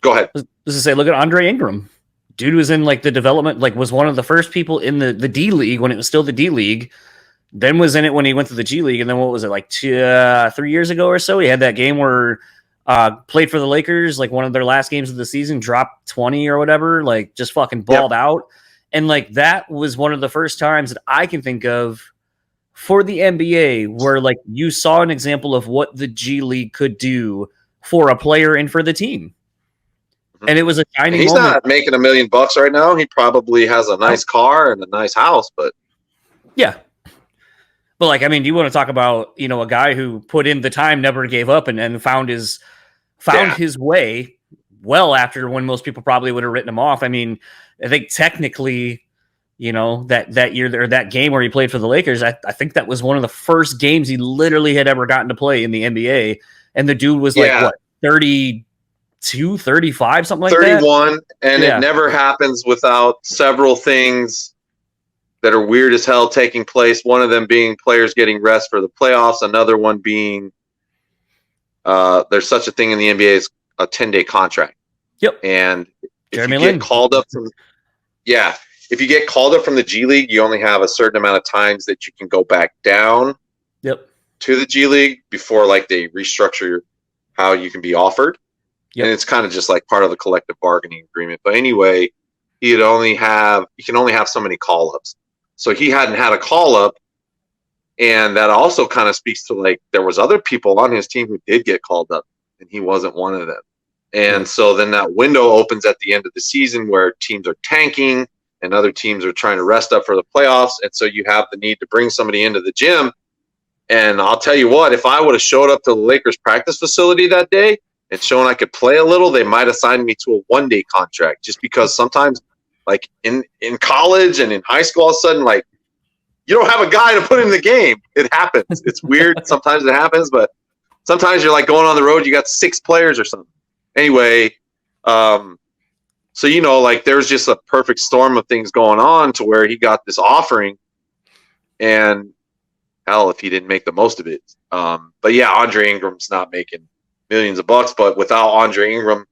Go ahead. Just to say, look at Andre Ingram. Dude was in like the development, like was one of the first people in the D League when it was still the D League. Then was in it when he went to the G League. And then what was it, like 3 years ago or so? He had that game where played for the Lakers, like one of their last games of the season, dropped 20 or whatever, like just fucking balled out. And like that was one of the first times that I can think of for the NBA where like you saw an example of what the G League could do for a player and for the team. And it was a shining He's moment. Not making $1 million right now. He probably has a nice car and a nice house, but yeah. But like, I mean, you want to talk about, you know, a guy who put in the time, never gave up and found his way well after when most people probably would have written him off. I mean, I think technically, you know, that year or that game where he played for the Lakers, I think that was one of the first games he literally had ever gotten to play in the NBA. And the dude was like, what, 32, 35, something like 31, that? 31, and it never happens without several things that are weird as hell taking place. One of them being players getting rest for the playoffs. Another one being there's such a thing in the NBA as a 10-day contract. Yep. And if Jeremy you Lin. get called up from if you get called up from the G League, you only have a certain amount of times that you can go back down to the G League before like they restructure how you can be offered. Yep. And it's kind of just like part of the collective bargaining agreement. But anyway, you can only have so many call-ups. So he hadn't had a call-up, and that also kind of speaks to like there was other people on his team who did get called up, and he wasn't one of them. And so then that window opens at the end of the season where teams are tanking and other teams are trying to rest up for the playoffs. And so you have the need to bring somebody into the gym. And I'll tell you what, if I would have showed up to the Lakers practice facility that day and shown I could play a little, they might have signed me to a one-day contract, just because sometimes like in college and in high school, all of a sudden, like you don't have a guy to put in the game. It happens. It's weird. Sometimes it happens, but sometimes you're like going on the road, you got 6 players or something. Anyway, so, you know, like there's just a perfect storm of things going on to where he got this offering, and hell, if he didn't make the most of it. But yeah, Andre Ingram's not making millions of bucks, but without Andre Ingram,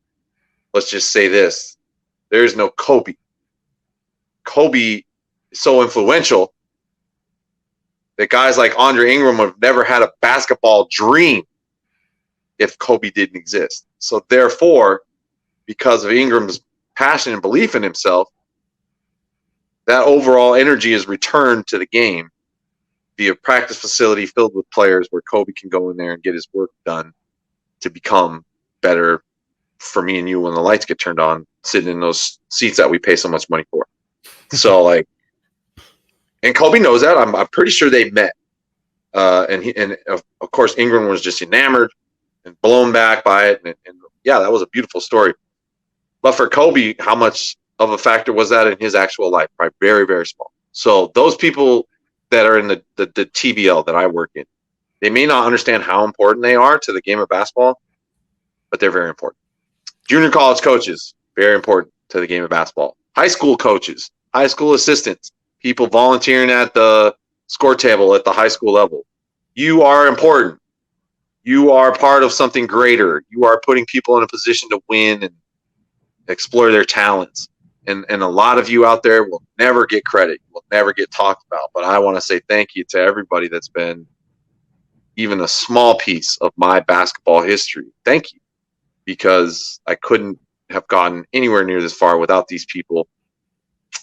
let's just say this, there's no Kobe. Kobe is so influential that guys like Andre Ingram would have never had a basketball dream if Kobe didn't exist. So therefore, because of Ingram's passion and belief in himself, that overall energy is returned to the game via practice facility filled with players where Kobe can go in there and get his work done to become better for me and you when the lights get turned on, sitting in those seats that we pay so much money for. So like, and Kobe knows that. I'm pretty sure they met. And of course, Ingram was just enamored and blown back by it. And yeah, that was a beautiful story. But for Kobe, how much of a factor was that in his actual life? Right? Very, very small. So those people that are in the TBL that I work in, they may not understand how important they are to the game of basketball, but they're very important. Junior college coaches, very important to the game of basketball. High school coaches, high school assistants, people volunteering at the score table at the high school level. You are important. You are part of something greater. You are putting people in a position to win and explore their talents. And a lot of you out there will never get credit, will never get talked about. But I want to say thank you to everybody that's been even a small piece of my basketball history. Thank you. Because I couldn't have gotten anywhere near this far without these people.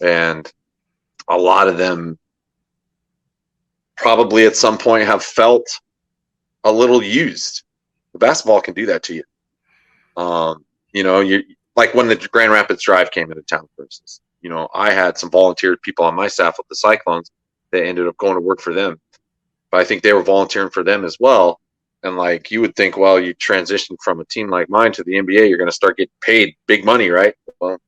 And a lot of them probably at some point have felt a little used. The basketball can do that to you. You like when the Grand Rapids Drive came into town, for instance. I had some volunteer people on my staff with the Cyclones that ended up going to work for them. But I think they were volunteering for them as well. And like you would think, well, you transition from a team like mine to the NBA, you're going to start getting paid big money, right? Well,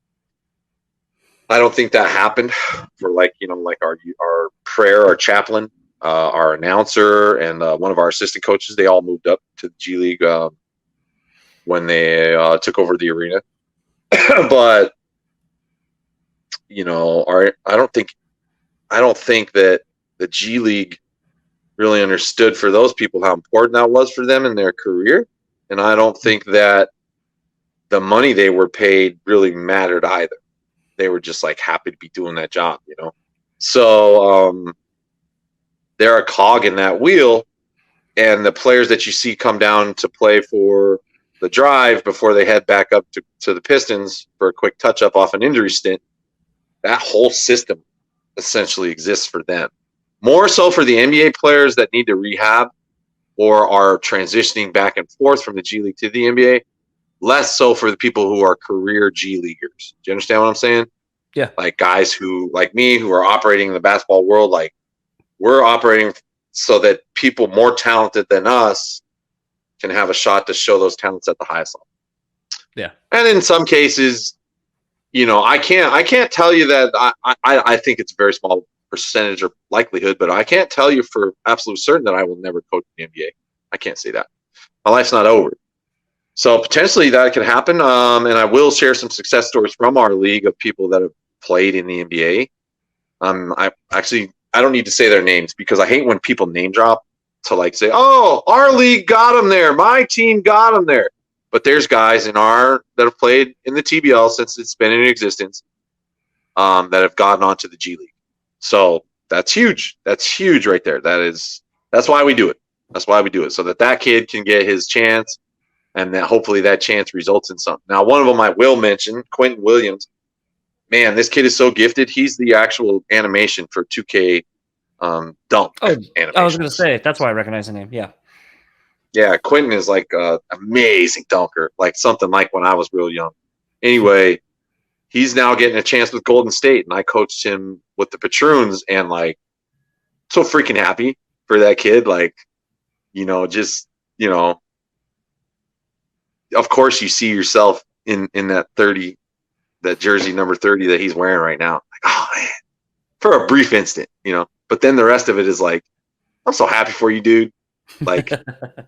I don't think that happened for like our prayer, our chaplain, our announcer, and one of our assistant coaches. They all moved up to the G League when they took over the arena. But I don't think that the G League really understood for those people how important that was for them in their career, and I don't think that the money they were paid really mattered either. They were just like happy to be doing that job, So they're a cog in that wheel, and the players that you see come down to play for the Drive before they head back up to the Pistons for a quick touch-up off an injury stint, that whole system essentially exists for them. More so for the NBA players that need to rehab or are transitioning back and forth from the G League to the NBA. Less so for the people who are career G Leaguers. Do you understand what I'm saying? Yeah. Like guys who, like me, who are operating in the basketball world, like we're operating so that people more talented than us can have a shot to show those talents at the highest level. Yeah. And in some cases, I can't tell you that I think it's a very small percentage or likelihood, but I can't tell you for absolute certain that I will never coach the NBA. I can't say that. My life's not over. So potentially that could happen. And I will share some success stories from our league of people that have played in the NBA. I don't need to say their names because I hate when people name drop to like say, oh, our league got them there. My team got them there. But there's guys that have played in the TBL since it's been in existence that have gotten onto the G League. So that's huge. That's huge right there. That's why we do it. That's why we do it. So that kid can get his chance, and that hopefully that chance results in something. Now, one of them I will mention, Quentin Williams. Man, this kid is so gifted. He's the actual animation for 2K dunk. Oh, animation. I was going to say, that's why I recognize the name. Yeah. Yeah, Quentin is like an amazing dunker, like something like when I was real young. Anyway, he's now getting a chance with Golden State, and I coached him with the Patroons, and like so freaking happy for that kid. Like, of course you see yourself in that 30, that jersey number 30 that he's wearing right now. Like, oh man, for a brief instant, but then the rest of it is like, I'm so happy for you, dude. Like,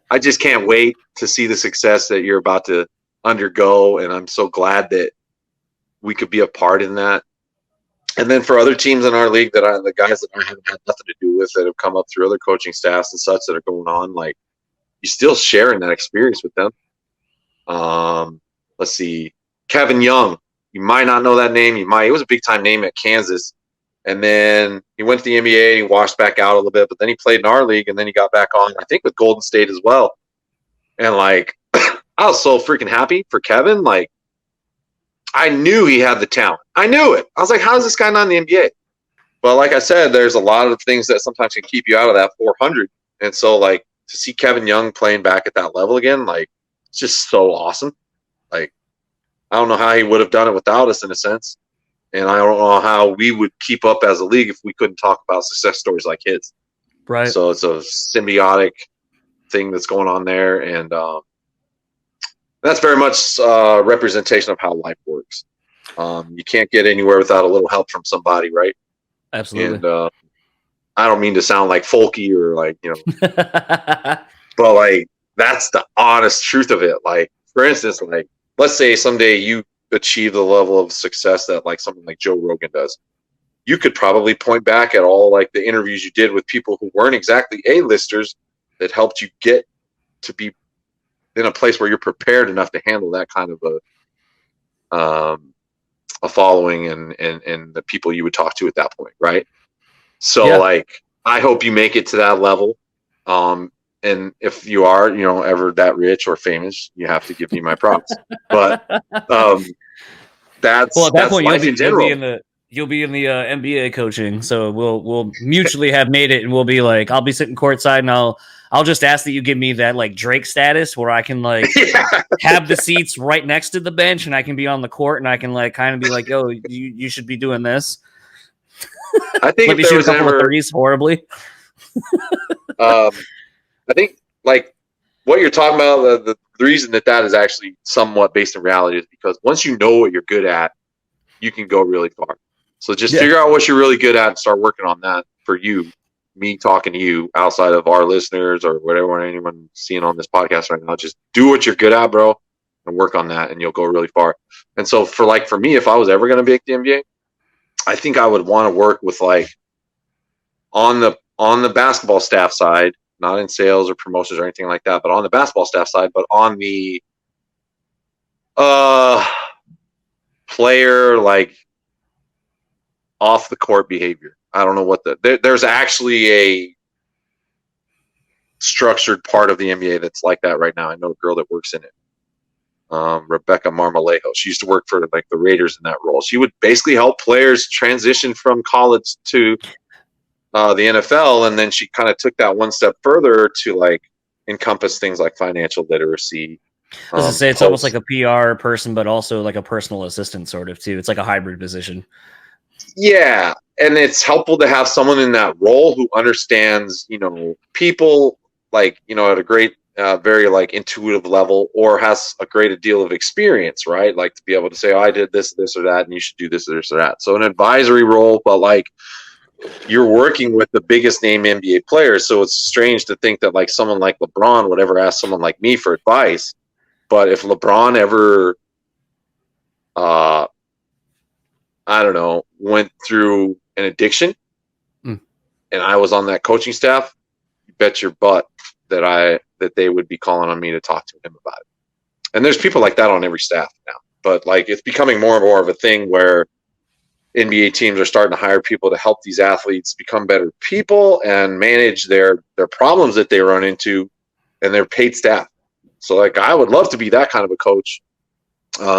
I just can't wait to see the success that you're about to undergo. And I'm so glad that we could be a part in that. And then for other teams in our league the guys that I haven't had nothing to do with that have come up through other coaching staffs and such that are going on, like you're still sharing that experience with them. Let's see, Kevin Young, you might not know that name. He was a big time name at Kansas. And then he went to the NBA and he washed back out a little bit, but then he played in our league and then he got back on, I think, with Golden State as well. And like, I was so freaking happy for Kevin. Like, I knew he had the talent. I knew it. I was like, how is this guy not in the NBA? But like I said, there's a lot of things that sometimes can keep you out of that 400. And so like to see Kevin Young playing back at that level again, like it's just so awesome. Like, I don't know how he would have done it without us in a sense. And I don't know how we would keep up as a league if we couldn't talk about success stories like his. Right. So it's a symbiotic thing that's going on there. And that's very much representation of how life works. You can't get anywhere without a little help from somebody, right? Absolutely. And I don't mean to sound like folky or like, but like, that's the honest truth of it. Like, for instance, like, let's say someday you achieve the level of success that like someone like Joe Rogan does. You could probably point back at all like the interviews you did with people who weren't exactly A-listers that helped you get to be in a place where you're prepared enough to handle that kind of a following and the people you would talk to at that point, right? So Yeah. like, I hope you make it to that level. And if you are, ever that rich or famous, you have to give me my props. But that's Well, at that point, life in general. you'll be in the NBA coaching, so we'll mutually have made it, and we'll be like, I'll be sitting courtside, and I'll just ask that you give me that like Drake status where I can like have the seats right next to the bench and I can be on the court and I can like kind of be like, yo, you should be doing this. I think Let me if there shoot a was couple of ever, threes horribly. I think like what you're talking about, the reason that is actually somewhat based in reality is because once you know what you're good at, you can go really far. So just figure out what you're really good at and start working on that for you. Me talking to you outside of our listeners or whatever, anyone seeing on this podcast right now, just do what you're good at, bro, and work on that and you'll go really far. And so for me, if I was ever going to be at the NBA, I think I would want to work with like on the basketball staff side, not in sales or promotions or anything like that, but on the basketball staff side, but on the player like off the court behavior. I don't know what there's actually a structured part of the NBA that's like that right now. I know a girl that works in it. Rebecca Marmolejo. She used to work for like the Raiders in that role. She would basically help players transition from college to the NFL, and then she kind of took that one step further to like encompass things like financial literacy. I was gonna say it's almost like a PR person, but also like a personal assistant sort of too. It's like a hybrid position. Yeah, and it's helpful to have someone in that role who understands, people like, at a great, very like intuitive level, or has a great deal of experience, right? Like to be able to say, oh, I did this, or that, and you should do this, or that. So an advisory role, but like you're working with the biggest name NBA players. So it's strange to think that like someone like LeBron would ever ask someone like me for advice. But if LeBron ever, I don't know, went through an addiction and I was on that coaching staff, you bet your butt that they would be calling on me to talk to him about it. And there's people like that on every staff now. But like it's becoming more and more of a thing where NBA teams are starting to hire people to help these athletes become better people and manage their problems that they run into, and they're paid staff. So like I would love to be that kind of a coach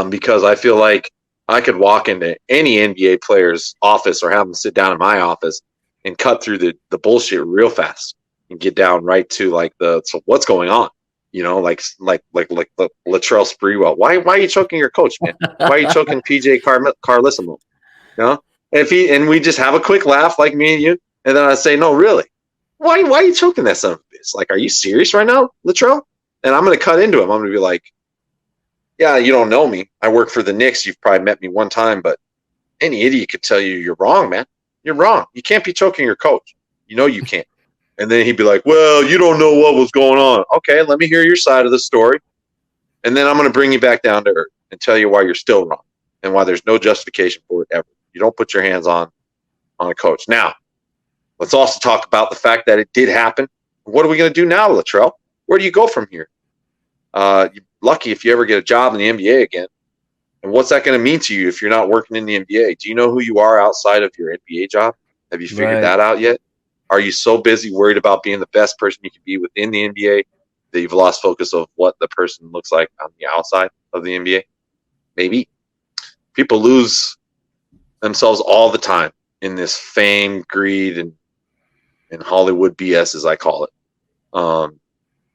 because I feel like I could walk into any NBA player's office or have them sit down in my office and cut through the bullshit real fast and get down right to like so what's going on, like Latrell Sprewell. Why are you choking your coach, man? Why are you choking PJ Carlissimo? And we just have a quick laugh like me and you, and then I say, no, really, why are you choking that son of a bitch? Like, are you serious right now, Latrell? And I'm going to cut into him. I'm going to be like, yeah, you don't know me. I work for the Knicks. You've probably met me one time, but any idiot could tell you you're wrong, man. You're wrong. You can't be choking your coach. You can't. And then he'd be like, well, you don't know what was going on. Okay, let me hear your side of the story. And then I'm going to bring you back down to earth and tell you why you're still wrong and why there's no justification for it ever. You don't put your hands on a coach. Now, let's also talk about the fact that it did happen. What are we going to do now, Latrell? Where do you go from here? You're lucky if you ever get a job in the NBA again. And what's that going to mean to you if you're not working in the NBA? Do you know who you are outside of your NBA job? Have you figured that out yet? Are you so busy worried about being the best person you can be within the NBA that you've lost focus of what the person looks like on the outside of the NBA? Maybe. People lose themselves all the time in this fame, greed, and Hollywood BS, as I call it.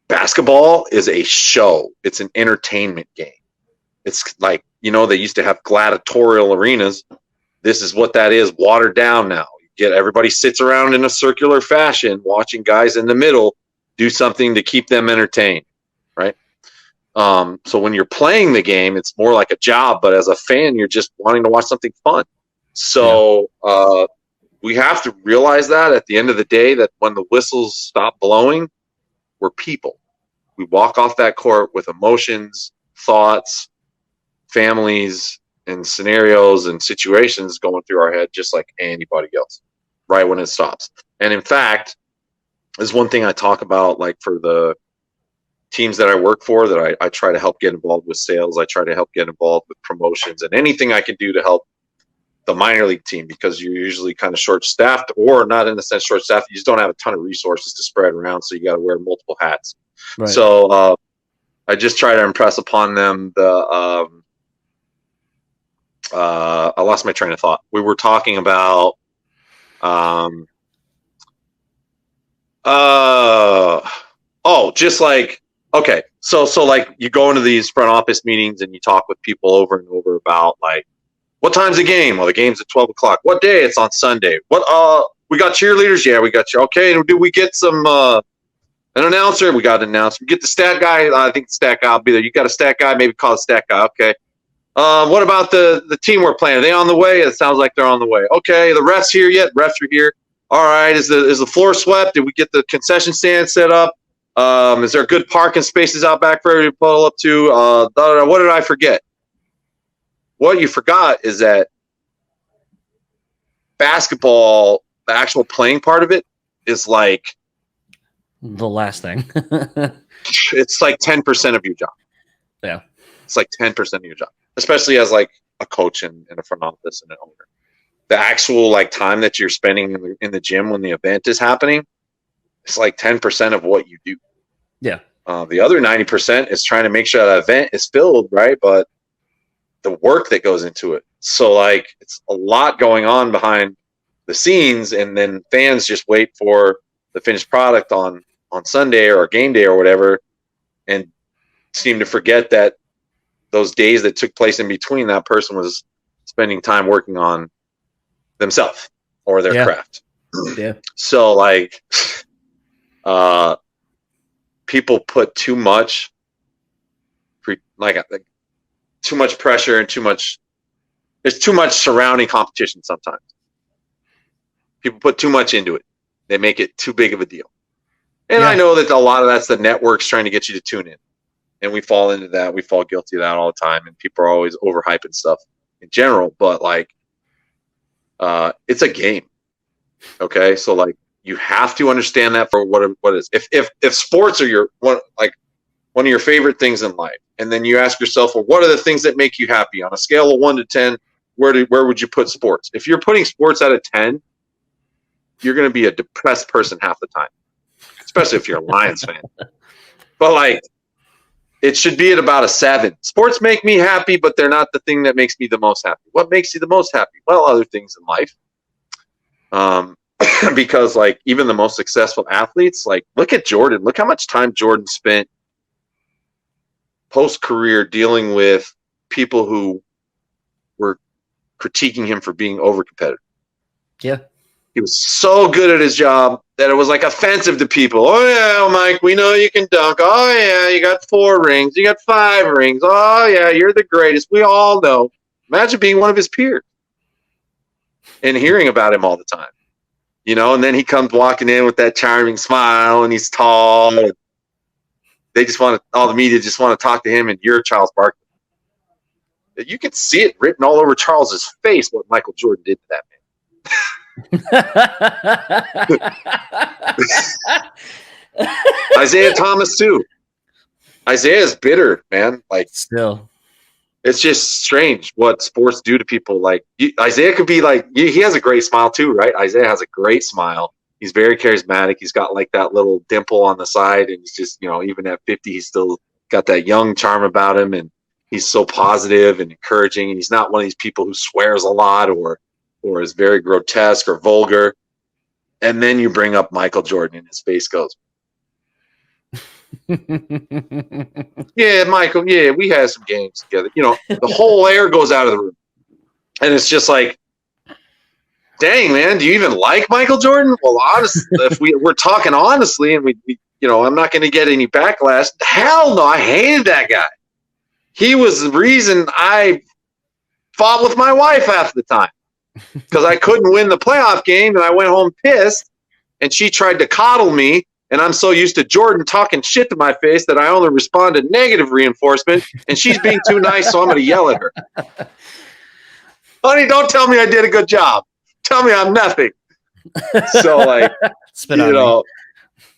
Basketball is a show. It's an entertainment game. It's like, they used to have gladiatorial arenas. This is what that is, watered down now. Everybody sits around in a circular fashion watching guys in the middle do something to keep them entertained, right? So when you're playing the game, it's more like a job, but as a fan, you're just wanting to watch something fun. So we have to realize that at the end of the day, that when the whistles stop blowing, we're people. We walk off that court with emotions, thoughts, families, and scenarios and situations going through our head just like anybody else, right when it stops. And in fact, there's one thing I talk about, like for the teams that I work for, that I try to help get involved with sales. I try to help get involved with promotions and anything I can do to help the minor league team, because you're usually kind of short-staffed, or not in the sense short-staffed, you just don't have a ton of resources to spread around, so you got to wear multiple hats. Right. So I just try to impress upon them I lost my train of thought. We were talking about Oh, just like, okay. So like you go into these front office meetings and you talk with people over and over about like, what time's the game? Well, the game's at 12 o'clock. What day? It's on Sunday. What, we got cheerleaders? Yeah, we got you. Okay. Do we get some, an announcer? We got an announcer. We get the stat guy. I think the stat guy will be there. You got a stat guy? Maybe call the stat guy. Okay. What about the team we're playing? Are they on the way? It sounds like they're on the way. Okay. The refs here yet? Refs are here. All right. Is the floor swept? Did we get the concession stand set up? Is there good parking spaces out back for everybody to pull up to? What did I forget? What you forgot is that basketball, the actual playing part of it, is like The last thing. it's like 10% of your job. Yeah. It's like 10% of your job, especially as like a coach and a front office and an owner. The actual like time that you're spending in the gym when the event is happening, it's like 10% of what you do. Yeah. The other 90% is trying to make sure that event is filled, right? But the work that goes into it. So like it's a lot going on behind the scenes, and then fans just wait for the finished product on Sunday or game day or whatever, and seem to forget that those days that took place in between, that person was spending time working on themselves or their craft. Yeah. So like people put too much too much pressure and there's too much surrounding competition sometimes. People put too much into it. They make it too big of a deal. And I know that a lot of that's the networks trying to get you to tune in. And we fall into that. We fall guilty of that all the time. And people are always overhyping stuff in general. But like, it's a game. Okay. So like, you have to understand that for what it is. If sports are one of your favorite things in life, and then you ask yourself, well, what are the things that make you happy on a scale of 1 to 10? Where would you put sports? If you're putting sports at a 10, you're going to be a depressed person half the time, especially if you're a Lions fan. But like, it should be at about a 7. Sports make me happy, but they're not the thing that makes me the most happy. What makes you the most happy? Well, other things in life. Because like even the most successful athletes, like look at Jordan. Look how much time Jordan spent post-career dealing with people who were critiquing him for being over-competitive. Yeah. He was so good at his job that it was like offensive to people. Oh yeah, Mike, we know you can dunk. Oh yeah, you got 4 rings. You got 5 rings. Oh yeah, you're the greatest. We all know. Imagine being one of his peers and hearing about him all the time. You know, and then he comes walking in with that charming smile, and he's tall. And they just all the media just want to talk to him, and you're Charles Barkley. You can see it written all over Charles's face what Michael Jordan did to that man. Isaiah Thomas too. Isaiah's bitter, man. Like Still. It's just strange what sports do to people. Like Isaiah could be like, he has a great smile too, right? Isaiah has a great smile. He's very charismatic. He's got like that little dimple on the side, and he's just, even at 50, he's still got that young charm about him, and he's so positive and encouraging. And he's not one of these people who swears a lot or is very grotesque or vulgar. And then you bring up Michael Jordan, and his face goes, yeah, Michael, yeah, we had some games together. The whole air goes out of the room. And it's just like, dang, man, do you even like Michael Jordan? Well, honestly, if we're talking honestly, and we I'm not going to get any backlash. Hell no, I hated that guy. He was the reason I fought with my wife half the time because I couldn't win the playoff game, and I went home pissed, and she tried to coddle me. And I'm so used to Jordan talking shit to my face that I only respond to negative reinforcement, and she's being too nice, so I'm going to yell at her. Honey, don't tell me I did a good job. Tell me I'm nothing. So, like,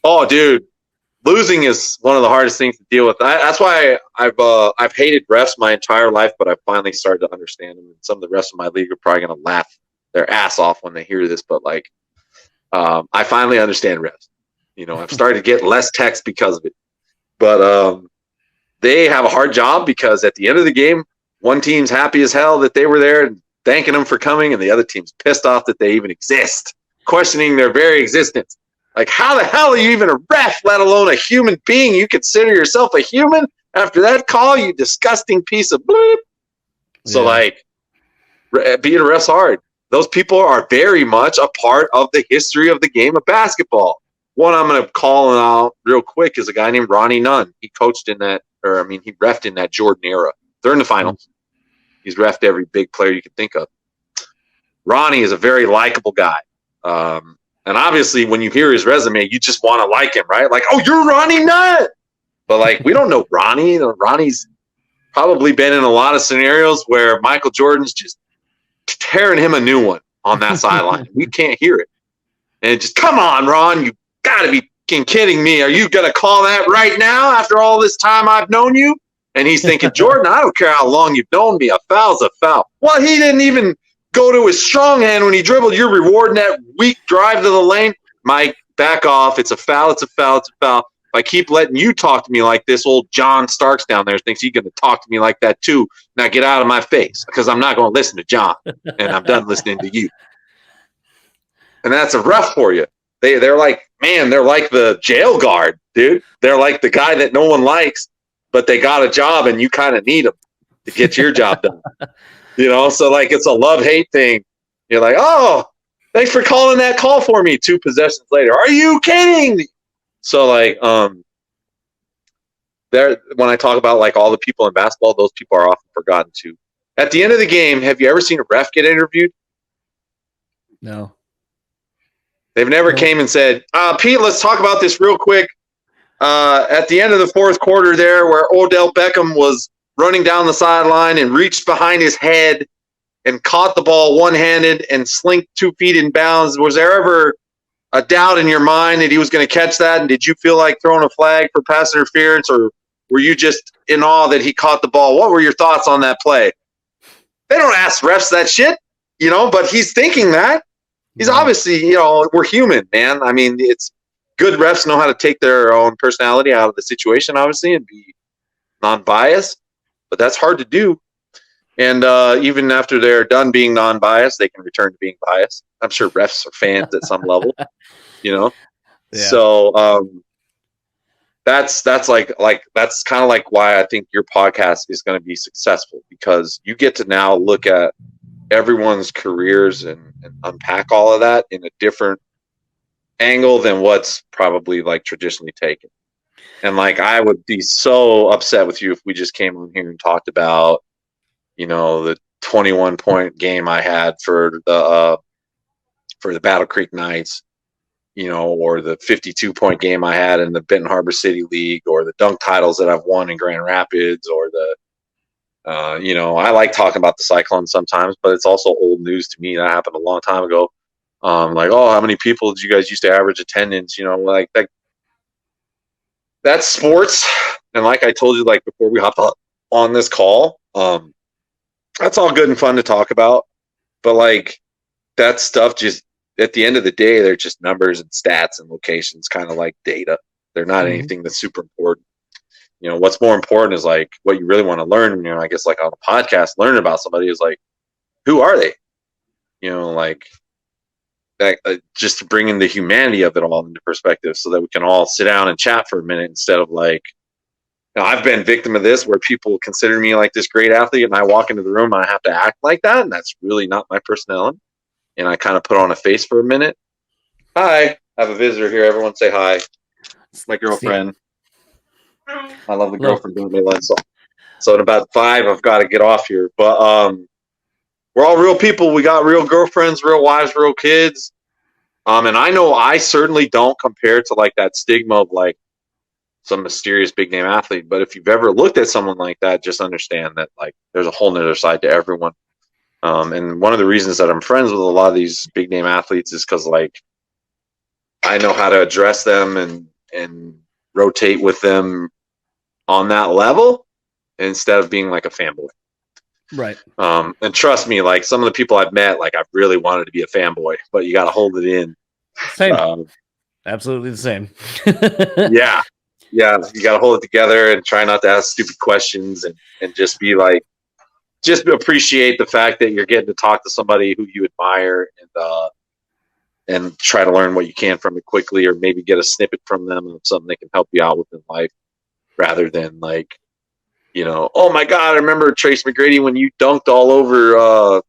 oh, dude, losing is one of the hardest things to deal with. That's why I've hated refs my entire life, but I finally started to understand them. And some of the rest of my league are probably going to laugh their ass off when they hear this, but like, I finally understand refs. I've started to get less text because of it. But they have a hard job because at the end of the game, one team's happy as hell that they were there and thanking them for coming, and the other team's pissed off that they even exist, questioning their very existence. Like, how the hell are you even a ref, let alone a human being? You consider yourself a human after that call, you disgusting piece of bleep. So, like, being a ref's hard. Those people are very much a part of the history of the game of basketball. One I'm going to call out real quick is a guy named Ronnie Nunn. He coached in that, he reffed in that Jordan era. They're in the finals. He's reffed every big player you can think of. Ronnie is a very likable guy. And obviously, when you hear his resume, you just want to like him, right? Like, oh, you're Ronnie Nunn. But, like, we don't know Ronnie. Ronnie's probably been in a lot of scenarios where Michael Jordan's just tearing him a new one on that sideline. We can't hear it. And just, come on, Ron, you got to be kidding me. Are you going to call that right now after all this time I've known you? And he's thinking, Jordan, I don't care how long you've known me. A foul's a foul. Well, he didn't even go to his strong hand when he dribbled. You're rewarding that weak drive to the lane. Mike, back off. It's a foul. It's a foul. It's a foul. If I keep letting you talk to me like this, old John Starks down there thinks he's going to talk to me like that too. Now get out of my face, because I'm not going to listen to John, and I'm done listening to you. And that's a ref for you. They're like, man, they're like the jail guard, dude. They're like the guy that no one likes, but they got a job and you kind of need them to get your job done. You know, so like it's a love-hate thing. You're like, oh, thanks for calling that call for me 2 possessions later. Are you kidding? So like there, when I talk about like all the people in basketball, those people are often forgotten too. At the end of the game, have you ever seen a ref get interviewed? No. They've never came and said, Pete, let's talk about this real quick. At the end of the 4th quarter there, where Odell Beckham was running down the sideline and reached behind his head and caught the ball one-handed and slinked 2 feet in bounds, was there ever a doubt in your mind that he was going to catch that? And did you feel like throwing a flag for pass interference, or were you just in awe that he caught the ball? What were your thoughts on that play? They don't ask refs that shit, you know, but he's thinking that. He's obviously, you know, we're human, man. I mean, it's good refs know how to take their own personality out of the situation, obviously, and be non-biased, but that's hard to do. And even after they're done being non-biased, they can return to being biased. I'm sure refs are fans at some level, you know? Yeah. So that's like that's kind of like why I think your podcast is going to be successful, because you get to now look at everyone's careers and unpack all of that in a different angle than what's probably like traditionally taken. And like, I would be so upset with you if we just came on here and talked about, you know, the 21-point game I had for the Battle Creek Knights, you know, or the 52-point game I had in the Benton Harbor City League, or the dunk titles that I've won in Grand Rapids, or the you know, I like talking about the Cyclones sometimes, but it's also old news to me. That happened a long time ago. Like, oh, how many people did you guys used to average attendance? You know, like that's sports. And like I told you, like before we hopped on this call, that's all good and fun to talk about. But like that stuff, just at the end of the day, they're just numbers and stats and locations, kind of like data. They're not anything that's super important. You know, what's more important is like what you really want to learn, you know, I guess like on a podcast, learn about somebody is like, who are they? You know, like that, just to bring in the humanity of it all into perspective so that we can all sit down and chat for a minute instead of like, you know, I've been victim of this where people consider me like this great athlete and I walk into the room and I have to act like that. And that's really not my personality. And I kind of put on a face for a minute. Hi, I have a visitor here. Everyone say hi. It's my girlfriend. I love the girlfriend doing my lunch. So in about 5, I've got to get off here. But we're all real people. We got real girlfriends, real wives, real kids. And I know I certainly don't compare to like that stigma of like some mysterious big name athlete. But if you've ever looked at someone like that, just understand that like there's a whole nother side to everyone. And one of the reasons that I'm friends with a lot of these big name athletes is because like I know how to address them and rotate with them on that level instead of being like a fanboy. Right. And trust me, like some of the people I've met, like I've really wanted to be a fanboy, but you got to hold it in. Same. Absolutely the same. Yeah. You got to hold it together and try not to ask stupid questions and just be like, just appreciate the fact that you're getting to talk to somebody who you admire. And and try to learn what you can from it quickly, or maybe get a snippet from them of something that can help you out with in life, rather than like, oh my God, I remember Trace McGrady when you dunked all over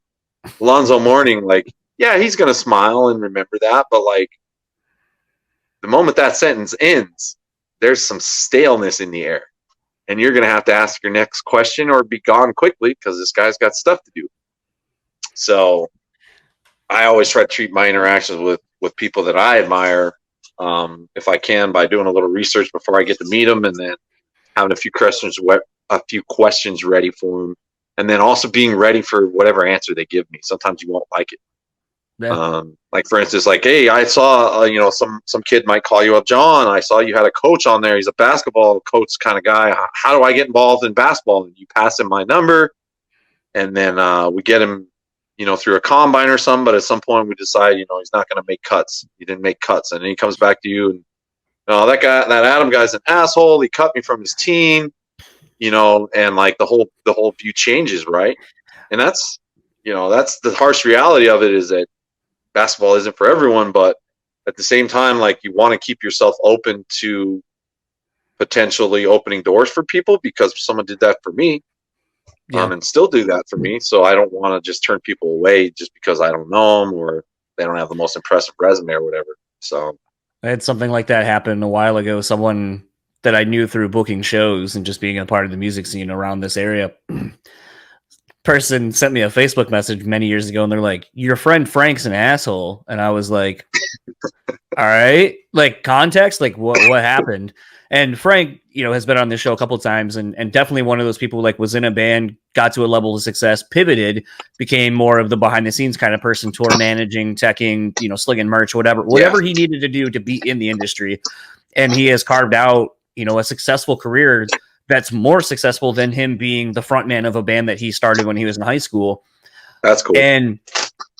Alonzo Mourning. Like, yeah, he's going to smile and remember that. But like, the moment that sentence ends, there's some staleness in the air. And you're going to have to ask your next question or be gone quickly because this guy's got stuff to do. So I always try to treat my interactions with people that I admire, if I can, by doing a little research before I get to meet them, and then having a few questions ready for them, and then also being ready for whatever answer they give me. Sometimes you won't like it. Yeah. Like for instance, like, hey, I saw, some kid might call you up, John, I saw you had a coach on there. He's a basketball coach kind of guy. How do I get involved in basketball? And you pass him my number, and then we get him, through a combine or something. But at some point we decide, he's not going to make cuts. He didn't make cuts. And then he comes back to you and, that Adam guy's an asshole. He cut me from his team, and like the whole view changes. Right. And that's the harsh reality of it, is that basketball isn't for everyone, but at the same time, like, you want to keep yourself open to potentially opening doors for people, because someone did that for me, and still do that for me. So I don't want to just turn people away just because I don't know them or they don't have the most impressive resume or whatever. So I had something like that happen a while ago. Someone that I knew through booking shows and just being a part of the music scene around this area. Person sent me a Facebook message many years ago, and they're like, your friend Frank's an asshole. And I was like, all right, like, context, like what happened? And Frank, has been on this show a couple of times, and definitely one of those people, like, was in a band, got to a level of success, pivoted, became more of the behind the scenes kind of person, tour managing, teching, slinging merch, whatever he needed to do to be in the industry. And he has carved out, a successful career that's more successful than him being the front man of a band that he started when he was in high school. That's cool. And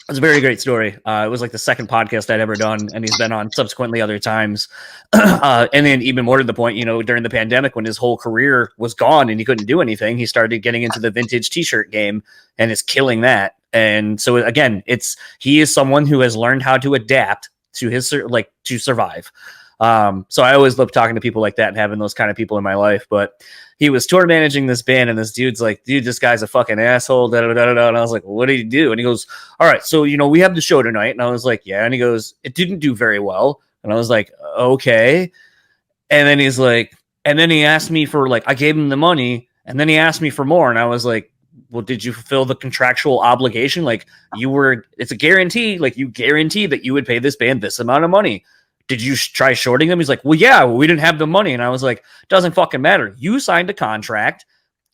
it's a very great story. It was like the second podcast I'd ever done, and he's been on subsequently other times. And then even more to the point, during the pandemic, when his whole career was gone and he couldn't do anything, he started getting into the vintage t-shirt game and is killing that. And so again, he is someone who has learned how to adapt to to survive. So I always love talking to people like that and having those kind of people in my life. But he was tour managing this band, and this dude's like, dude, this guy's a fucking asshole. Da, da, da, da. And I was like, what did he do? And he goes, all right, so, we have the show tonight. And I was like, yeah. And he goes, it didn't do very well. And I was like, okay. And then he's like, and then he asked me for, like, I gave him the money, and then he asked me for more. And I was like, well, did you fulfill the contractual obligation? Like, it's a guarantee. Like, you guaranteed that you would pay this band this amount of money. Did you try shorting them? He's like, well, yeah, we didn't have the money. And I was like, doesn't fucking matter. You signed a contract.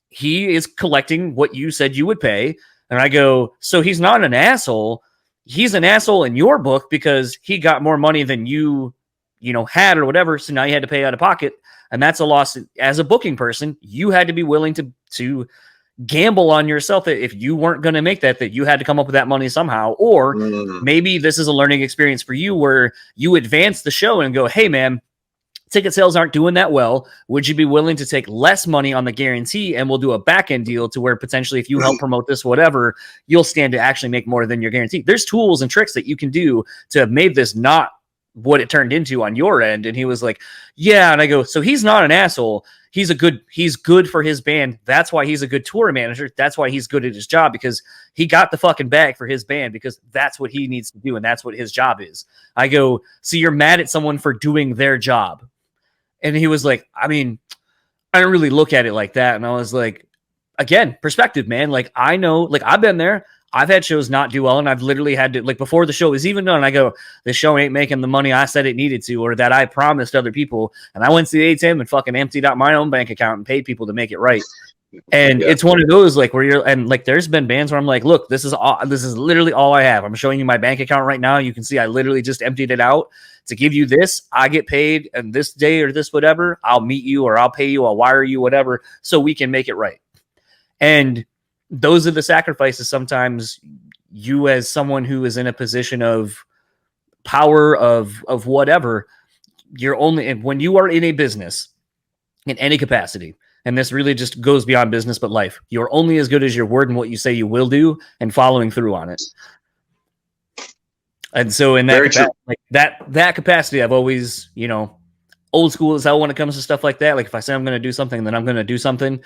He is collecting what you said you would pay. And I go, so he's not an asshole. He's an asshole in your book because he got more money than you had or whatever. So now you had to pay out of pocket. And that's a loss. As a booking person, you had to be willing to gamble on yourself that if you weren't going to make that you had to come up with that money somehow. Or maybe this is a learning experience for you where you advance the show and go, hey man, ticket sales aren't doing that well. Would you be willing to take less money on the guarantee, and we'll do a back end deal to where potentially if you help promote this, whatever, you'll stand to actually make more than your guarantee. There's tools and tricks that you can do to have made this not what it turned into on your end. And he was like, yeah. And I go, so he's not an asshole. He's good for his band. That's why he's a good tour manager. That's why he's good at his job, because he got the fucking bag for his band, because that's what he needs to do. And that's what his job is. I go, so you're mad at someone for doing their job. And he was like, I mean, I don't really look at it like that. And I was like, again, perspective, man. Like, I know, like, I've been there. I've had shows not do well, and I've literally had to, like, before the show was even done, I go, this show ain't making the money I said it needed to, or that I promised other people. And I went to the ATM and fucking emptied out my own bank account and paid people to make it right. And it's one of those, like, where you're, and like, there's been bands where I'm like, look, this is literally all I have. I'm showing you my bank account right now. You can see I literally just emptied it out to give you this. I get paid, and this day or this whatever, I'll meet you, or I'll pay you, I'll wire you, whatever, so we can make it right. And those are the sacrifices sometimes you, as someone who is in a position of power, of whatever, you're only, when you are in a business in any capacity, and this really just goes beyond business but life, you're only as good as your word and what you say you will do and following through on it. And so in Very that true. like that capacity, I've always, you know, old school as hell when it comes to stuff like that. Like if I say I'm going to do something, then I'm going to do something.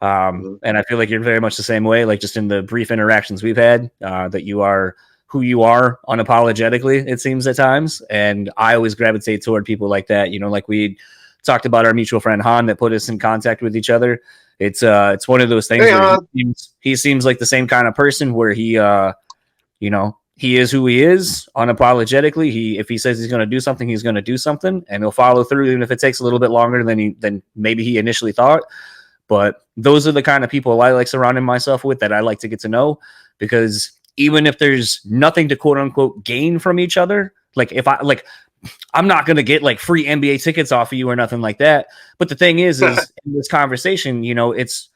And I feel like you're very much the same way, like just in the brief interactions we've had, that you are who you are unapologetically, it seems at times. And I always gravitate toward people like that. You know, like we talked about our mutual friend Han that put us in contact with each other. It's one of those things Hey, where he seems like the same kind of person where he, you know, he is who he is unapologetically. If he says he's going to do something, he's going to do something, and he'll follow through, even if it takes a little bit longer than maybe he initially thought. But those are the kind of people I like surrounding myself with, that I like to get to know, because even if there's nothing to quote unquote gain from each other, like I'm not going to get like free NBA tickets off of you or nothing like that. But the thing is in this conversation, you know, it's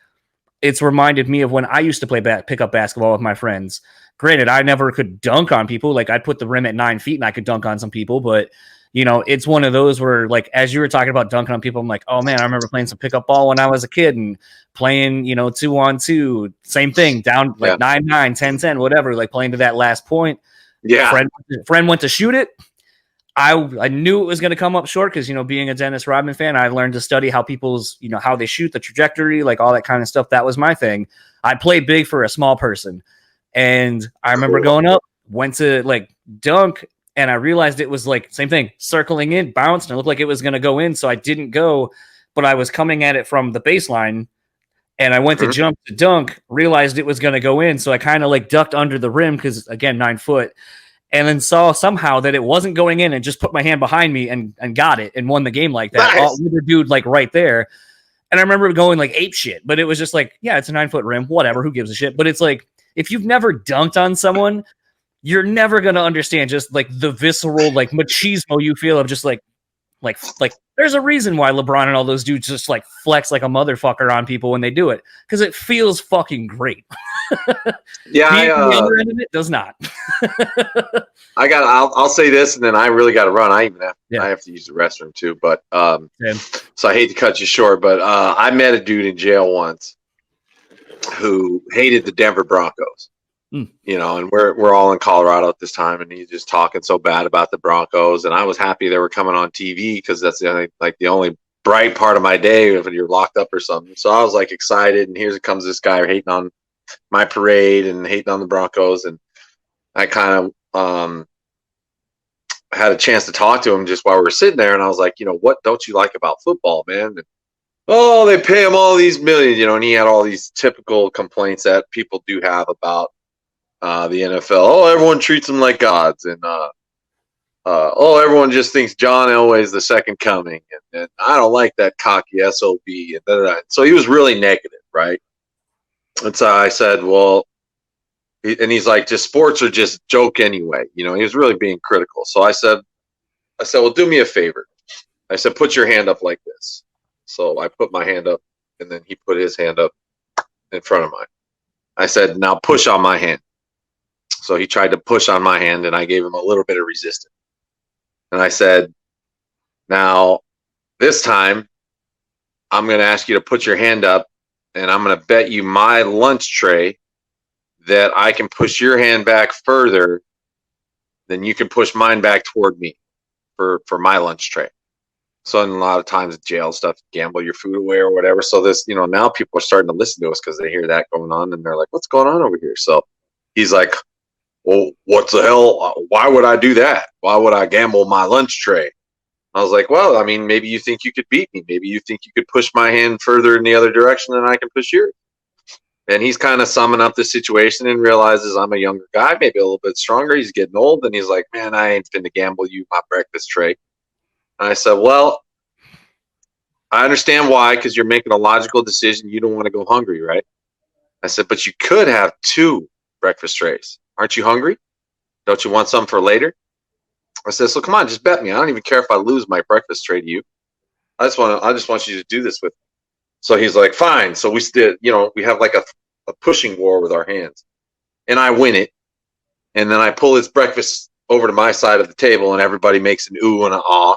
reminded me of when I used to play pickup basketball with my friends. Granted, I never could dunk on people. Like I'd put the rim at 9 feet and I could dunk on some people, but you know, it's one of those where, like, as you were talking about dunking on people, I'm like, oh man, I remember playing some pickup ball when I was a kid and playing, you know, 2-on-2, same thing, down like 9-9, 10-10, whatever, like playing to that last point. Yeah. Friend went to shoot it. I knew it was going to come up short because, you know, being a Dennis Rodman fan, I learned to study how people's, you know, how they shoot, the trajectory, like all that kind of stuff. That was my thing. I played big for a small person. And I remember going up, went to like dunk, and I realized it was like same thing, circling in, bounced, and it looked like it was going to go in. So I didn't go, but I was coming at it from the baseline, and I went to jump to dunk, realized it was going to go in. So I kind of like ducked under the rim because, again, 9 foot, and then saw somehow that it wasn't going in and just put my hand behind me and got it and won the game like that. Nice. With the dude like right there. And I remember going like ape shit, but it was just like, yeah, it's a 9 foot rim, whatever, who gives a shit? But it's like, if you've never dunked on someone, you're never going to understand just like the visceral, like machismo you feel of just like there's a reason why LeBron and all those dudes just like flex like a motherfucker on people when they do it, because it feels fucking great. Yeah, the other end of it does not. I'll say this, and then I really got to run. I have to use the restroom too, but so I hate to cut you short, but I met a dude in jail once who hated the Denver Broncos. You know, and we're all in Colorado at this time, and he's just talking so bad about the Broncos, and I was happy they were coming on TV because that's the only bright part of my day if you're locked up or something. So I was like excited, and here comes this guy hating on my parade and hating on the Broncos, and I kind of had a chance to talk to him just while we were sitting there, and I was like, you know, what don't you like about football, man? And, oh, they pay him all these millions, you know, and he had all these typical complaints that people do have about the NFL. Oh, everyone treats them like gods, and everyone just thinks John Elway is the second coming, and I don't like that cocky SOB. And so he was really negative, right? And so I said, well, and he's like, just sports are just joke anyway. You know, he was really being critical. So I said, well, do me a favor. I said, put your hand up like this. So I put my hand up, and then he put his hand up in front of mine. I said, now push on my hand. So he tried to push on my hand, and I gave him a little bit of resistance. And I said, now, this time, I'm going to ask you to put your hand up, and I'm going to bet you my lunch tray that I can push your hand back further than you can push mine back toward me for my lunch tray. So in a lot of times jail stuff, gamble your food away or whatever. So this, you know, now people are starting to listen to us because they hear that going on, and they're like, what's going on over here? So he's like, well, what the hell? Why would I do that? Why would I gamble my lunch tray? I was like, well, I mean, maybe you think you could beat me. Maybe you think you could push my hand further in the other direction than I can push yours. And he's kind of summing up the situation and realizes I'm a younger guy, maybe a little bit stronger. He's getting old. And he's like, man, I ain't finna gamble you my breakfast tray. And I said, well, I understand why, because you're making a logical decision. You don't want to go hungry, right? I said, but you could have 2 breakfast trays. Aren't you hungry? Don't you want some for later? I said, so come on, just bet me. I don't even care if I lose my breakfast tray to you. I just want you to do this with me. So he's like, fine. So we still, you know, we have like a pushing war with our hands, and I win it. And then I pull his breakfast over to my side of the table, and everybody makes an ooh and an ah.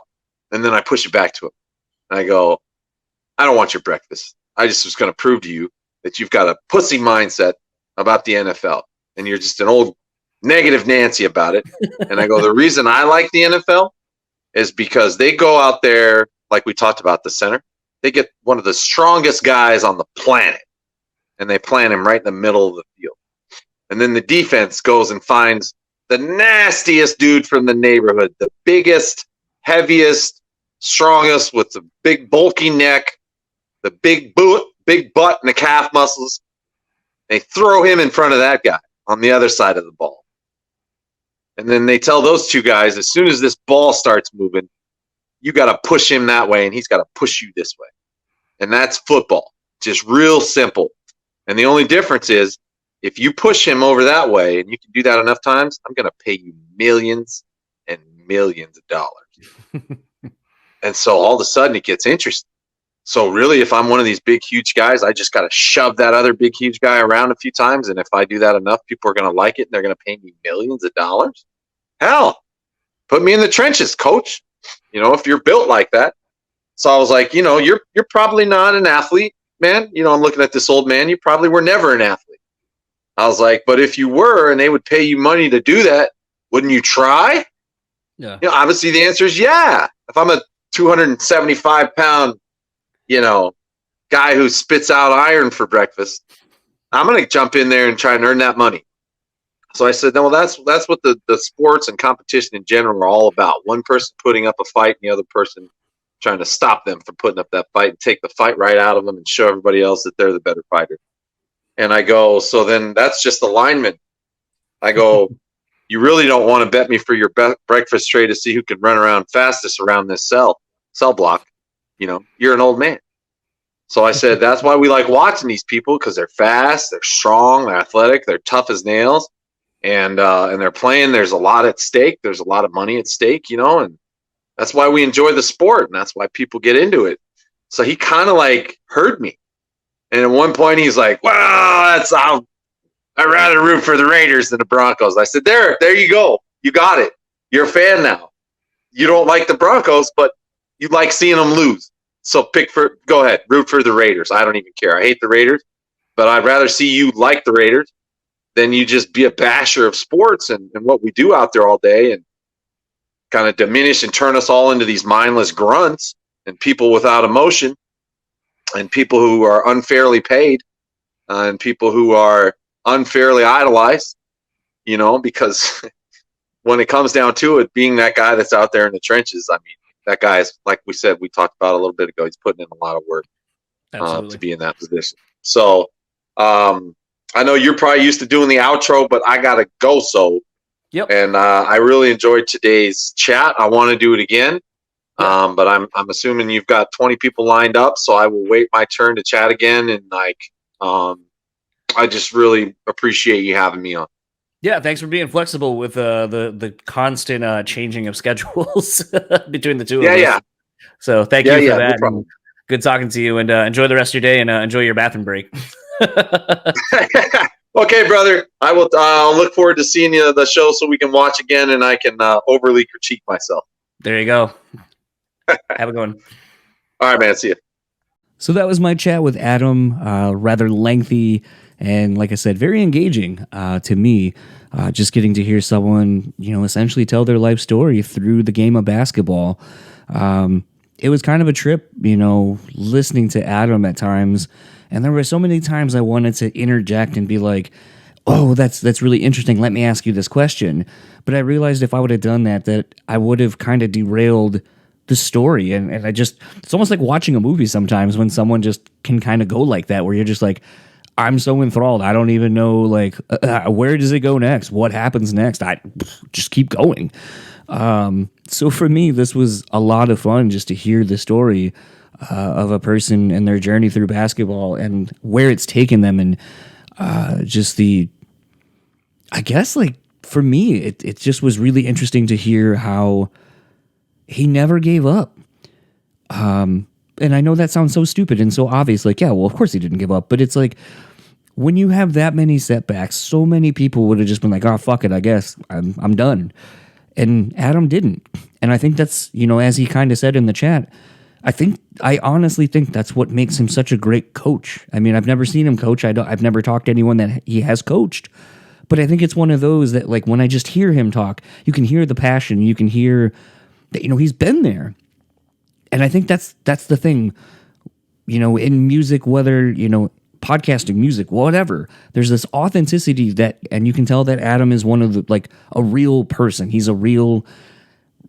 And then I push it back to him. And I go, I don't want your breakfast. I just was going to prove to you that you've got a pussy mindset about the NFL. And you're just an old negative Nancy about it. And I go, the reason I like the NFL is because they go out there, like we talked about the center, they get one of the strongest guys on the planet, and they plant him right in the middle of the field. And then the defense goes and finds the nastiest dude from the neighborhood, the biggest, heaviest, strongest, with the big bulky neck, the big butt and the calf muscles. They throw him in front of that guy on the other side of the ball. And then they tell those two guys, as soon as this ball starts moving, you got to push him that way, and he's got to push you this way. And that's football. Just real simple. And the only difference is, if you push him over that way, and you can do that enough times, I'm going to pay you millions and millions of dollars. And so all of a sudden it gets interesting. So really, if I'm one of these big, huge guys, I just got to shove that other big, huge guy around a few times. And if I do that enough, people are going to like it, and they're going to pay me millions of dollars. Hell, put me in the trenches, coach. You know, if you're built like that. So I was like, you know, you're probably not an athlete, man. You know, I'm looking at this old man. You probably were never an athlete. I was like, but if you were, and they would pay you money to do that, wouldn't you try? Yeah. You know, obviously the answer is yeah. If I'm a 275-pound, you know, guy who spits out iron for breakfast, I'm going to jump in there and try and earn that money. So I said, no, well, that's what the sports and competition in general are all about. One person putting up a fight, and the other person trying to stop them from putting up that fight and take the fight right out of them and show everybody else that they're the better fighter. And I go, so then that's just alignment. I go, you really don't want to bet me for your breakfast tray to see who can run around fastest around this cell block. You know, you're an old man. So I said, that's why we like watching these people, because they're fast, they're strong, they're athletic, they're tough as nails, and they're playing. There's a lot at stake. There's a lot of money at stake, you know, and that's why we enjoy the sport, and that's why people get into it. So he kind of like heard me. And at one point he's like, well, I'd rather root for the Raiders than the Broncos. I said, there you go. You got it. You're a fan now. You don't like the Broncos, but you like seeing them lose. So go ahead, root for the Raiders. I don't even care. I hate the Raiders, but I'd rather see you like the Raiders than you just be a basher of sports and what we do out there all day, and kind of diminish and turn us all into these mindless grunts and people without emotion, and people who are unfairly paid, and people who are unfairly idolized, you know, because when it comes down to it, being that guy that's out there in the trenches, I mean, that guy is, like we said, we talked about a little bit ago, he's putting in a lot of work to be in that position. So I know you're probably used to doing the outro, but I got to go. So, yep. And I really enjoyed today's chat. I want to do it again. But I'm assuming you've got 20 people lined up, so I will wait my turn to chat again. And I just really appreciate you having me on. Yeah, thanks for being flexible with the constant changing of schedules between the two of us. Yeah. So thank you for that. No problem. Good talking to you, and enjoy the rest of your day, and enjoy your bathroom break. Okay, brother. I'll look forward to seeing you the show so we can watch again, and I can overly critique myself. There you go. Have a good one. All right, man. See you. So that was my chat with Adam. Rather lengthy and, like I said, very engaging to me. Just getting to hear someone, you know, essentially tell their life story through the game of basketball. It was kind of a trip, you know, listening to Adam at times. And there were so many times I wanted to interject and be like, oh, that's really interesting. Let me ask you this question. But I realized if I would have done that I would have kind of derailed the story. And it's almost like watching a movie sometimes when someone just can kind of go like that, where you're just like, I'm so enthralled. I don't even know, like, where does it go next? What happens next? I just keep going. So for me, this was a lot of fun just to hear the story of a person and their journey through basketball and where it's taken them. And just I guess, like, for me, it just was really interesting to hear how he never gave up. And I know that sounds so stupid and so obvious. Like, yeah, well, of course he didn't give up. But it's like, when you have that many setbacks, so many people would have just been like, oh, fuck it, I guess I'm done. And Adam didn't. And I think that's, you know, as he kind of said in the chat, I honestly think that's what makes him such a great coach. I mean, I've never seen him coach. I've never talked to anyone that he has coached. But I think it's one of those that, like, when I just hear him talk, you can hear the passion, you can hear that, he's been there. And I think that's the thing, in music, whether, podcasting, music, whatever, there's this authenticity and you can tell that Adam is one of the, like, a real person. He's a real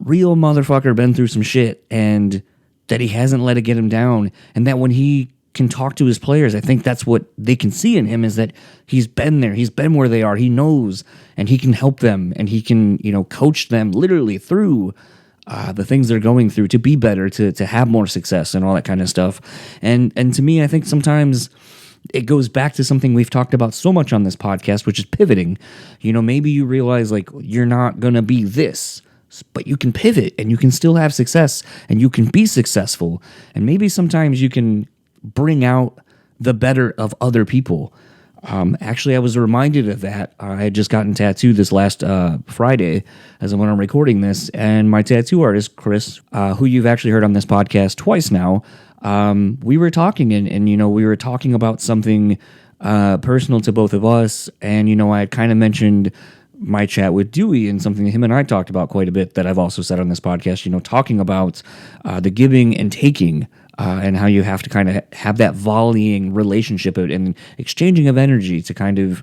motherfucker, been through some shit, and that he hasn't let it get him down. And that when he can talk to his players, I think that's what they can see in him, is that he's been there, he's been where they are, he knows, and he can help them, and he can, coach them literally through the things they're going through to be better, to have more success and all that kind of stuff. And to me, I think sometimes it goes back to something we've talked about so much on this podcast, which is pivoting. Maybe you realize, like, you're not going to be this, but you can pivot and you can still have success and you can be successful. And maybe sometimes you can bring out the better of other people. Actually, I was reminded of that. I had just gotten tattooed this last Friday as when I'm recording this, and my tattoo artist, Chris, who you've actually heard on this podcast twice now, we were talking, and we were talking about something personal to both of us, and I had kind of mentioned my chat with Dewey and something that him and I talked about quite a bit that I've also said on this podcast, talking about the giving and taking, and how you have to kind of have that volleying relationship and exchanging of energy to kind of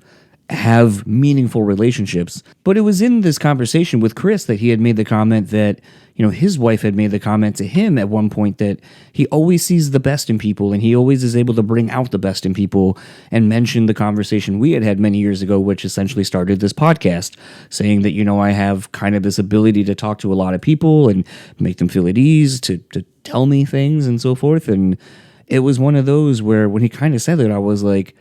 have meaningful relationships. But it was in this conversation with Chris that he had made the comment that, his wife had made the comment to him at one point that he always sees the best in people and he always is able to bring out the best in people, and mentioned the conversation we had many years ago, which essentially started this podcast, saying that, I have kind of this ability to talk to a lot of people and make them feel at ease, to tell me things and so forth. And it was one of those where when he kind of said that, I was like,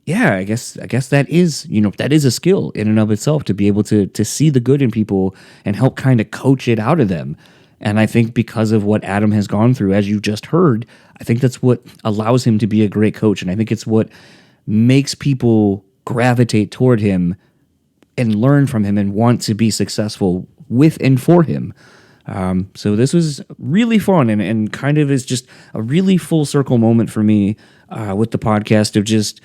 yeah, I guess that is, that is a skill in and of itself, to be able to see the good in people and help kind of coach it out of them. And I think because of what Adam has gone through, as you just heard, I think that's what allows him to be a great coach. And I think it's what makes people gravitate toward him and learn from him and want to be successful with and for him. So this was really fun and kind of is just a really full circle moment for me with the podcast of just,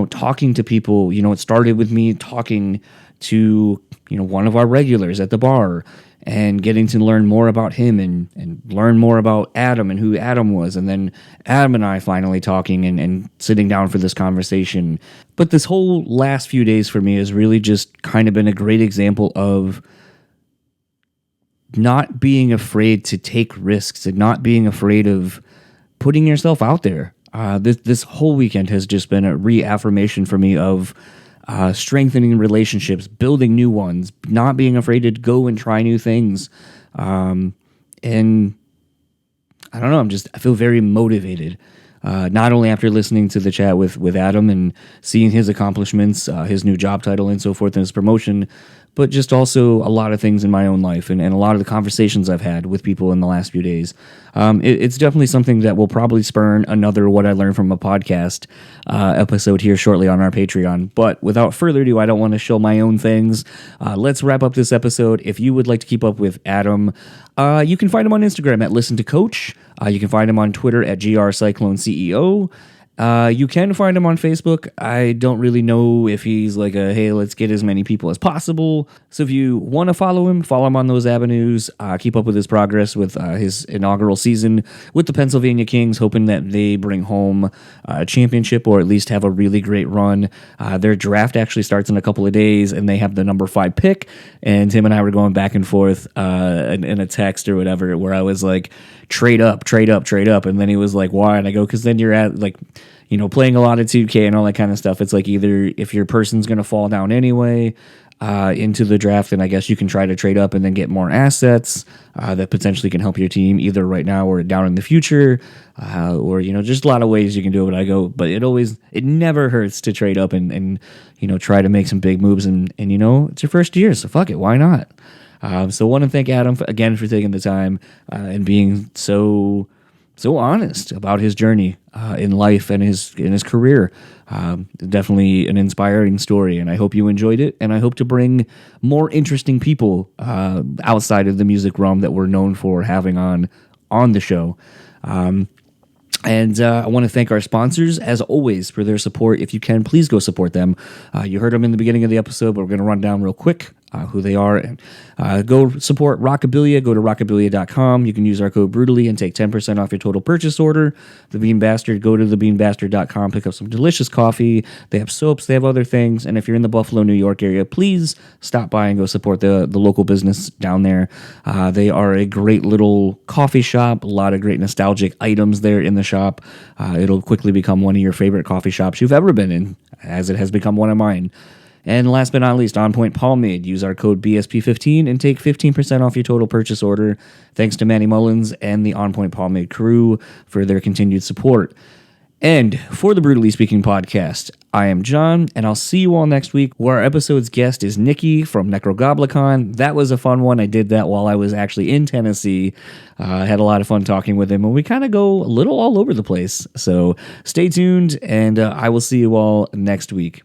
talking to people. It started with me talking to, one of our regulars at the bar and getting to learn more about him and learn more about Adam and who Adam was. And then Adam and I finally talking and sitting down for this conversation. But this whole last few days for me has really just kind of been a great example of not being afraid to take risks and not being afraid of putting yourself out there. This whole weekend has just been a reaffirmation for me of strengthening relationships, building new ones, not being afraid to go and try new things. And I don't know, I feel very motivated. Not only after listening to the chat with Adam and seeing his accomplishments, his new job title and so forth, and his promotion, but just also a lot of things in my own life and a lot of the conversations I've had with people in the last few days. It's definitely something that will probably spurn another What I Learned from a Podcast episode here shortly on our Patreon. But without further ado, I don't want to show my own things. Let's wrap up this episode. If you would like to keep up with Adam, you can find him on Instagram at Listen to Coach. You can find him on Twitter at GRCycloneCEO. You can find him on Facebook. I don't really know if he's like hey, let's get as many people as possible. So if you want to follow him on those avenues. Keep up with his progress with his inaugural season with the Pennsylvania Kings, hoping that they bring home a championship or at least have a really great run. Their draft actually starts in a couple of days, and they have the number 5 pick. And Tim and I were going back and forth in a text or whatever, where I was like, trade up. And then he was like, why? And I go, because then you're at like, playing a lot of 2K and all that kind of stuff. It's like either if your person's going to fall down anyway into the draft, then I guess you can try to trade up and then get more assets that potentially can help your team either right now or down in the future, or, just a lot of ways you can do it. But I go, but it never hurts to trade up and try to make some big moves. And it's your first year, so fuck it. Why not? So I want to thank Adam again for taking the time and being so honest about his journey in life and in his career. Definitely an inspiring story, and I hope you enjoyed it. And I hope to bring more interesting people outside of the music realm that we're known for having on the show. And I want to thank our sponsors, as always, for their support. If you can, please go support them. You heard them in the beginning of the episode, but we're going to run down real quick who they are. And go support Rockabilia. Go to rockabilia.com. You can use our code BREWtally and take 10% off your total purchase order. The Bean Bastard, go to thebeanbastard.com. Pick up some delicious coffee. They have soaps. They have other things. And if you're in the Buffalo, New York area, please stop by and go support the local business down there. They are a great little coffee shop. A lot of great nostalgic items there in the shop. It'll quickly become one of your favorite coffee shops you've ever been in, as it has become one of mine. And last but not least, On Point Pomade. Use our code BSP15 and take 15% off your total purchase order. Thanks to Manny Mullins and the On Point Pomade crew for their continued support. And for the Brewtally Speaking Podcast, I am John, and I'll see you all next week, where our episode's guest is Nikki from Necrogoblicon. That was a fun one. I did that while I was actually in Tennessee. I had a lot of fun talking with him, and we kind of go a little all over the place. So stay tuned, and I will see you all next week.